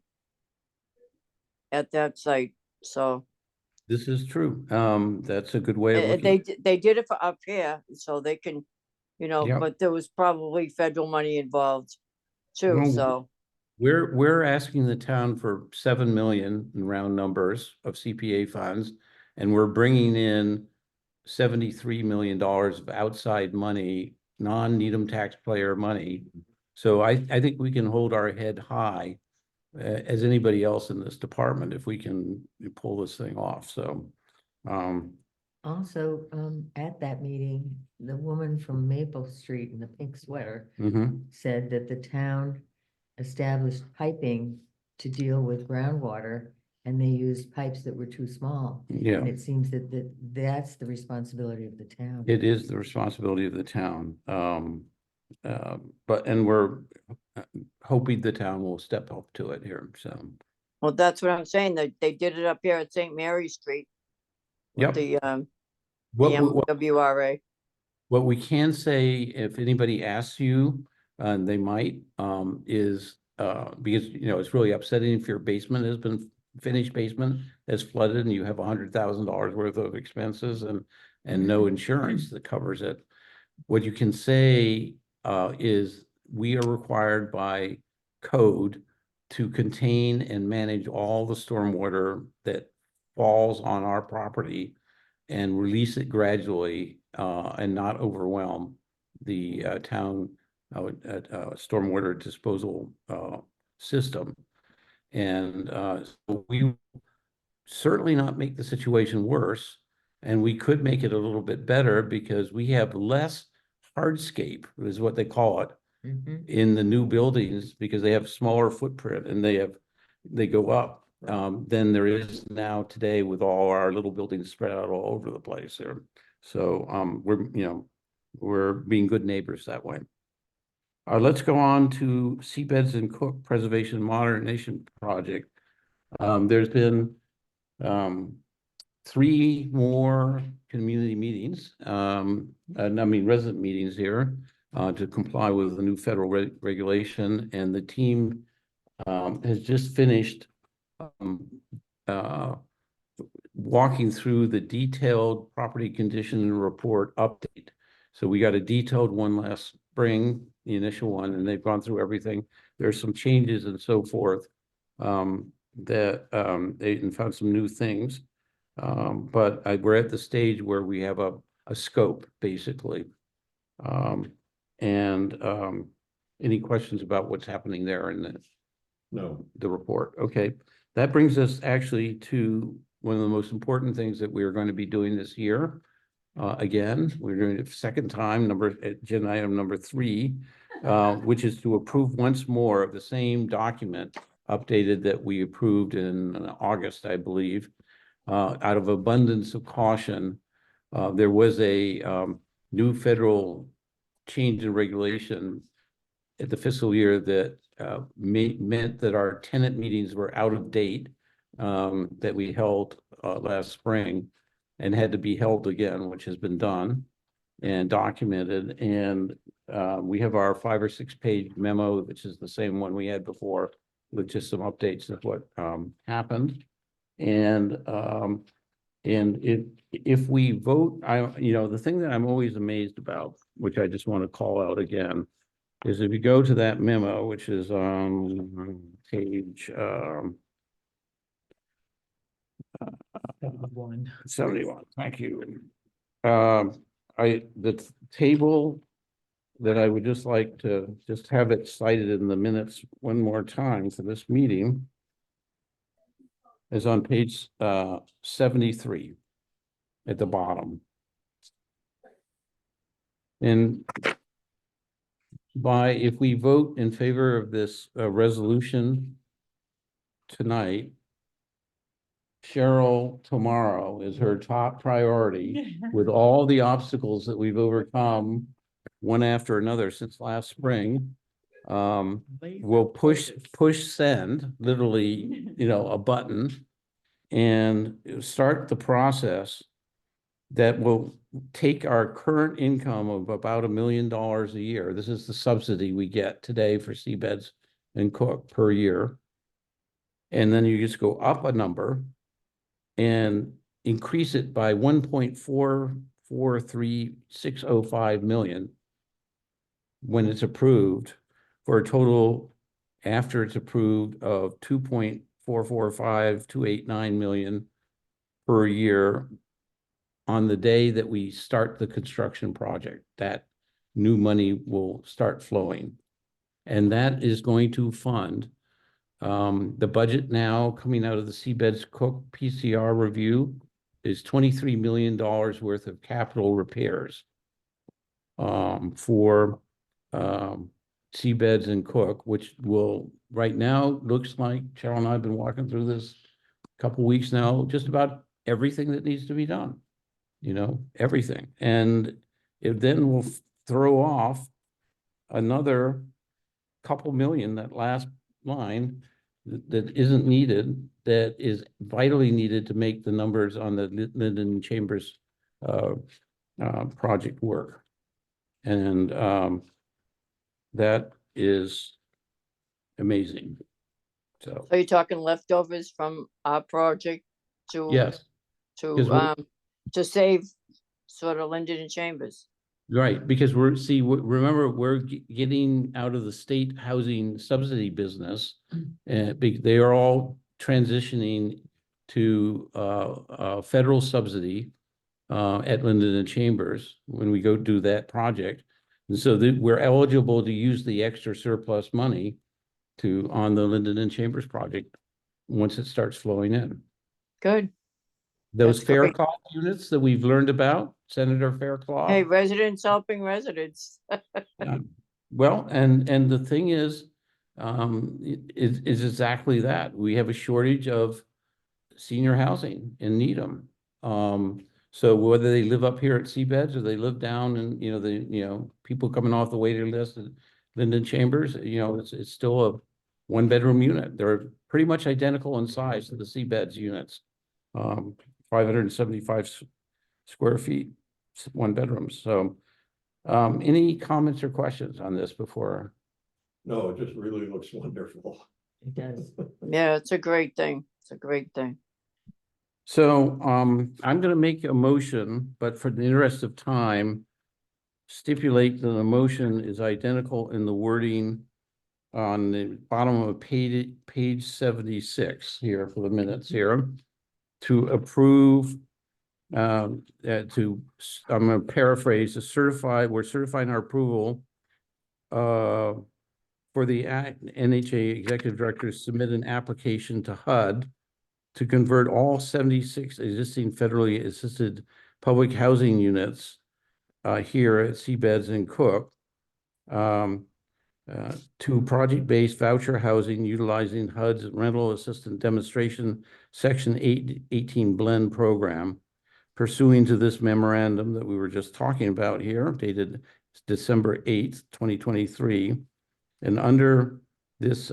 at that site. So This is true. That's a good way of looking. they did it for up here, so they can, Yep. but there was probably federal money involved too, Well, so. We're asking the town for 7 million in round numbers of CPA funds, and we're bringing in $73 million of outside money, non-Needham taxpayer money. So I think we can hold our head high as anybody else in this department if we can pull this thing off. So, Also, at that meeting, the woman from Maple Street in the pink sweater mhm. said that the town established piping to deal with groundwater, and they used pipes that were too small. Yeah, And it seems that's the responsibility of the town. it is the responsibility of the town. And we're hoping the town will step up to it here. So, Well, that's what I'm saying, they did it up here at St. Mary Street. Yep. With the what, MWRA. what we can say, if anybody asks you, and they might, is because it's really upsetting if your basement has been finished basement has flooded and you have $100,000 worth of expenses and no insurance that covers it. What you can say is we are required by code to contain and manage all the stormwater that falls on our property and release it gradually and not overwhelm the town stormwater disposal system. And so we certainly not make the situation worse, and we could make it a little bit better because we have less hardscape, is what they call it, in the new buildings because they have smaller footprint and they go up than there is now today with all our little buildings spread out all over the place there. So we're being good neighbors that way. Let's go on to Seabeds and Cook Preservation Modernization Project. There's been 3 more community meetings, resident meetings here to comply with the new federal regulation, and the team has just finished walking through the detailed property condition report update. So we got a detailed one last spring, the initial one, and they've gone through everything. There's some changes and so forth that they found some new things. But we're at the stage where we have a scope, basically. Any questions about what's happening there in the report? Okay, that brings us actually to one of the most important things that we are going to be doing this year. Again, we're doing it second time, agenda item number 3, which is to approve once more of the same document updated that we approved in August, I believe. Out of abundance of caution, there was a new federal change in regulation at the fiscal year that meant that our tenant meetings were out of date that we held last spring and had to be held again, which has been done and documented. And we have our 5 or 6 page memo, which is the same one we had before, with just some updates of what happened. And if we vote, the thing that I'm always amazed about, which I just want to call out again, is if you go to that memo, which is on page 71. Thank you. The table that I would just like to just have it cited in the minutes one more time for this meeting is on page 73 at the bottom. And if we vote in favor of this resolution tonight, Cheryl tomorrow is her top priority with all the obstacles that we've overcome one after another since last spring. We'll push send, literally, a button, and start the process that will take our current income of about $1 million a year. This is the subsidy we get today for seabeds and Cook per year. And then you just go up a number and increase it by 1.443605 million when it's approved, for a total, after it's approved, of 2.445289 million per year on the day that we start the construction project. That new money will start flowing. And that is going to fund the budget now coming out of the Seabeds Cook PCR review is $23 million worth of capital repairs for Seabeds and Cook, which will, right now, looks like, Cheryl and I have been walking through this a couple weeks now, just about everything that needs to be done, you know, everything. And it then will throw off another couple million, that last line, that isn't needed, that is vitally needed to make the numbers on the Linden Chambers project work. And that is amazing. So, So you're talking leftovers from our project to? yes, because To save sort of Linden and Chambers. right, because remember, we're getting out of the state housing subsidy business. And they are all transitioning to federal subsidy at Linden and Chambers when we go do that project. And so we're eligible to use the extra surplus money on the Linden and Chambers project once it starts flowing in. Good. Those That's great. Faircloth units that we've learned about, Senator Faircloth. Hey, residents helping residents. Yeah. Well, and the thing is exactly that. We have a shortage of senior housing in Needham. So whether they live up here at Seabeds or they live down and, people coming off the waiting list at Linden Chambers, it's still a 1-bedroom unit. They're pretty much identical in size to the Seabeds units. 575 square feet, 1 bedroom. So any comments or questions on this before? No, it just really looks wonderful. It does. Yeah, it's a great thing. It's a great thing. So I'm going to make a motion, but for the interest of time, stipulate that the motion is identical in the wording on the bottom of page 76 here for the minutes here, to approve, I'm going to paraphrase, we're certifying our approval for the NHA executive director to submit an application to HUD to convert all 76 existing federally assisted public housing units here at Seabeds and Cook to project-based voucher housing utilizing HUD's rental assistant demonstration section 818 blend program, pursuing to this memorandum that we were just talking about here, dated December 8th, 2023. And under this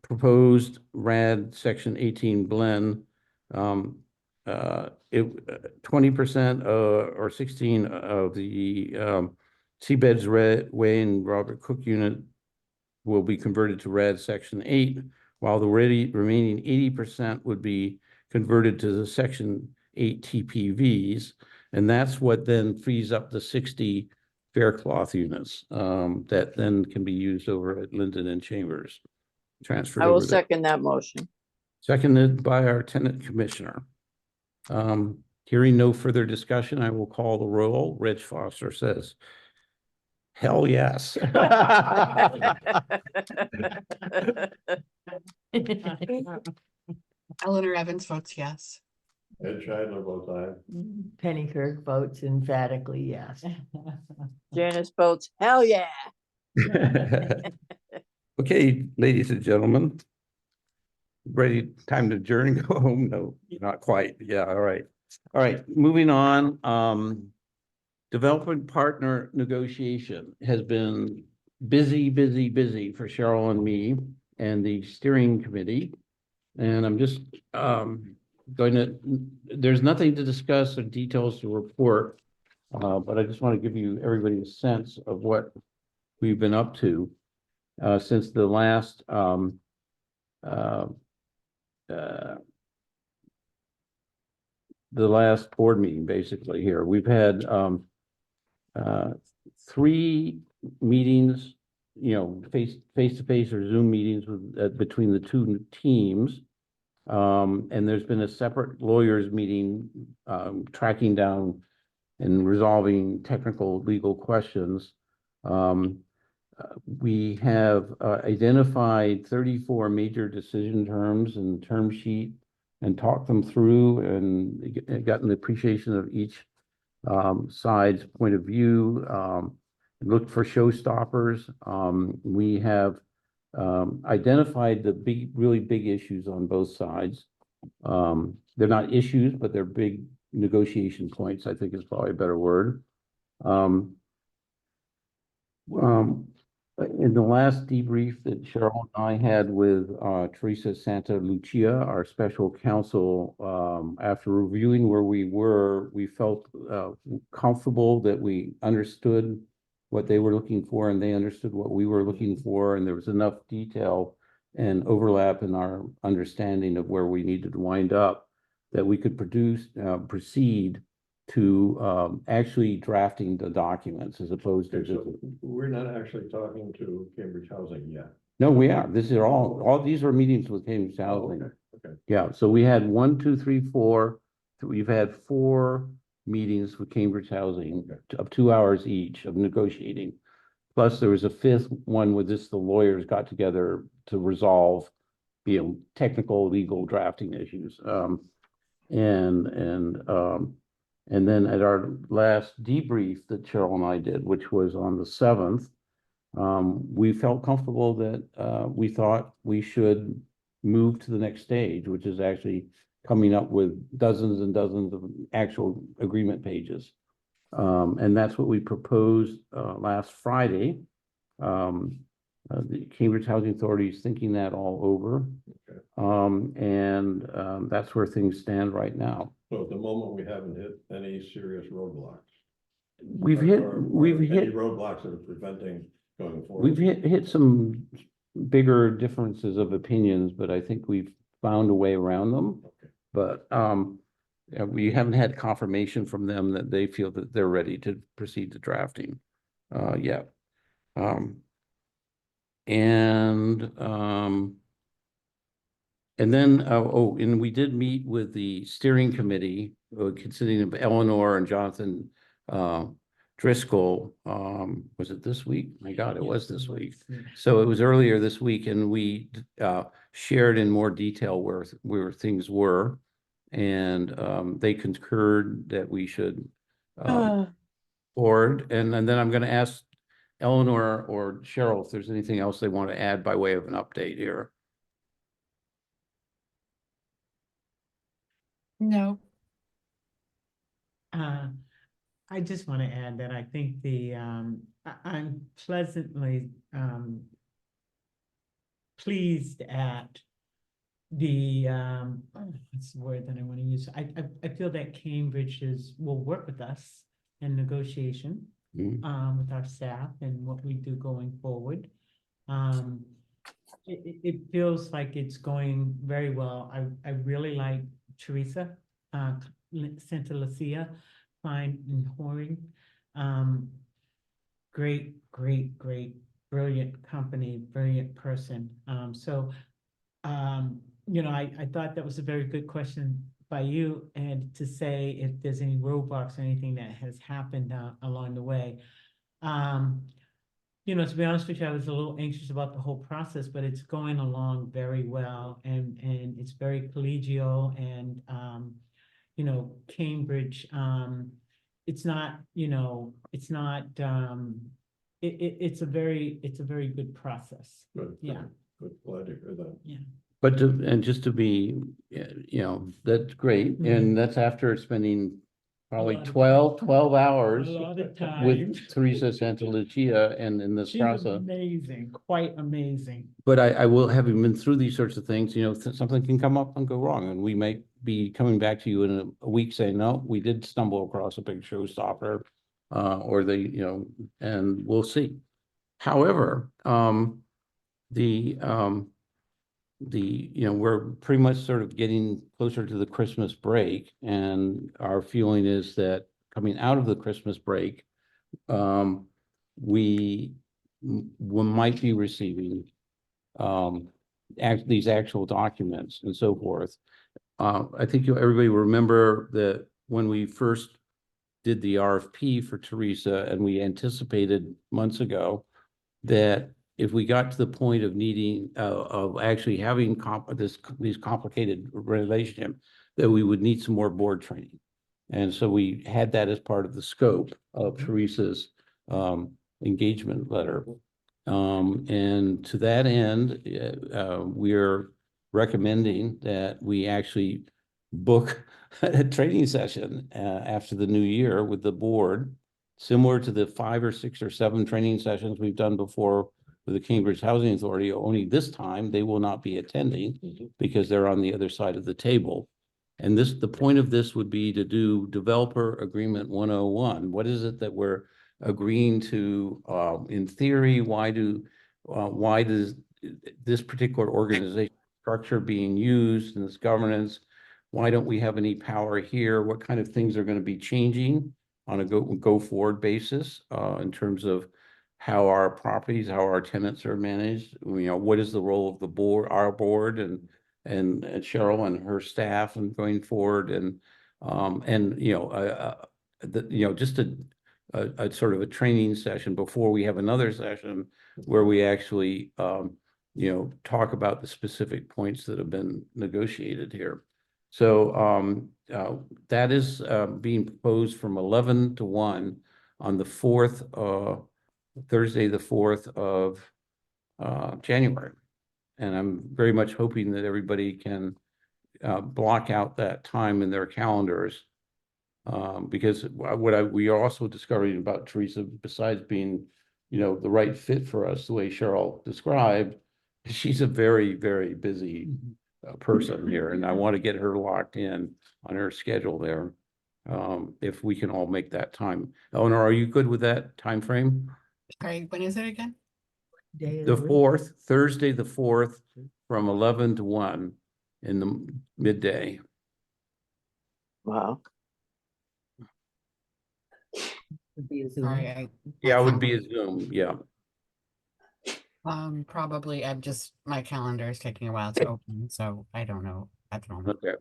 proposed RAD section 18 blend, 20% or 16 of the Seabeds Way and Robert Cook unit will be converted to RAD section 8, while the remaining 80% would be converted to the section 8 TPVs. And that's what then frees up the 60 Faircloth units that then can be used over at Linden and Chambers. Transferred I will over there. second that motion. Seconded by our tenant commissioner. Hearing no further discussion, I will call the roll. Reg Foster says, hell yes. Eleanor Evans votes yes. Ed Scheidler votes aye. Penny Kirk votes emphatically yes. Janice votes, hell yeah. Okay, ladies and gentlemen. Ready, time to adjourn and go home? No, not quite. Yeah, all right. All right, moving on. Development partner negotiation has been busy for Cheryl and me and the steering committee. And I'm just going to, there's nothing to discuss or details to report. But I just want to give you, everybody, a sense of what we've been up to since the last board meeting, basically. Here we've had 3 meetings, face to face or Zoom meetings with between the 2 teams. And there's been a separate lawyers meeting tracking down and resolving technical legal questions. We have identified 34 major decision terms and term sheet and talked them through and gotten the appreciation of each side's point of view. Looked for showstoppers. We have identified the really big issues on both sides. They're not issues, but they're big negotiation points, I think is probably a better word. In the last debrief that Cheryl and I had with Teresa Santa Lucia, our special counsel, after reviewing where we were, we felt comfortable that we understood what they were looking for and they understood what we were looking for, and there was enough detail and overlap in our understanding of where we needed to wind up that we could proceed to actually drafting the documents as opposed to Okay, so we're not actually talking to Cambridge Housing yet. No, we are. This is all these are meetings with Cambridge Housing. Okay. Yeah, so we had 1, 2, 3, 4. We've had 4 meetings with Cambridge Housing of 2 hours each of negotiating. Plus, there was a 5th one with the lawyers got together to resolve, technical legal drafting issues. And then at our last debrief that Cheryl and I did, which was on the 7th, we felt comfortable that we thought we should move to the next stage, which is actually coming up with dozens and dozens of actual agreement pages. And that's what we proposed last Friday. The Cambridge Housing Authority is thinking that all over. And that's where things stand right now. So at the moment, we haven't hit any serious roadblocks. We've hit any roadblocks that are preventing going forward. We've hit some bigger differences of opinions, but I think we've found a way around them. Okay. But we haven't had confirmation from them that they feel that they're ready to proceed to drafting yet. And then, and we did meet with the steering committee, consisting of Eleanor and Jonathan Driscoll. Was it this week? My God, it was this week. So it was earlier this week, and we shared in more detail where things were, and they concurred that we should forward. And then I'm going to ask Eleanor or Cheryl if there's anything else they want to add by way of an update here. No. I just want to add that I think I'm pleasantly pleased at the what's the word that I want to use? I feel that Cambridge will work with us in negotiation with our staff and what we do going forward. It feels like it's going very well. I really like Teresa Santa Lucia, fine and Horing. Great, brilliant company, brilliant person. I thought that was a very good question by you, and to say if there's any roadblocks or anything that has happened along the way. To be honest with you, I was a little anxious about the whole process, but it's going along very well, and it's very collegial, and Cambridge, it's not, it's a very good process. Good. Yeah. Good. Glad to hear that. Yeah. But just to be, that's great. And that's after spending probably lot of 12 hours A lot of time. with Teresa Santalucia and in this She's process. amazing, quite amazing. But I will, having been through these sorts of things, something can come up and go wrong, and we may be coming back to you in a week saying, no, we did stumble across a big showstopper. Or and we'll see. However, we're pretty much sort of getting closer to the Christmas break, and our feeling is that coming out of the Christmas break, we might be receiving these actual documents and so forth. I think everybody will remember that when we first did the RFP for Teresa, and we anticipated months ago that if we got to the point of needing, of actually having these complicated relationship, that we would need some more board training. And so we had that as part of the scope of Teresa's engagement letter. And to that end, we're recommending that we actually book a training session after the new year with the board, similar to the 5 or 6 or 7 training sessions we've done before with the Cambridge Housing Authority. Only this time they will not be attending because they're on the other side of the table. And the point of this would be to do Developer Agreement 101. What is it that we're agreeing to in theory? Why does this particular organization structure being used in this governance? Why don't we have any power here? What kind of things are going to be changing on a go forward basis in terms of how our properties, how our tenants are managed? What is the role of the board, our board, and Cheryl and her staff, and going forward, and just a sort of a training session before we have another session where we actually talk about the specific points that have been negotiated here. So that is being proposed from 11 to 1 on the 4th, Thursday, the 4th of January. And I'm very much hoping that everybody can block out that time in their calendars. Because we are also discovering about Teresa, besides being, the right fit for us, the way Cheryl described, she's a very, very busy person here, and I want to get her locked in on her schedule there. If we can all make that time. Eleanor, are you good with that time frame? Sorry, when is it again? Day of The week? 4th, Thursday, the 4th, from 11 to 1 in the midday. Wow. Would be a Zoom. Sorry, Yeah, it would be a Zoom, yeah. probably, my calendar is taking a while to open, so I don't know at the moment. Okay.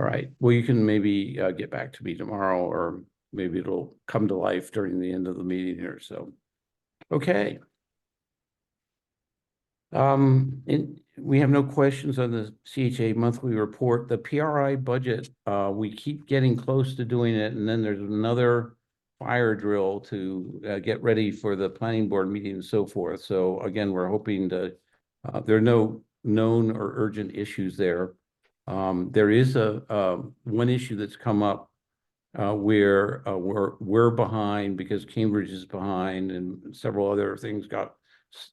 All right, well, you can maybe get back to me tomorrow, or maybe it'll come to life during the end of the meeting here, so. Okay. And we have no questions on the CHA monthly report. The PRI budget, we keep getting close to doing it, and then there's another fire drill to get ready for the planning board meeting and so forth. So again, we're hoping to, there are no known or urgent issues there. There is one issue that's come up where we're behind because Cambridge is behind, and several other things got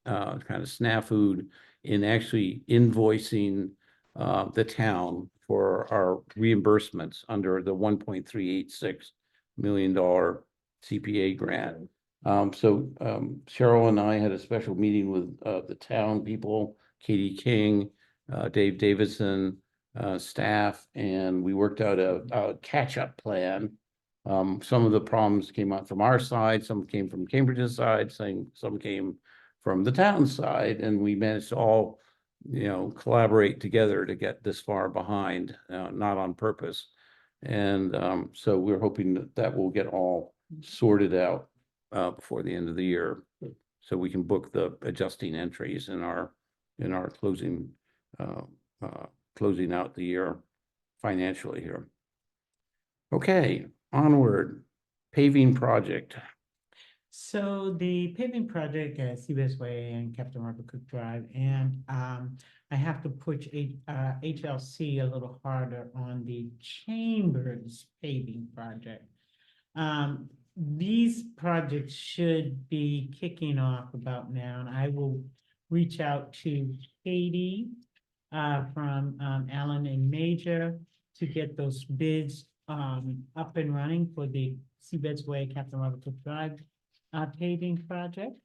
kind of snafu'd in actually invoicing the town for our reimbursements under the $1.386 million CPA grant. So Cheryl and I had a special meeting with the town people, Katie King, Dave Davidson, staff, and we worked out a catch-up plan. Some of the problems came out from our side, some came from Cambridge's side, some came from the town side, and we managed to all, collaborate together to get this far behind, not on purpose. And so we're hoping that will get all sorted out before the end of the year, so we can book the adjusting entries in our closing out the year financially here. Okay, onward. Paving project. So the paving project at Seabass Way and Captain Robert Cook Drive, and I have to push HLC a little harder on the Chambers paving project. These projects should be kicking off about now, and I will reach out to Katie from Allen and Major to get those bids up and running for the Seabeds Way, Captain Robert Cook Drive paving project.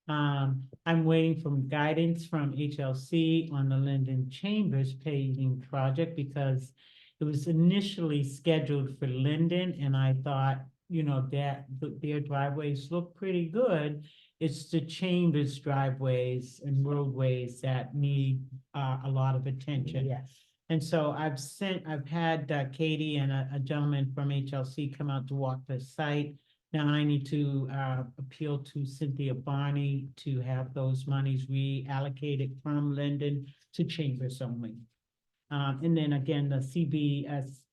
I'm waiting for guidance from HLC on the Linden Chambers paving project because it was initially scheduled for Linden, and I thought, you know, that their driveways look pretty good. It's the Chambers driveways and roadways that need a lot of attention. Yes. And so I've had Katie and a gentleman from HLC come out to walk the site. Now I need to appeal to Cynthia Barney to have those monies reallocated from Linden to Chambers only. And then again, the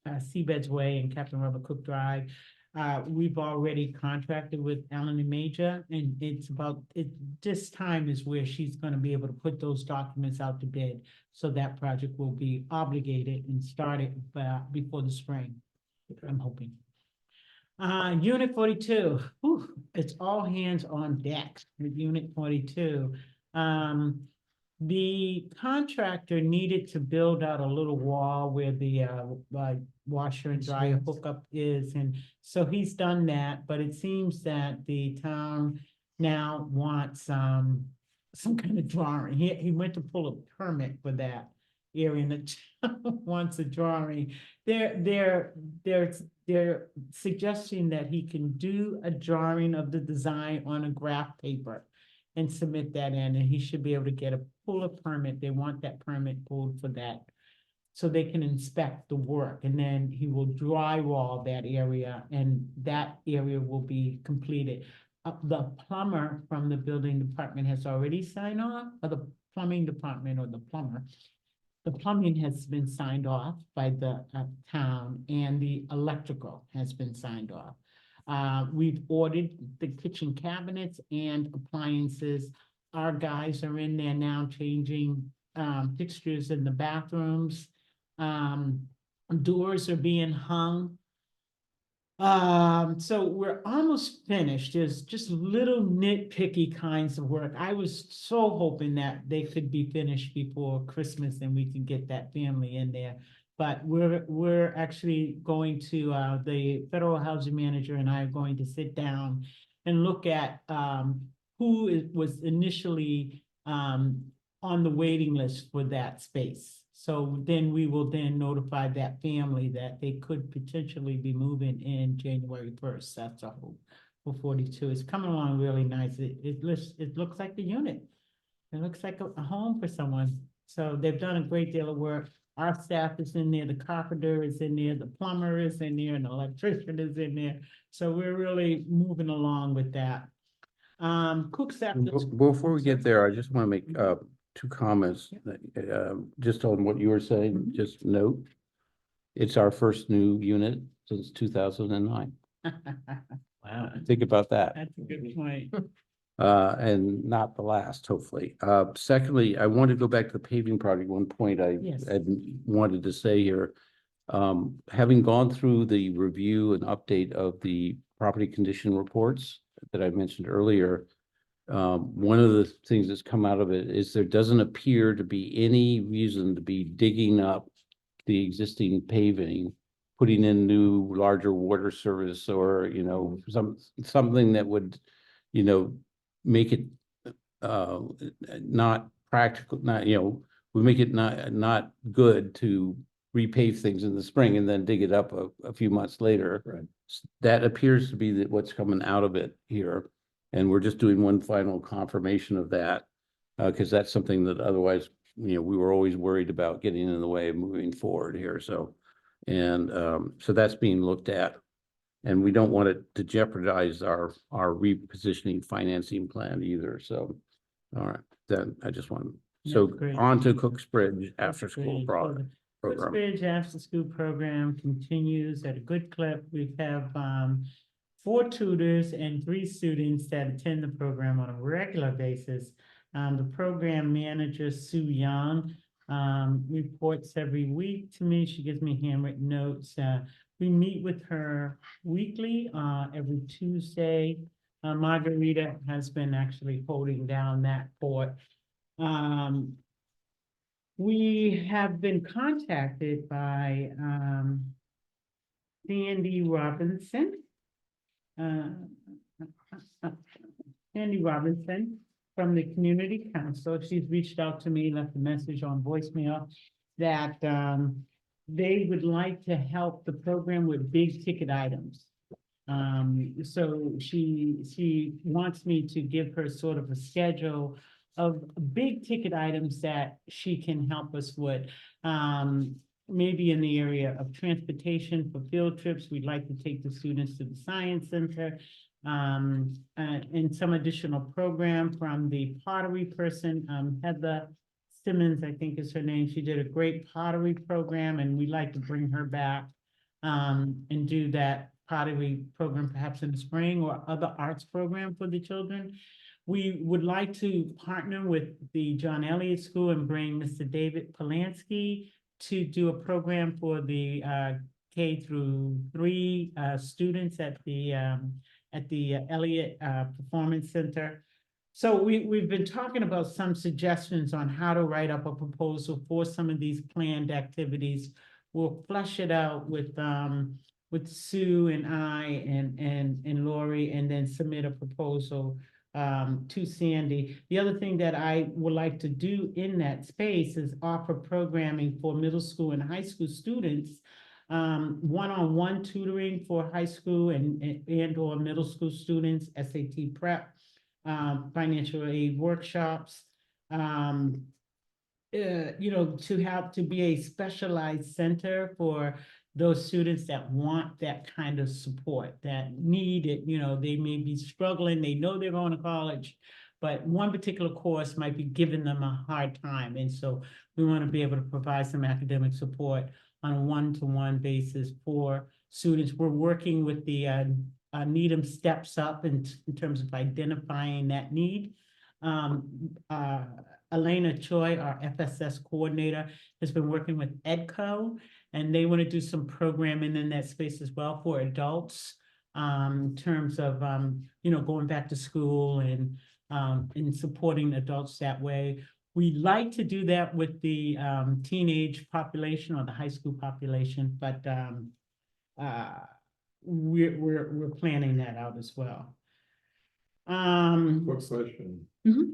Seabeds Way and Captain Robert Cook Drive. We've already contracted with Allen and Major, and this time is where she's gonna be able to put those documents out to bid. So that project will be obligated and started before the spring, I'm hoping. Unit 42, whew, it's all hands on deck with Unit 42. The contractor needed to build out a little wall where the washer and dryer hookup is, and so he's done that, but it seems that the town now wants some kind of drawing. He went to pull a permit for that area, and the town wants a drawing. They're suggesting that he can do a drawing of the design on a graph paper and submit that in, and he should be able to pull a permit. They want that permit pulled for that, so they can inspect the work, and then he will drywall that area, and that area will be completed. The plumber from the building department has already signed off, or the plumbing department, or the plumber. The plumbing has been signed off by the town, and the electrical has been signed off. We've ordered the kitchen cabinets and appliances. Our guys are in there now changing fixtures in the bathrooms. Doors are being hung. So we're almost finished. There's just little nitpicky kinds of work. I was so hoping that they could be finished before Christmas and we can get that family in there. But we're actually going to, the federal housing manager and I are going to sit down and look at who was initially on the waiting list for that space. So then we will then notify that family that they could potentially be moving in January 1st. That's a hope for 42. It's coming along really nice. It looks like the unit. It looks like a home for someone. So they've done a great deal of work. Our staff is in there, the carpenter is in there, the plumber is in there, and the electrician is in there. So we're really moving along with that. Cook's after. Before we get there, I just want to make two comments, just on what you were saying. Just note, it's our first new unit since 2009. Wow, Think about that. that's a good point. And not the last, hopefully. Secondly, I want to go back to the paving project. One point I Yes. had wanted to say here. Having gone through the review and update of the property condition reports that I mentioned earlier, one of the things that's come out of it is there doesn't appear to be any reason to be digging up the existing paving, putting in new larger water service, or, you know, something that would, you know, make it not practical, not, you know, would make it not good to repave things in the spring and then dig it up a few months later. Right. That appears to be what's coming out of it here. And we're just doing one final confirmation of that, because that's something that otherwise, you know, we were always worried about getting in the way of moving forward here. So, and so that's being looked at, and we don't want it to jeopardize our repositioning financing plan either. So, all right, then I just want, so That's great. on to Cook's Bridge after school Great. program. Bridge after school program continues at a good clip. We have 4 tutors and 3 students that attend the program on a regular basis. The program manager, Sue Young, reports every week to me. She gives me handwritten notes. We meet with her weekly, every Tuesday. Margarita has been actually holding down that fort. We have been contacted by, Sandy Robinson. Sandy Robinson from the Community Council. She's reached out to me, left a message on voicemail that, they would like to help the program with big ticket items. So she wants me to give her sort of a schedule of big ticket items that she can help us with. Maybe in the area of transportation for field trips, we'd like to take the students to the science center. And some additional program from the pottery person, Heather Simmons, I think is her name. She did a great pottery program and we'd like to bring her back and do that pottery program perhaps in the spring or other arts program for the children. We would like to partner with the John Elliott School and bring Mr. David Polanski to do a program for the K-3 students at the Elliott Performance Center. So we've been talking about some suggestions on how to write up a proposal for some of these planned activities. We'll flesh it out with Sue and I and Lori, and then submit a proposal to Sandy. The other thing that I would like to do in that space is offer programming for middle school and high school students, one-on-one tutoring for high school and or middle school students, SAT prep, financial aid workshops, to be a specialized center for those students that want that kind of support, that need it. They may be struggling, they know they're going to college, but one particular course might be giving them a hard time. And so we want to be able to provide some academic support on a one-to-one basis for students. We're working with the Needham Steps Up in terms of identifying that need. Elena Choi, our FSS coordinator, has been working with EDCO, and they want to do some programming in that space as well for adults, in terms of, going back to school and supporting adults that way. We like to do that with the teenage population or the high school population, but we're planning that out as well. Quick question. Mhm.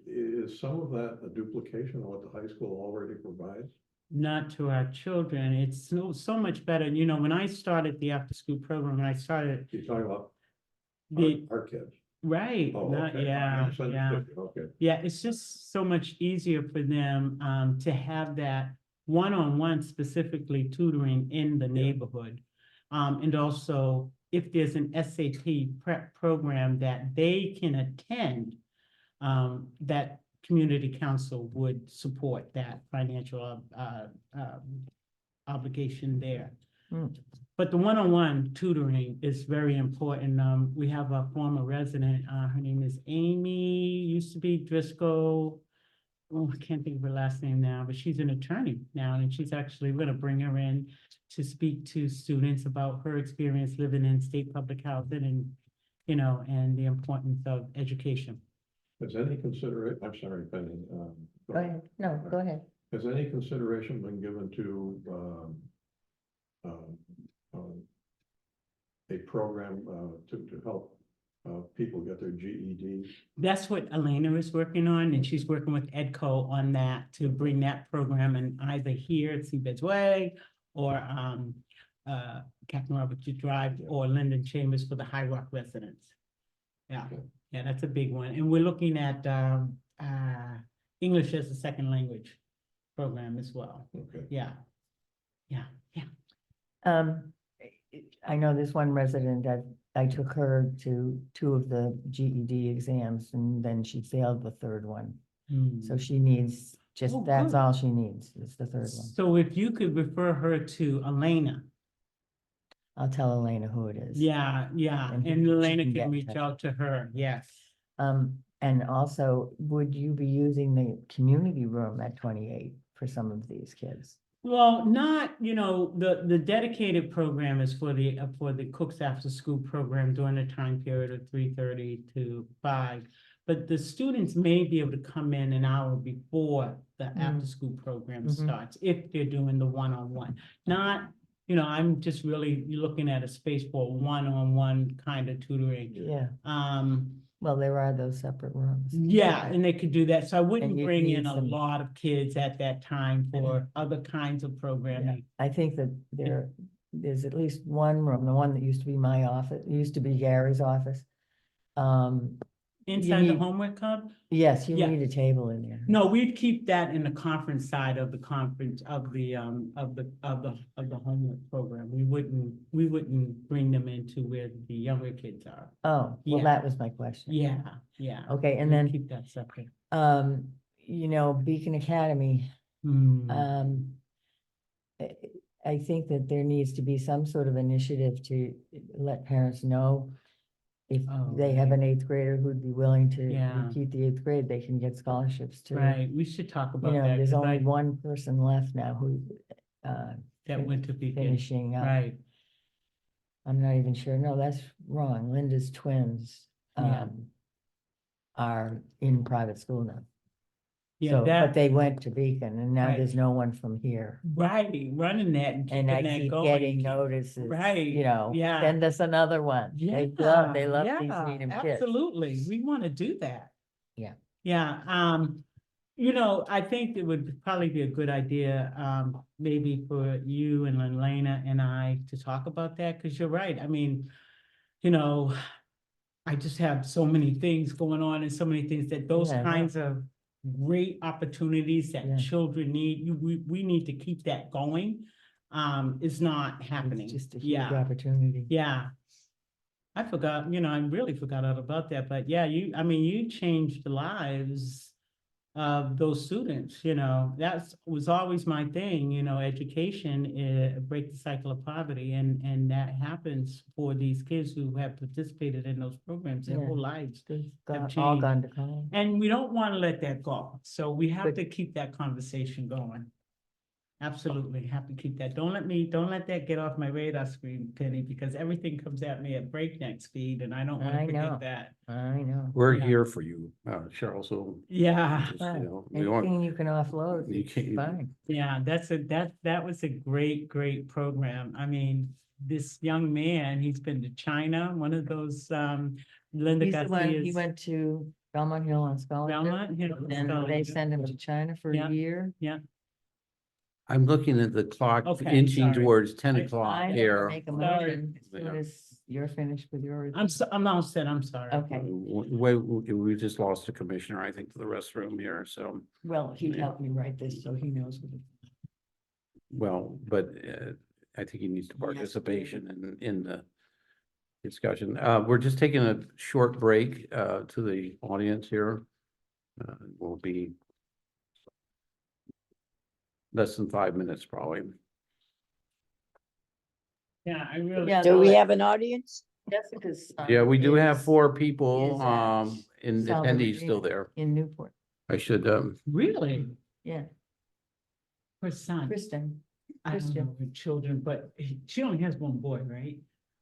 Is some of that a duplication of what the high school already provides? Not to our children. It's so much better. When I started the after-school program, when I started You're talking about the, our kids? right, Oh, not- okay. I yeah, misunderstood you. Okay. yeah, it's just so much easier for them to have that one-on-one specifically tutoring in the neighborhood. And also, if there's an SAT prep program that they can attend, that community council would support that financial obligation there. Mm. But the one-on-one tutoring is very important. We have a former resident, her name is Amy, used to be Driscoll. Oh, I can't think of her last name now, but she's an attorney now, and she's actually gonna bring her in to speak to students about her experience living in state public housing and, and the importance of education. Has any consideration, I'm sorry, Penny. Go ahead. No, go ahead. Has any consideration been given to a program to help people get their GED? That's what Elena is working on, and she's working with EDCO on that to bring that program in either here at Seabed's Way or Captain Robert G. Drive or Linden Chambers for the High Rock residents. Yeah, Okay. yeah, that's a big one. And we're looking at English as a second language program as well. Okay. Yeah, yeah. I know this one resident that I took her to 2 of the GED exams and then she failed the 3rd one. So she needs Oh, that's good. all she needs is the 3rd one. So if you could refer her to Elena. I'll tell Elena who it is. Yeah, yeah, And and she Elena can get can in reach touch out to her, yes. And also, would you be using the community room at 28 for some of these kids? Well, not, the dedicated program is for the Cooks After School program during the time period of 3:30 to 5. But the students may be able to come in an hour before the after-school program Mhm. starts, if they're doing the one-on-one. Not, I'm just really looking at a space for one-on-one kind of tutoring. Yeah, Um, well, there are those separate rooms. yeah, and they could do that. So I wouldn't you bring need in a some- lot of kids at that time for other kinds of Yeah, programming. I think that there's at least one room, the one that used to be my office, it used to be Gary's office. Inside the need- homework hub? Yes, you Yeah. need a table in there. No, we'd keep that in the conference side of the conference of the homework program. We wouldn't bring them into where the younger kids are. Oh, well, Yeah. that was my question. Yeah, yeah. Okay, and We'd then, keep that separate. Beacon Academy, Hmm. I I think that there needs to be some sort of initiative to let parents know if Oh, they have right. an eighth grader who'd be willing to Yeah. repeat the eighth grade, they can get scholarships too. Right, we should talk about that. There's 'Cause only one person left now who, that went to Beacon. finishing up. Right, I'm not even sure. No, that's wrong. Linda's twins, Yeah. are in private school now. yeah, So, but that, they went to Beacon and now Right. there's no one from here. right, running that and keeping And I that keep going. getting notices, Right, yeah. send us another one. They love these Yeah, Needham kids. absolutely. We want to do that. Yeah. Yeah, I think it would probably be a good idea, maybe for you and Elena and I to talk about that, because you're right. I mean, I just have so many things going on and so many things that those Yeah, I know. kinds of great opportunities Yeah. that children need, we need to keep that going. It's not happening. It's just a huge Yeah. opportunity. Yeah. I forgot, I really forgot all about that, but yeah, you changed the lives of those students, that was always my thing, education, break the cycle of poverty, and that happens for these kids who have participated in those programs their Yeah. whole lives. They've Have all changed. gone to college. And we don't want to let that go, so we have But- to keep that conversation going. Absolutely, have to keep that. Don't let that get off my radar screen, Penny, because everything comes at me at breakneck speed, and I don't want I to know. forget that. I know. We're Yeah. here for you, Cheryl, so, Yeah, just, Right. we want, Anything you can offload, you it's can't- fine. yeah, that was a great program. I mean, this young man, he's been to China, one of those, Linda He's the one, he Garcia's. went to Belmont Hill on scholarship. Belmont, yeah, And they scholarship. sent him to China for Yeah. a year. I'm looking at the clock, Okay, inching sorry. towards 10 I- o'clock I here. make a Sorry. motion as soon Yeah. as you're finished with yours. I'm all set, I'm sorry. Okay, We just lost a commissioner, I think, to the restroom here, so, well, he helped me write this, so he knows what it. well, but I think he needs participation in the discussion. We're just taking a short break to the audience here. Will be less than 5 minutes, probably. Yeah, I really, Yeah, Do we no, have an audience? Jessica's son Yeah, we do have is 4 people, is at in Salva attendees still Regina. there. in Newport. I should, really, Yeah, her son, Kristen. I don't Christian. know her children, but she only has one boy, right?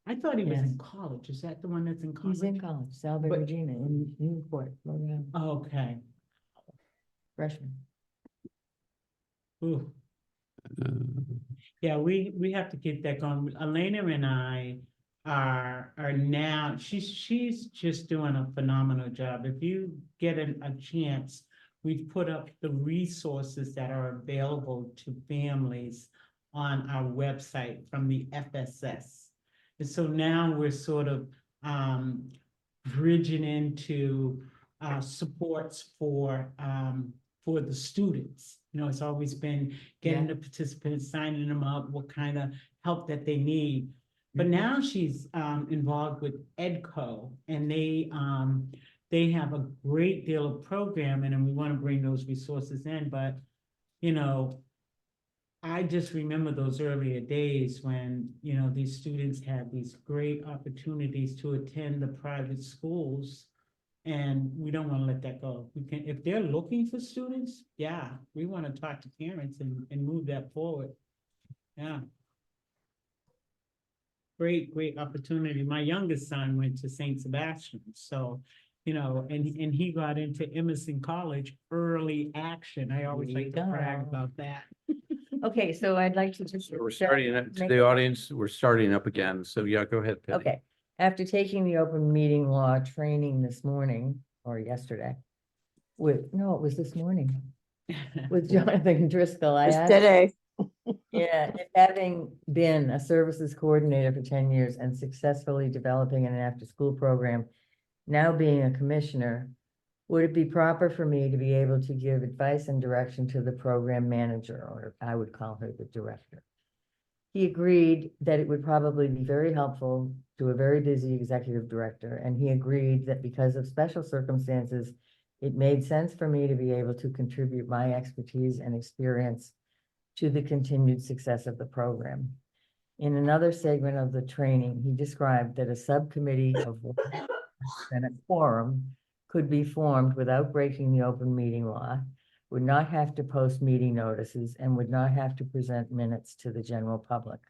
I thought he was Yes. in college. Is that the one that's in college? He's in college, Salva But- Regina in Newport, Rhode Island, Okay. freshman. Ooh. Yeah, we have to keep that going. Elena and I are now, she's just doing a phenomenal job. If you get a chance, we've put up the resources that are available to families on our website from the FSS. And so now we're sort of bridging into supports for the students. It's always been getting Yeah. the participants, signing them up, what kind of help that they need. But Mhm. now she's involved with EDCO, and they have a great deal of programming, and we want to bring those resources in, but I just remember those earlier days when, you know, these students had these great opportunities to attend the private schools. And we don't want to let that go. We can, if they're looking for students, yeah, we want to talk to parents and move that forward. Yeah. Great opportunity. My youngest son went to St. Sebastian, so, you know, and he got into Emerson College early action. I always There you like to brag go. about that. Okay, so I'd like to just. So we're starting, to make the a- audience, we're starting up again. So yeah, go ahead, Penny. Okay, after taking the open meeting law training this morning or yesterday. No, it was this morning with Jonathan Driscoll, I It's asked. today. Yeah, if having been a services coordinator for 10 years and successfully developing an after-school program, now being a commissioner, would it be proper for me to be able to give advice and direction to the program manager, or I would call her the director? He agreed that it would probably be very helpful to a very busy executive director, and he agreed that because of special circumstances, it made sense for me to be able to contribute my expertise and experience to the continued success of the program. In another segment of the training, he described that a subcommittee of one and a quorum could be formed without breaking the open meeting law, would not have to post meeting notices, and would not have to present minutes to the general public.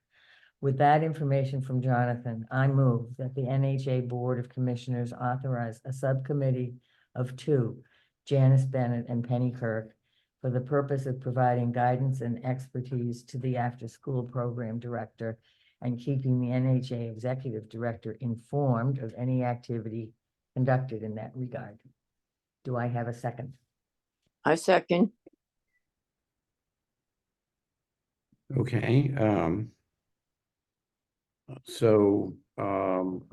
With that information from Jonathan, I move that the NHA Board of Commissioners authorize a subcommittee of two, Janice Bennett and Penny Kirk, for the purpose of providing guidance and expertise to the after-school program director and keeping the NHA executive director informed of any activity conducted in that regard. Do I have a second? I second. Okay,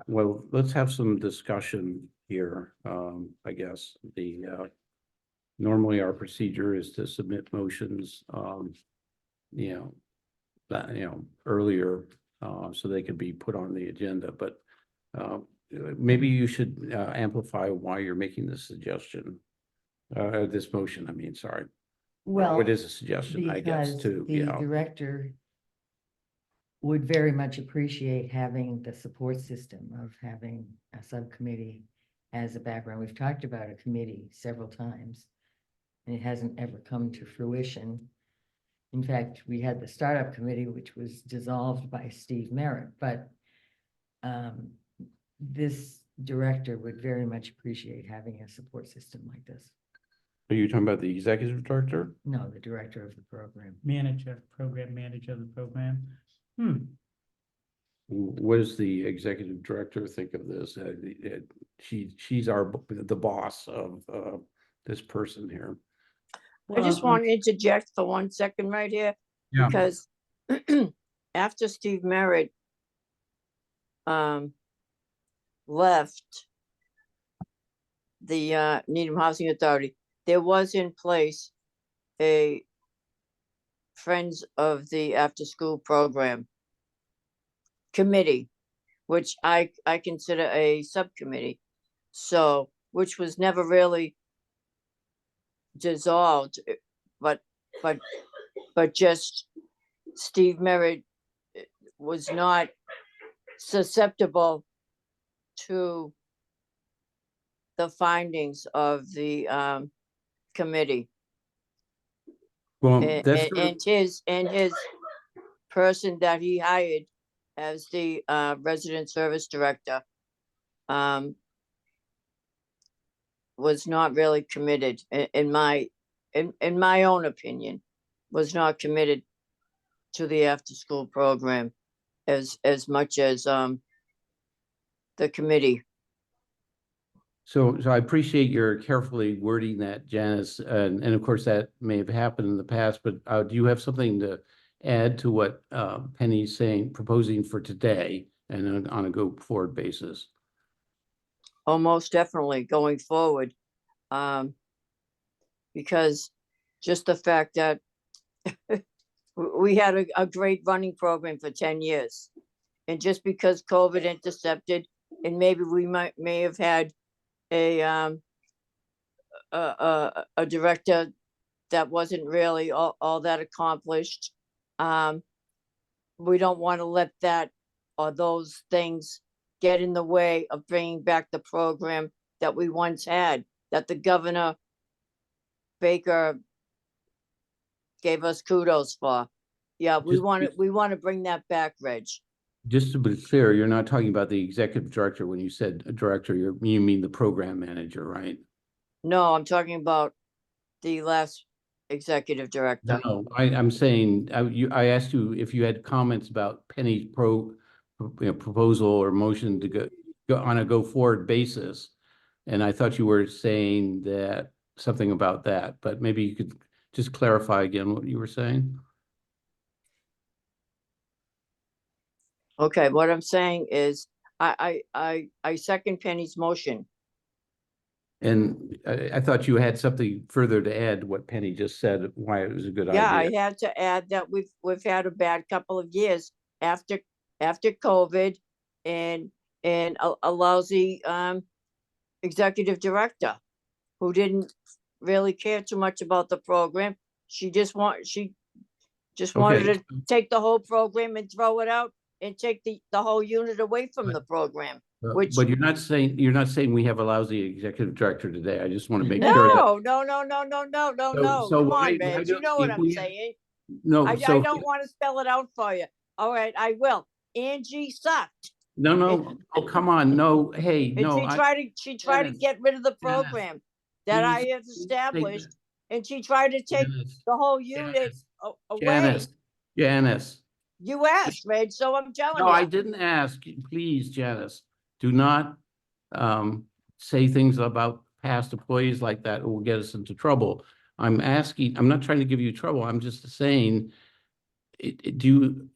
well, let's have some discussion here. I guess normally our procedure is to submit motions, you know, earlier, so they could be put on the agenda, but maybe you should amplify why you're making this suggestion, this motion, I mean, sorry. Well, It is a suggestion, I guess, because too, the yeah. director would very much appreciate having the support system of having a subcommittee as a background. We've talked about a committee several times, and it hasn't ever come to fruition. In fact, we had the startup committee, which was dissolved by Steve Merritt, but this director would very much appreciate having a support system like this. Are you talking about the executive director? No, the director of the program. Program manager of the program. What does the executive director think of this? She's the boss of this person here. I just Well, want to interject for 1 second right here, Yeah. because after Steve Merritt left the Needham Housing Authority, there was in place a Friends of the After School Program committee, which I consider a subcommittee, so, which was never really dissolved, but just Steve Merritt was not susceptible to the findings of the committee. Well, And his person that he hired as the resident service director was not really committed, in my own opinion, was not committed to the after school program as much as the committee. So I appreciate your carefully wording that, Janice, and of course that may have happened in the past, but do you have something to add to what Penny's proposing for today and on a go forward basis? Oh, most definitely going forward. Because just the fact that we had a great running program for 10 years. And just because COVID intercepted, and maybe we may have had a director that wasn't really all that accomplished, we don't want to let that or those things get in the way of bringing back the program that we once had, that the Governor Baker gave us kudos for. Yeah, we Just- want to bring that back, Reg. Just to be clear, you're not talking about the executive director. When you said a director, you mean the program manager, right? No, I'm talking about the last executive director. No, I'm saying, I asked you if you had comments about Penny's proposal or motion to go on a go forward basis. And I thought you were saying that, something about that, but maybe you could just clarify again what you were saying. Okay, what I'm saying is, I second Penny's motion. And I thought you had something further to add to what Penny just said, why it was a good Yeah, I idea. had to add that we've had a bad couple of years after COVID and a lousy executive director who didn't really care too much about the program. She just wanted Okay. to take the whole program and throw it out and take the whole unit away from the program. Which- But you're not saying we have a lousy executive director today. I just want to make sure that. No. So Come why on, Reg, you know what I'm saying. No, I so, don't want to spell it out for you. All right, I will. Angie sucked. no, oh, come on, no, hey, And no. she tried to Janice, get rid of the Janice, program that I please, have please take established, that. and she tried to take Janice, the whole unit away. Janice. You asked, Reg, so I'm telling No, I you. didn't ask. Please, Janice, do not say things about past employees like that. It will get us into trouble. I'm not trying to give you trouble. I'm just saying, do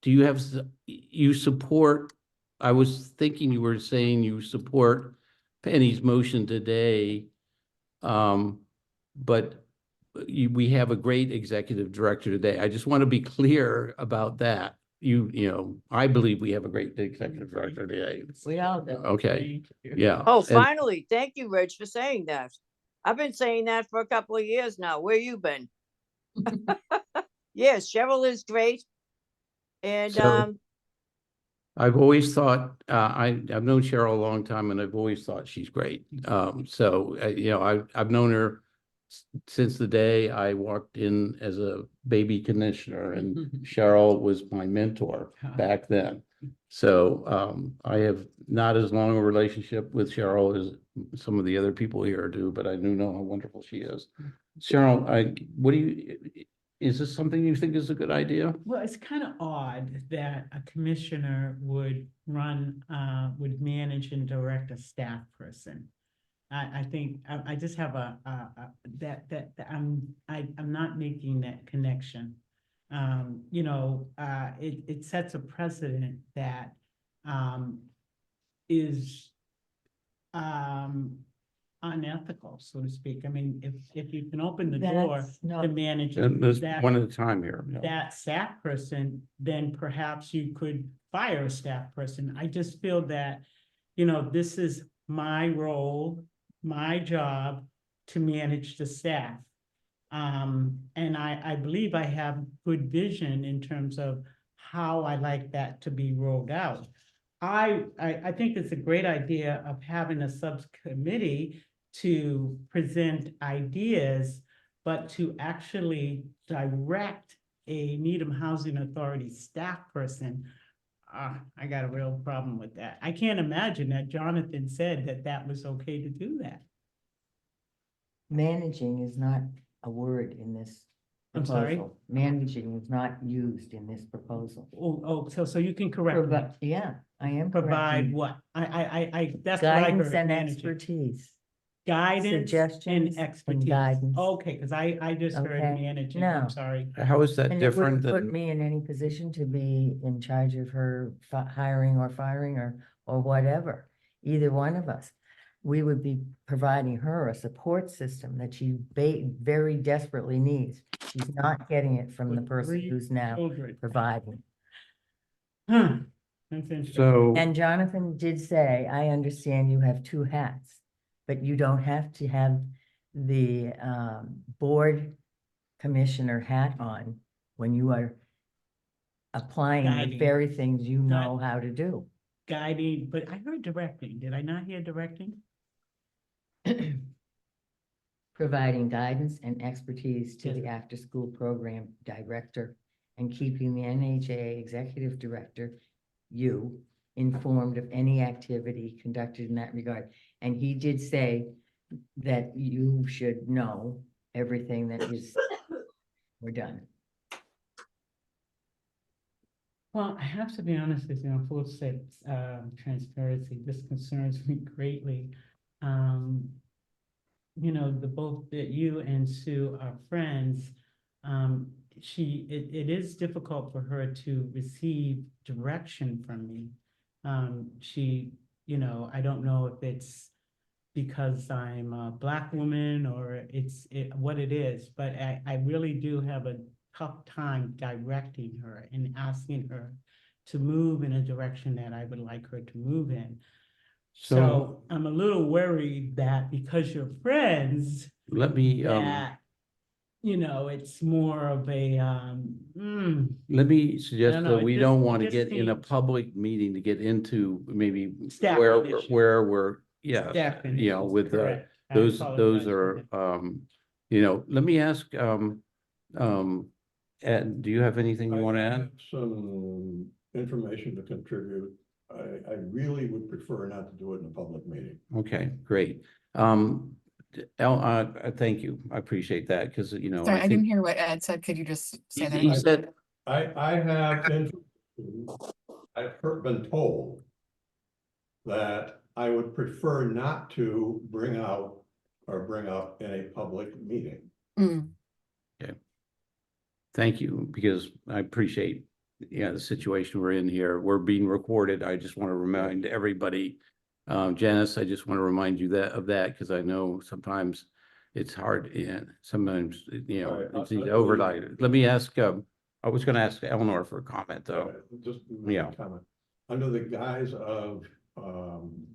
you have, you support, I was thinking you were saying you support Penny's motion today. But we have a great executive director today. I just want to be clear about that. I believe we have a great executive director today. We all do. Okay, yeah. Oh, And- finally, thank you, Reg, for saying that. I've been saying that for a couple of years now. Where you been? Yes, Cheryl is great. And So- I've always thought, I've known Cheryl a long time and I've always thought she's great. I've known her since the day I walked in as a baby commissioner, and Cheryl was my mentor back then. So I have not as long a relationship with Cheryl as some of the other people here do, but I do know how wonderful she is. Cheryl, is this something you think is a good idea? Well, it's kind of odd that a commissioner would would manage and direct a staff person. I think I just have I'm not making that connection. It sets a precedent that is unethical, so to speak. I mean, if you can open the door That's not- to manage And there's that, one at a time here. Yeah. that staff person, then perhaps you could fire a staff person. I just feel that, this is my role, my job to manage the staff. And I believe I have good vision in terms of how I like that to be rolled out. I think it's a great idea of having a subcommittee to present ideas, but to actually direct a Needham Housing Authority staff person, I got a real problem with that. I can't imagine that Jonathan said that that was okay to do that. Managing is not a word in this I'm sorry? proposal. Managing is not used in this proposal. So you can correct me. Yeah, I am Provide correcting. what? That's what I Guidance heard. and managing. expertise. Guidance Suggestions and and expertise. guidance. Okay, because I just heard Okay. managing, No. I'm sorry. How is that And it different wouldn't put than? me in any position to be in charge of her hiring or firing or whatever, either one of us. We would be providing her a support system that she very desperately needs. She's not getting it from the With person 3 who's now children. providing. Huh, that's interesting. So, And Jonathan did say, I understand you have 2 hats, but you don't have to have the board commissioner hat on when you are applying the Guiding. very things you Not- know how to do. Guiding, but I heard directing. Did I not hear directing? Providing guidance and expertise to Yes. the after-school program director and keeping the NHA executive director, you, informed of any activity conducted in that regard. And he did say that you should know everything that is, we're done. Well, I have to be honest with you, in full transparency, this concerns me greatly. You know, both that you and Sue are friends. It is difficult for her to receive direction from me. You know, I don't know if it's because I'm a Black woman or what it is, but I really do have a tough time directing her and asking her to move in a direction that I would like her to move in. So I'm a little worried that because you're friends, let me, that, you know, it's more of a, let me suggest know, that it we just- don't it want to just get in a seems- public meeting to get into maybe Staffing where, issues. where we're, yeah, staffing you know, issues, with correct. I those apologize are, for you know, let me ask, Ed, do you have anything you want to I add? have some information to contribute. I really would prefer not to do it in a public meeting. Okay, great. Thank you. I appreciate that because, you know, Sorry, I I didn't think hear what Ed said. Could you just say that? he again? said, I have been, been told that I would prefer not to bring up in a public meeting. Mm, thank you, because I appreciate, yeah, the situation we're in here. We're being recorded. I just want to remind everybody. Janice, I just want to remind you of that, because I know sometimes it's hard and sometimes, you know, All right, it's overnight. Let me ask, I was going to ask Eleanor for a comment though. Just Yeah. comment. Under the guise of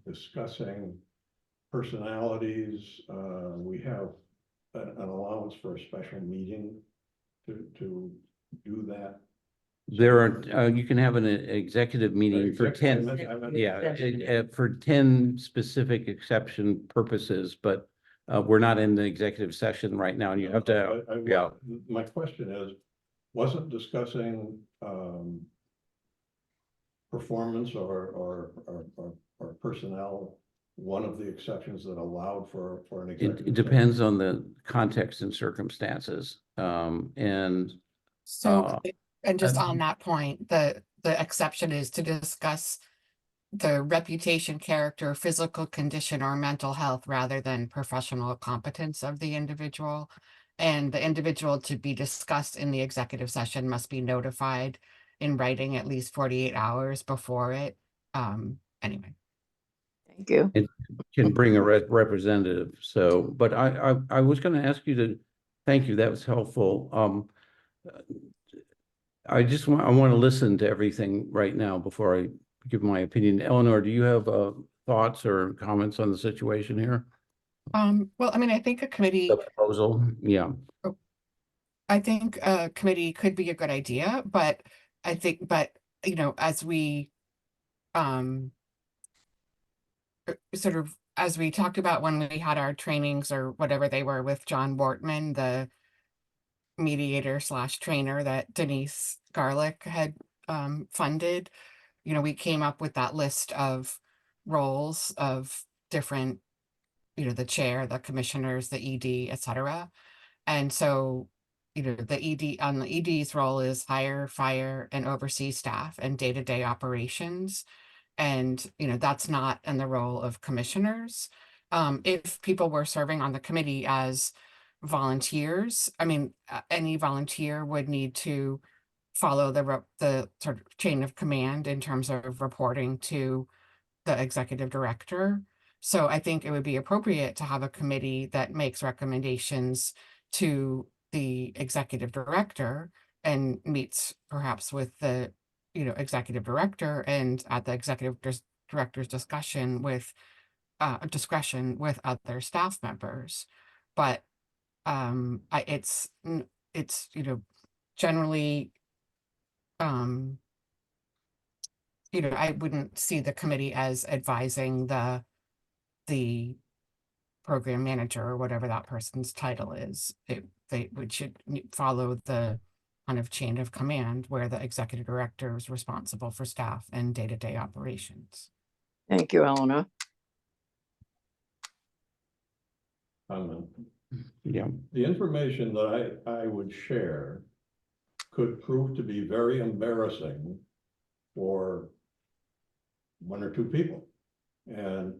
discussing personalities, we have an allowance for a special meeting to do that. There are, you can have an executive meeting for 10, for 10 specific exception purposes, but we're not in the executive session right now, and you have to, yeah. My question is, wasn't discussing performance or personnel one of the exceptions that allowed for an executive? It depends on the context and circumstances, and So, and just um, on that point, the exception is to discuss the reputation, character, physical condition, or mental health rather than professional competence of the individual. And the individual to be discussed in the executive session must be notified in writing at least 48 hours before it. Anyway. Thank you. it can bring a representative. So, but I was going to ask you to, thank you, that was helpful. I want to listen to everything right now before I give my opinion. Eleanor, do you have thoughts or comments on the situation here? Well, I mean, I think a committee, The proposal, yeah. I think a committee could be a good idea, but I think, you know, as we, sort of, as we talked about when we had our trainings or whatever they were with John Wortman, the mediator / trainer that Denise Garlick had funded, you know, we came up with that list of roles of different, you know, the chair, the commissioners, the ED, etc. And so, you know, the ED on the ED's role is hire, fire, and oversee staff and day-to-day operations. And, you know, that's not in the role of commissioners. If people were serving on the committee as volunteers, I mean, any volunteer would need to follow the sort of chain of command in terms of reporting to the executive director. So I think it would be appropriate to have a committee that makes recommendations to the executive director and meets perhaps with the, you know, executive director, and at the executive director's discussion with discretion with other staff members. But it's, you know, generally you know, I wouldn't see the committee as advising the program manager or whatever that person's title is. Should follow the kind of chain of command where the executive director is responsible for staff and day-to-day operations. Thank you, Eleanor. Comment. Yeah, The information that I would share could prove to be very embarrassing for one or two people. And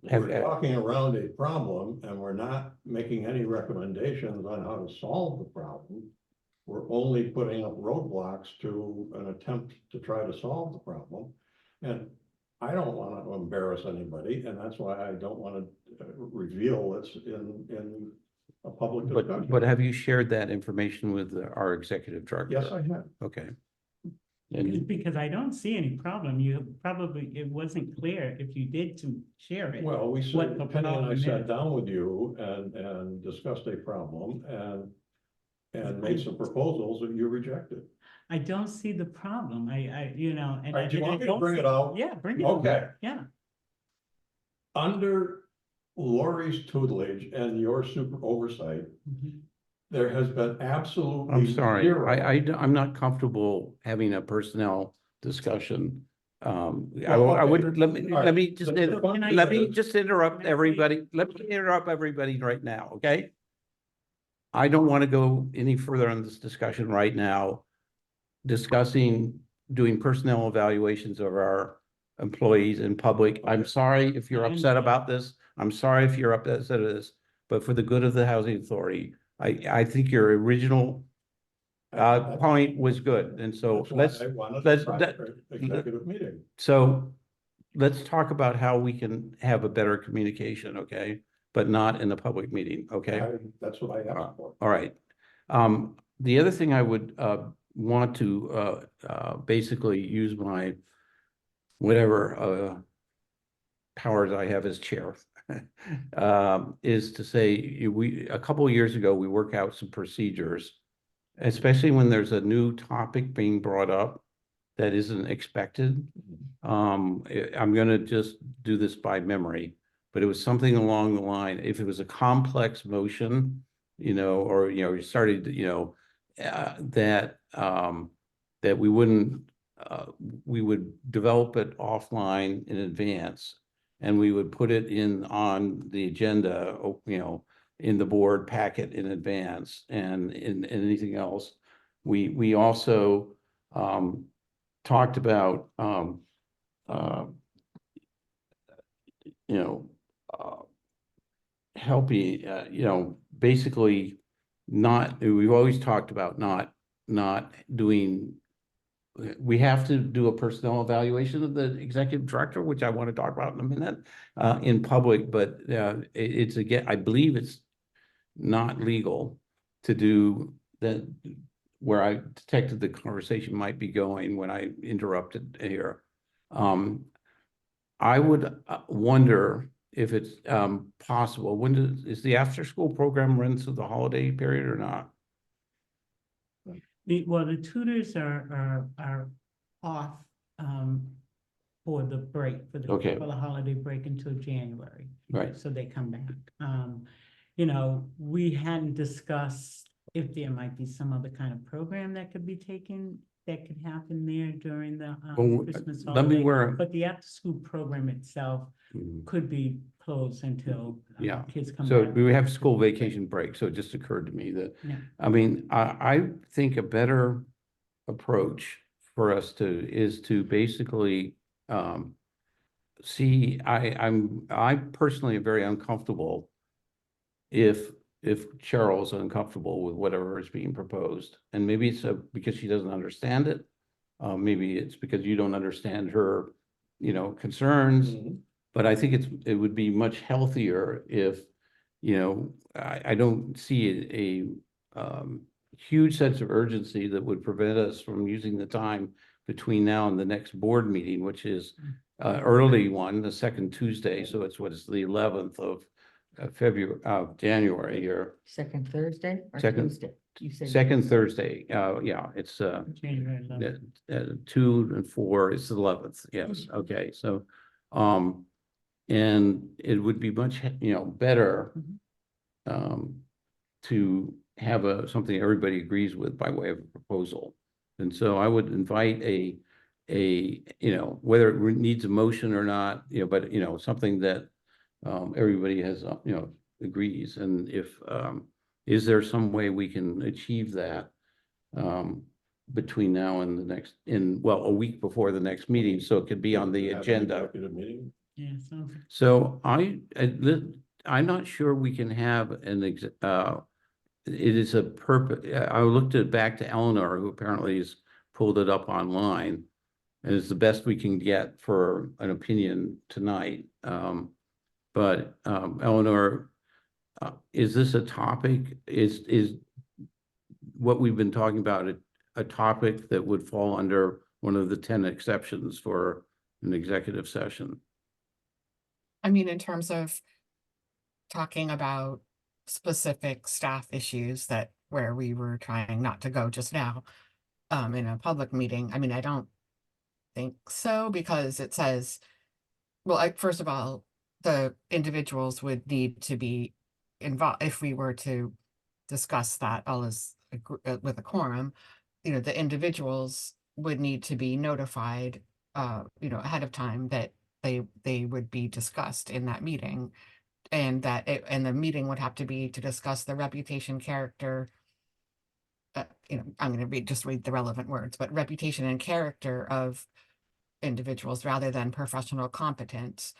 we're talking around a problem and we're not making any recommendations on how to solve the problem. We're only putting up roadblocks to an attempt to try to solve the problem. And I don't want to embarrass anybody, and that's why I don't want to reveal it's in a public discussion. but have you shared that information with our executive director? Yes, I have. Okay. Because I don't see any problem. You probably, it wasn't clear if you did to share it. Well, we what said, the Penny and I problem sat is. down with you and discussed a problem and made some proposals that you rejected. I don't see the problem. You know, and All right, do you want me to don't bring see- it out? Yeah, bring it. Okay. out. Yeah. Under Lori's tutelage and your super oversight, there has been absolutely I'm sorry, zero. I'm not comfortable having a personnel discussion. I okay. would, let me, All right. let me just, The fun let thing me is- just interrupt Can I say- everybody. Let me interrupt everybody right now, okay? I don't want to go any further on this discussion right now. Discussing, doing personnel evaluations of our employees in public. I'm sorry if you're I upset understand. about this. I'm sorry if you're upset at this, but for the good of the housing authority, I think your original point was good. And so That's why let's, I wanted let's- a private executive meeting. so let's talk about how we can have a better communication, okay? But not in a public meeting, okay? That's what I asked for. All right. The other thing I would want to basically use my whatever powers I have as chair is to say a couple of years ago we worked out some procedures, especially when there's a new topic being brought up that isn't expected. I'm going to just do this by memory, but it was something along the line. If it was a complex motion, you know, or you started, that we wouldn't, we would develop it offline in advance, and we would put it on the agenda, in the board packet in advance, and in anything else. We also talked about helping, basically we've always talked about not doing, we have to do a personnel evaluation of the executive director, which I want to talk about in a minute, in public, but it's again, I believe it's not legal to do that, where I detected the conversation might be going when I interrupted here. I would wonder if it's possible, is the after-school program run through the holiday period or not? The tutors are off for the break, Okay. for the holiday break until January. Right. So they come back. We hadn't discussed if there might be some other kind of program that could be taken, that could happen there during the Well, Christmas let me holiday. But the after-school program itself Mhm. could be closed until Yeah. kids come So back. we have school vacation break, so it just occurred to me that, Yeah. I mean, I think a better approach for us is to basically see, I personally am very uncomfortable if Cheryl's uncomfortable with whatever is being proposed, and maybe it's because she doesn't understand it. Maybe it's because you don't understand her, concerns. Mhm. But I think it would be much healthier if, I don't see a huge sense of urgency that would prevent us from using the time between now and the next board meeting, which is early one, the second Tuesday. So it's the 11th of January here. Second Thursday or Second. Tuesday? You said. second Thursday, yeah, it's, January 11th. 2 and 4 is the 11th, yes, okay, so, and it would be much, better, to have something everybody agrees with by way of a proposal. And so I would invite whether it needs a motion or not, but, something that, everybody has, agrees. And if, is there some way we can achieve that, between now and a week before the next meeting, so it could be on the Have an agenda? executive meeting? Yeah, sounds good. So I'm not sure we can have it is a purpose. I looked it back to Eleanor, who apparently has pulled it up online. And it's the best we can get for an opinion tonight. But Eleanor, is this a topic? Is what we've been talking about a topic that would fall under one of the 10 exceptions for an executive session? I mean, in terms of talking about specific staff issues where we were trying not to go just now, in a public meeting, I mean, I don't think so, because it says, well, first of all, the individuals would need to be involved if we were to discuss that all as with a quorum. The individuals would need to be notified, ahead of time that they would be discussed in that meeting, and the meeting would have to be to discuss the reputation, character. I'm going to just read the relevant words, but reputation and character of individuals rather than professional competence.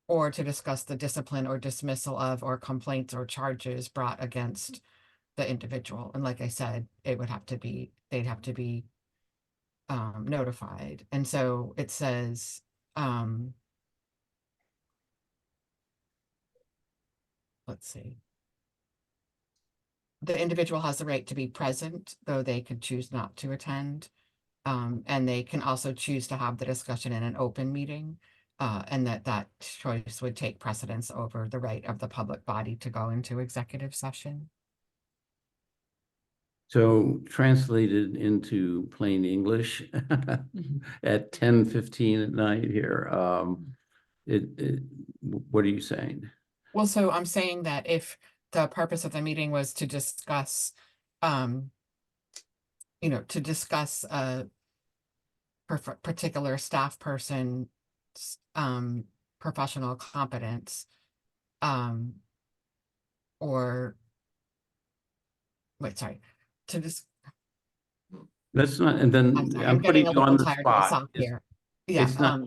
Or to discuss the discipline or dismissal of or complaints or charges brought against the individual. And like I said, they'd have to be notified. And so it says, let's see. The individual has the right to be present, though they could choose not to attend. And they can also choose to have the discussion in an open meeting. And that choice would take precedence over the right of the public body to go into executive session. So translated into plain English at 10:15 at night here, what are you saying? Well, so I'm saying that if the purpose of the meeting was to discuss, to discuss a particular staff person's professional competence, or wait, sorry, to just, That's not, and then I'm sorry, I'm I'm putting getting a you on little the tired of spot. myself here. Yeah, It's not.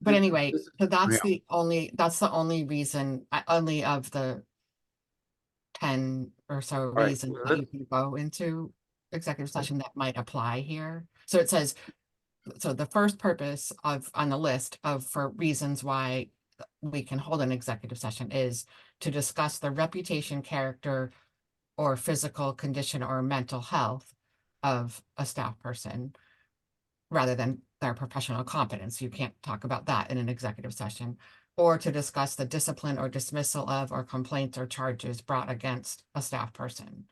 but anyway, so that's Yeah. that's the only reason, only of the 10 or so right, reasons well, that you can go into executive session that might apply here. So it says, so the first purpose on the list for reasons why we can hold an executive session is to discuss the reputation, character, or physical condition or mental health of a staff person, rather than their professional competence. You can't talk about that in an executive session. Or to discuss the discipline or dismissal of or complaints or charges brought against a staff person.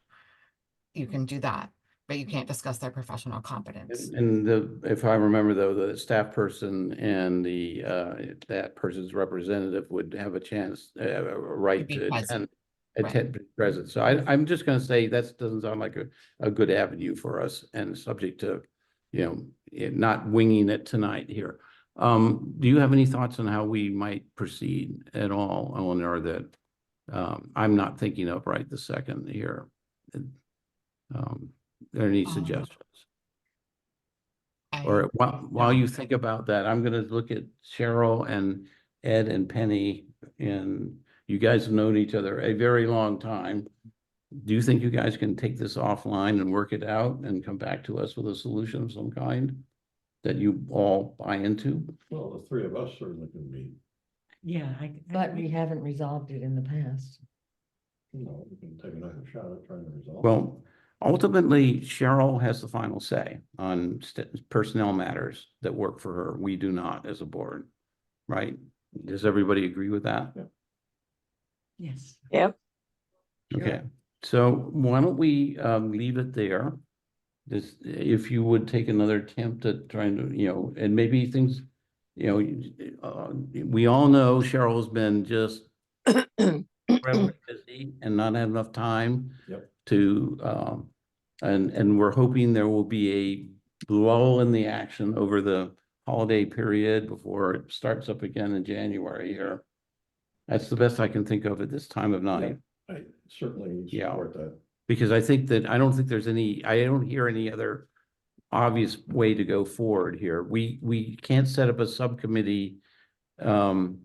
You can do that, but you can't discuss their professional competence. And if I remember though, the staff person and that person's representative would have a chance, a right be to present. attend present. So I'm just gonna say that doesn't sound like a good avenue for us, and subject to, not winging it tonight here. Do you have any thoughts on how we might proceed at all, Eleanor, that I'm not thinking of right this second here? Are there any suggestions? Or while you think about that, I'm gonna look at Cheryl and Ed and Penny, and you guys have known each other a very long time. Do you think you guys can take this offline and work it out and come back to us with a solution of some kind that you all buy into? Well, the three of us certainly can meet. Yeah. But we haven't resolved it in the past. We can take another shot at trying to resolve. Well, ultimately, Cheryl has the final say on personnel matters that work for her. We do not as a board, right? Does everybody agree with that? Yes. Yep. Okay, So why don't we leave it there? This, if you would take another attempt at trying to, and maybe things, we all know Cheryl's been just incredibly busy and not had enough time. Yep. To, and we're hoping there will be a lull in the action over the holiday period before it starts up again in January here. That's the best I can think of at this time of night. I certainly Yeah. support that. Because I think that, I don't think there's any, I don't hear any other obvious way to go forward here. We can't set up a subcommittee um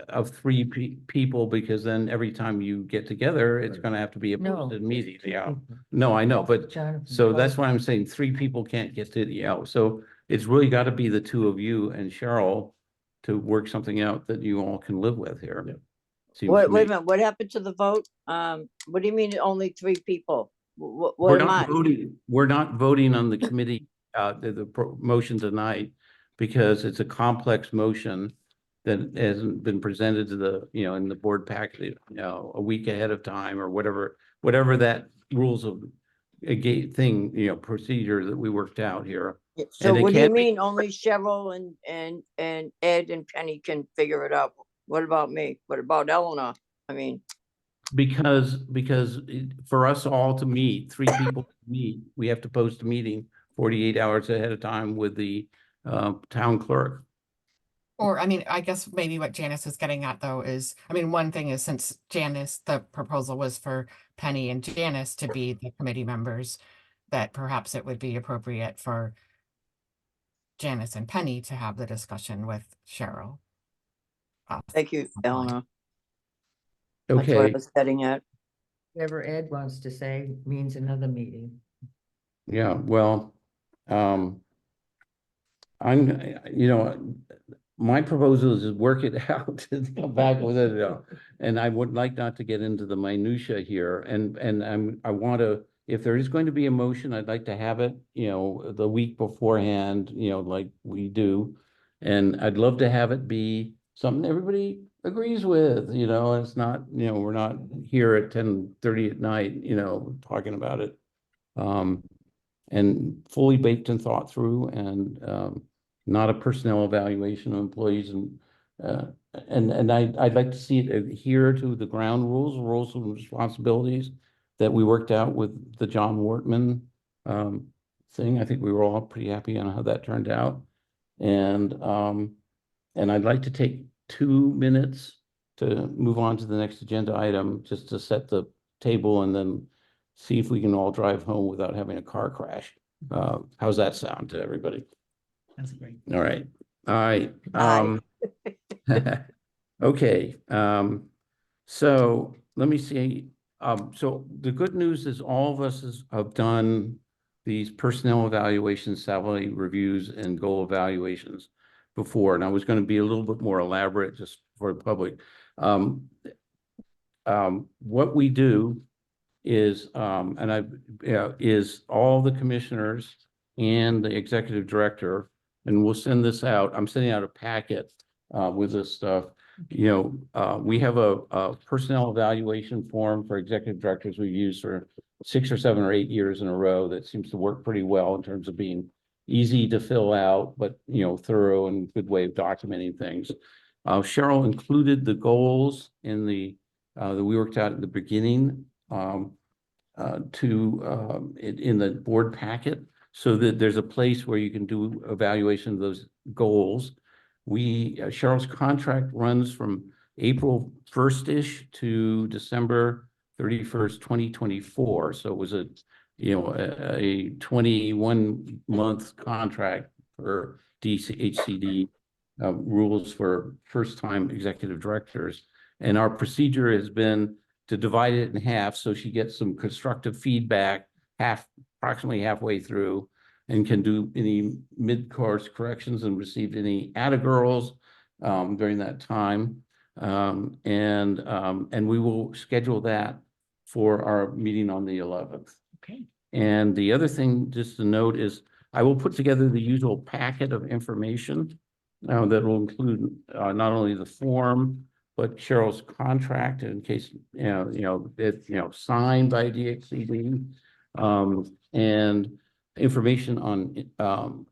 of three people, because then every time you get together, it's Right. gonna have to be a No, posted just meeting. two Yeah. people. No, I know, but Jonathan so that's Poe. why I'm saying three people can't get to the out. So it's really got to be the two of you and Cheryl to work something out that you all can live with here. Yeah. Seems to Wait a me. minute, what happened to the vote? What do you mean only 3 people? What We're am not I? voting, we're not voting on the committee, motion tonight, because it's a complex motion that hasn't been presented to the, in the board packet, a week ahead of time or whatever that rules of a gate thing, procedure that we worked out here. So And it what do you can't be- mean only Cheryl and Ed and Penny can figure it out? What about me? What about Eleanor? I mean, Because for us all to meet, three people to meet, we have to post a meeting 48 hours ahead of time with the town clerk. Or, I mean, I guess maybe what Janice is getting at though is, I mean, one thing is since Janice, the proposal was for Penny and Janice to be the committee members, that perhaps it would be appropriate for Janice and Penny to have the discussion with Cheryl. thank you, Fine. Eleanor. That's what I Okay, was getting at. Whatever Ed wants to say means another meeting. yeah, well, I'm, my proposal is work it out and come back with it. And I would like not to get into the minutia here, and I want to, if there is going to be a motion, I'd like to have it, the week beforehand, like we do. And I'd love to have it be something everybody agrees with, and it's not, we're not here at 10:30 at night, talking about it. And fully baked and thought through, and not a personnel evaluation of employees, and I'd like to see it adhere to the ground rules and responsibilities that we worked out with the John Wortman thing. I think we were all pretty happy on how that turned out. And I'd like to take 2 minutes to move on to the next agenda item, just to set the table and then see if we can all drive home without having a car crash. How's that sound to everybody? That's great. All right, all right. Aye. Okay, so let me see. So the good news is all of us have done these personnel evaluations, salary reviews, and goal evaluations before, and I was going to be a little bit more elaborate just for the public. What we do is, is all the commissioners and the executive director, and we'll send this out. I'm sending out a packet with this stuff. We have a personnel evaluation form for executive directors we've used for 6 or 7 or 8 years in a row that seems to work pretty well in terms of being easy to fill out, but thorough and good way of documenting things. Cheryl included the goals in the that we worked out at the beginning in the board packet, so that there's a place where you can do evaluation of those goals. Cheryl's contract runs from April 1st-ish to December 31st, 2024. So it was a 21-month contract for DHCD rules for first-time executive directors. And our procedure has been to divide it in half, so she gets some constructive feedback approximately halfway through, and can do any mid-course corrections and receive any atta girls during that time. And we will schedule that for our meeting on the 11th. Okay. And the other thing just to note is I will put together the usual packet of information that will include not only the form, but Cheryl's contract in case, signed by DXCD. And information on,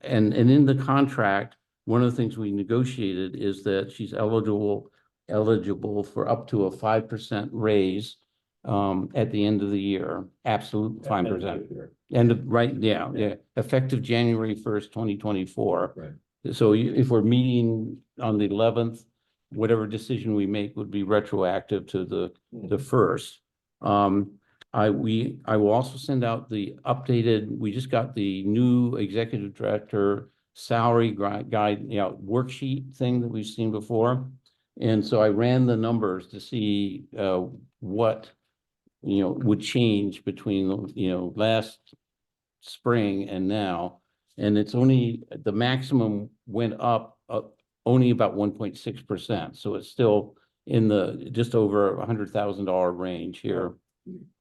and in the contract, one of the things we negotiated is that she's eligible for up to a 5% raise at the end of the year, absolute 5%. Yeah, effective January 1st, 2024. Right. So if we're meeting on the 11th, whatever decision we make would be retroactive to the first. I will also send out the updated, we just got the new executive director salary guide, worksheet thing that we've seen before. And so I ran the numbers to see what would change between last spring and now. And it's only, the maximum went up only about 1.6%. So it's still in the just over $100,000 range here.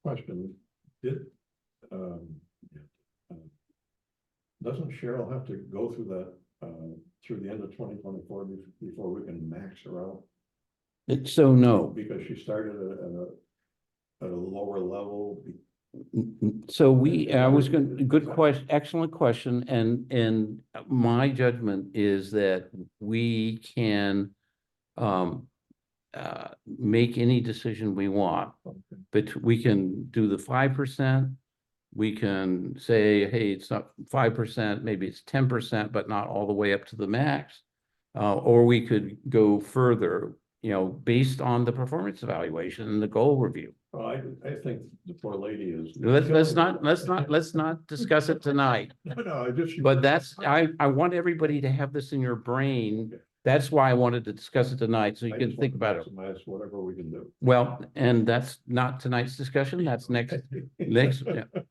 Question, doesn't Cheryl have to go through that, through the end of 2024 before we can max her out? So no. Because she started at a lower level. So I was going, good question, excellent question. And my judgment is that we can make any decision we want, but we can do the 5%. We can say, hey, it's not 5%, maybe it's 10%, but not all the way up to the max. Or we could go further, based on the performance evaluation and the goal review. Well, I think the poor lady is. Let's not discuss it tonight. No, I just. But I want everybody to have this in your brain. That's why I wanted to discuss it tonight, so you can think about it. Maximize whatever we can do. Well, and that's not tonight's discussion, that's next,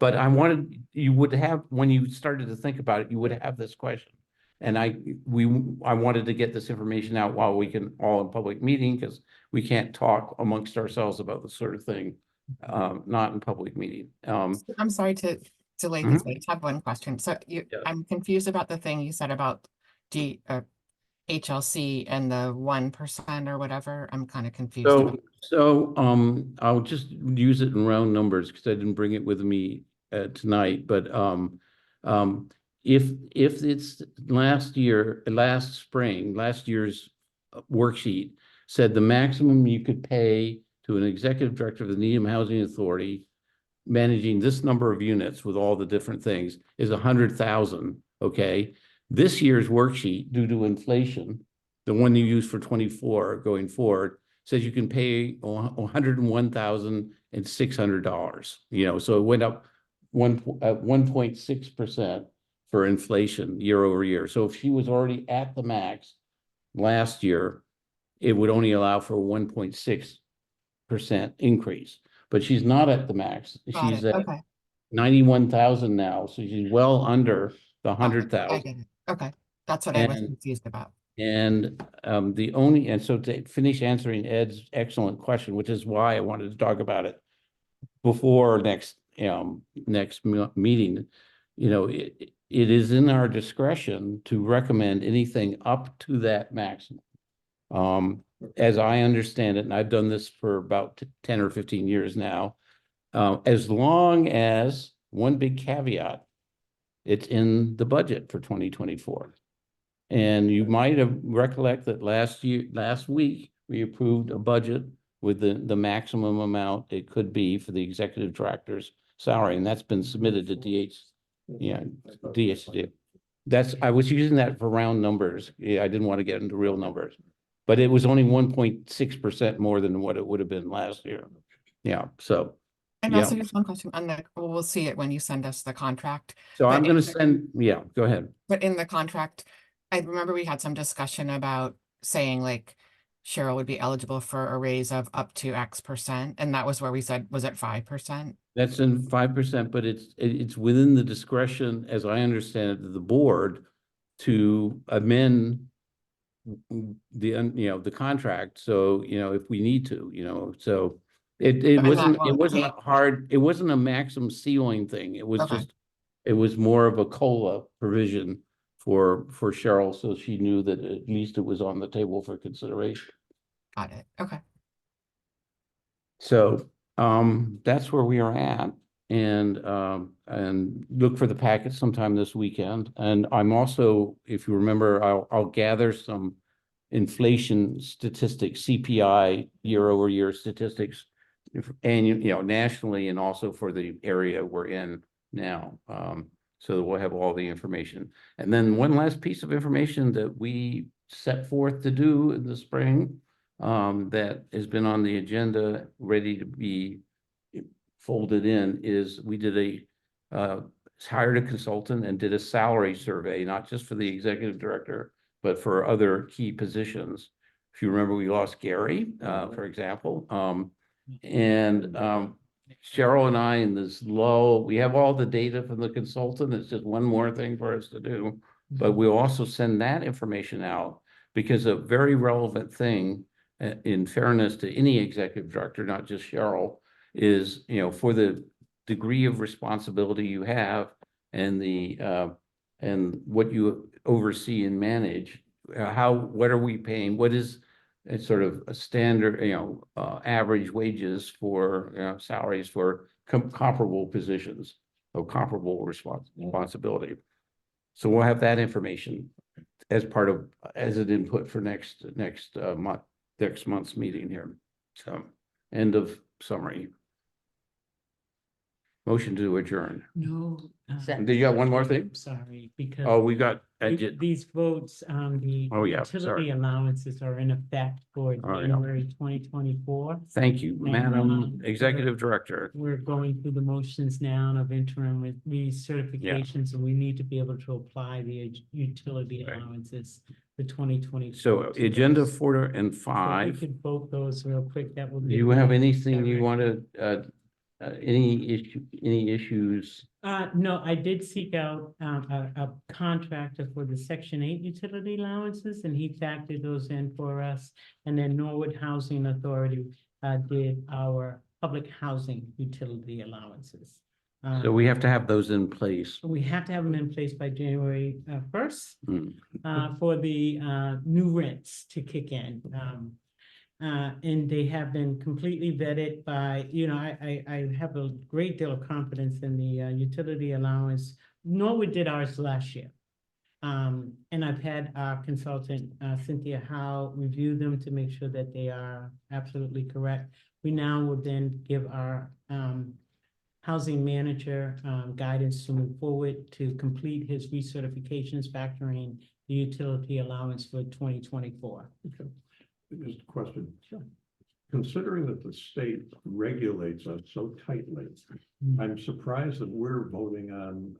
but I wanted, you would have, when you started to think about it, you would have this question. And I wanted to get this information out while we can all in public meeting, because we can't talk amongst ourselves about this sort of thing, not in public meeting. I'm sorry to delay this. I just have one question. So I'm confused about the thing you said about HLC and the 1% or whatever. I'm kind of confused. So I'll just use it in round numbers because I didn't bring it with me tonight, but if it's last year's worksheet said the maximum you could pay to an executive director of the Needham Housing Authority managing this number of units with all the different things is 100,000. Okay. This year's worksheet, due to inflation, the one you use for 24 going forward, says you can pay $101,600. So it went up 1.6% for inflation year over year. So if she was already at the max last year, it would only allow for a 1.6% increase. But she's not at the max. She's at 91,000 now, so she's well under the 100,000. Okay, that's what I was confused about. And so to finish answering Ed's excellent question, which is why I wanted to talk about it before next meeting, it is in our discretion to recommend anything up to that maximum. As I understand it, and I've done this for about 10 or 15 years now, as long as, one big caveat, it's in the budget for 2024. And you might have recollect that last week, we approved a budget with the maximum amount it could be for the executive director's salary, and that's been submitted to DHD. I was using that for round numbers. I didn't want to get into real numbers, but it was only 1.6% more than what it would have been last year. So. And also just one question on we'll see it when you send us the contract. So I'm going to send, go ahead. But in the contract, I remember we had some discussion about saying like Cheryl would be eligible for a raise of up to X%. And that was where we said, was it 5%? That's in 5%, but it's within the discretion, as I understand it, of the board to amend the contract. So, if we need to, so it wasn't a maximum ceiling thing. It was it was more of a COLA provision for Cheryl. So she knew that at least it was on the table for consideration. Got it. Okay. So, that's where we are at. And look for the packet sometime this weekend. And I'm also, if you remember, I'll gather some inflation statistics, CPI year-over-year statistics, and, nationally and also for the area we're in now. So that we'll have all the information. And then one last piece of information that we set forth to do in the spring, that has been on the agenda, ready to be folded in, is we did hired a consultant and did a salary survey, not just for the executive director, but for other key positions. If you remember, we lost Gary, for example. And Cheryl and I in this lull, we have all the data from the consultant. It's just one more thing for us to do. But we'll also send that information out, because a very relevant thing, in fairness to any executive director, not just Cheryl, is, for the degree of responsibility you have and and what you oversee and manage, what are we paying? What is sort of a standard, average wages for, salaries for comparable positions of comparable responsibility. So we'll have that information as an input for next month's meeting here. So, end of summary. Motion to adjourn. No. Second. Did you have one more thing? Sorry, because. Oh, we got, These votes on the Oh, yeah, utility sorry. allowances are in effect for Oh, yeah. January 2024. thank you, And, Madam Executive Director. We're going through the motions now of interim recertifications, and we need to be able to apply the utility Right. allowances for 2020. So agenda 4 and So if 5. we could vote those real quick, that will. Do you have anything you want to, any issues? No, I did seek out a contractor for the Section 8 utility allowances, and he factored those in for us. And then Norwood Housing Authority did our public housing utility allowances. So we have to have those in place. We have to have them in place by January 1st Hmm. for the new rents to kick in. And they have been completely vetted by, I have a great deal of confidence in the utility allowance. Norwood did ours last year. And I've had our consultant, Cynthia Howe, review them to make sure that they are absolutely correct. We now will then give our housing manager guidance to move forward to complete his recertifications, factoring the utility allowance for 2024. Okay. Just a question. Sure. Considering that the state regulates us so tightly, Mm. I'm surprised that we're voting on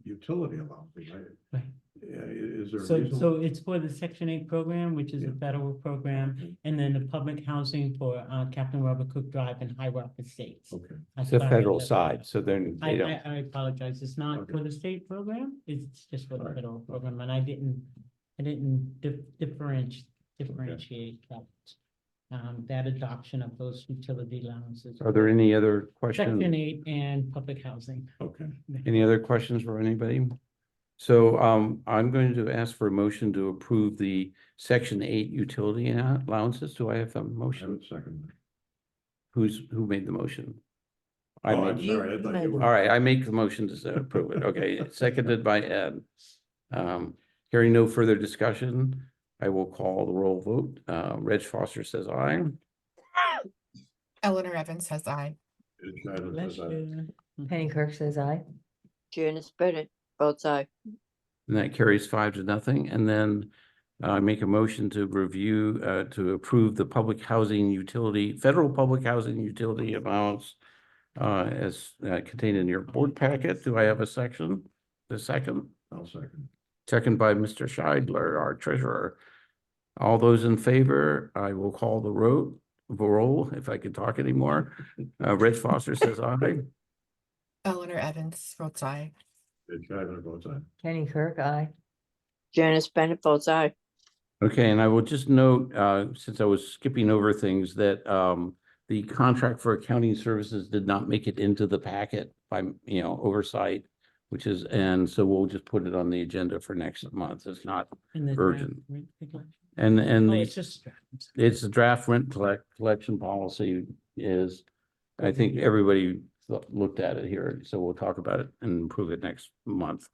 utility allowances. Right. Is there a So reason? it's for the Section 8 program, which is a Yeah. federal program, Okay. and then the public housing for Captain Robert Cook Drive and High Rock Estates. Okay. I It's the clarified federal that. side, so then they don't. I apologize. It's not Okay. for the state program. It's just for the Alright. federal program, and I didn't differentiate that adoption of those utility allowances. Are there any other Section questions? 8 and public housing. Okay. Any other questions for anybody? So I'm going to ask for a motion to approve the Section 8 utility allowances. Do I have a I motion? would second. Who made the motion? I Oh, I'm made. sorry. I thought you were. All right, I make the motion to approve it. Okay, seconded by Ed. Hearing no further discussion, I will call the roll vote. Reg Foster says aye. Eleanor Evans says aye. It kind of Bless says that. you. Penny Kirk says aye. Janice Bennett, both sides. And that carries 5-0. And then I make a motion to review, to approve the federal public housing utility allowance as contained in your board packet. Do I have a section? The second? I'll second. Second by Mr. Scheidler, our treasurer. All those in favor, I will call the roll, if I could talk anymore. Reg Foster says aye. Eleanor Evans votes aye. It kind of votes aye. Penny Kirk, aye. Janice Bennett, both sides. Okay, and I will just note, since I was skipping over things, that the contract for accounting services did not make it into the packet by, oversight, and so we'll just put it on the agenda for next month. It's not And the urgent. draft rate regulation. And Oh, the, it's just. it's a draft rent collection policy is, I think everybody looked at it here, so we'll talk about it and improve it next month.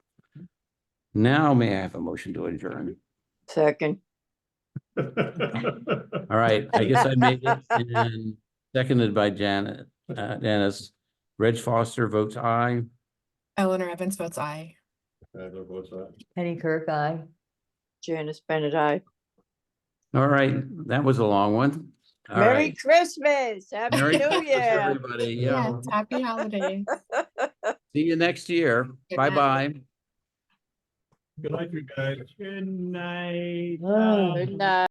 Now may I have a motion to adjourn? Second, All right, I guess I made it and seconded by Janet, Dennis. Reg Foster votes aye. Eleanor Evans votes aye. What's that? Penny Kirk, aye. Janice Bennett, aye. All right, that was a long one. All Merry right. Christmas, Happy Merry New Christmas, Year. everybody. Yeah. Yes, happy holidays. See you next year. Good night. Bye-bye. Good night, you guys. Good night. Oh. Good night.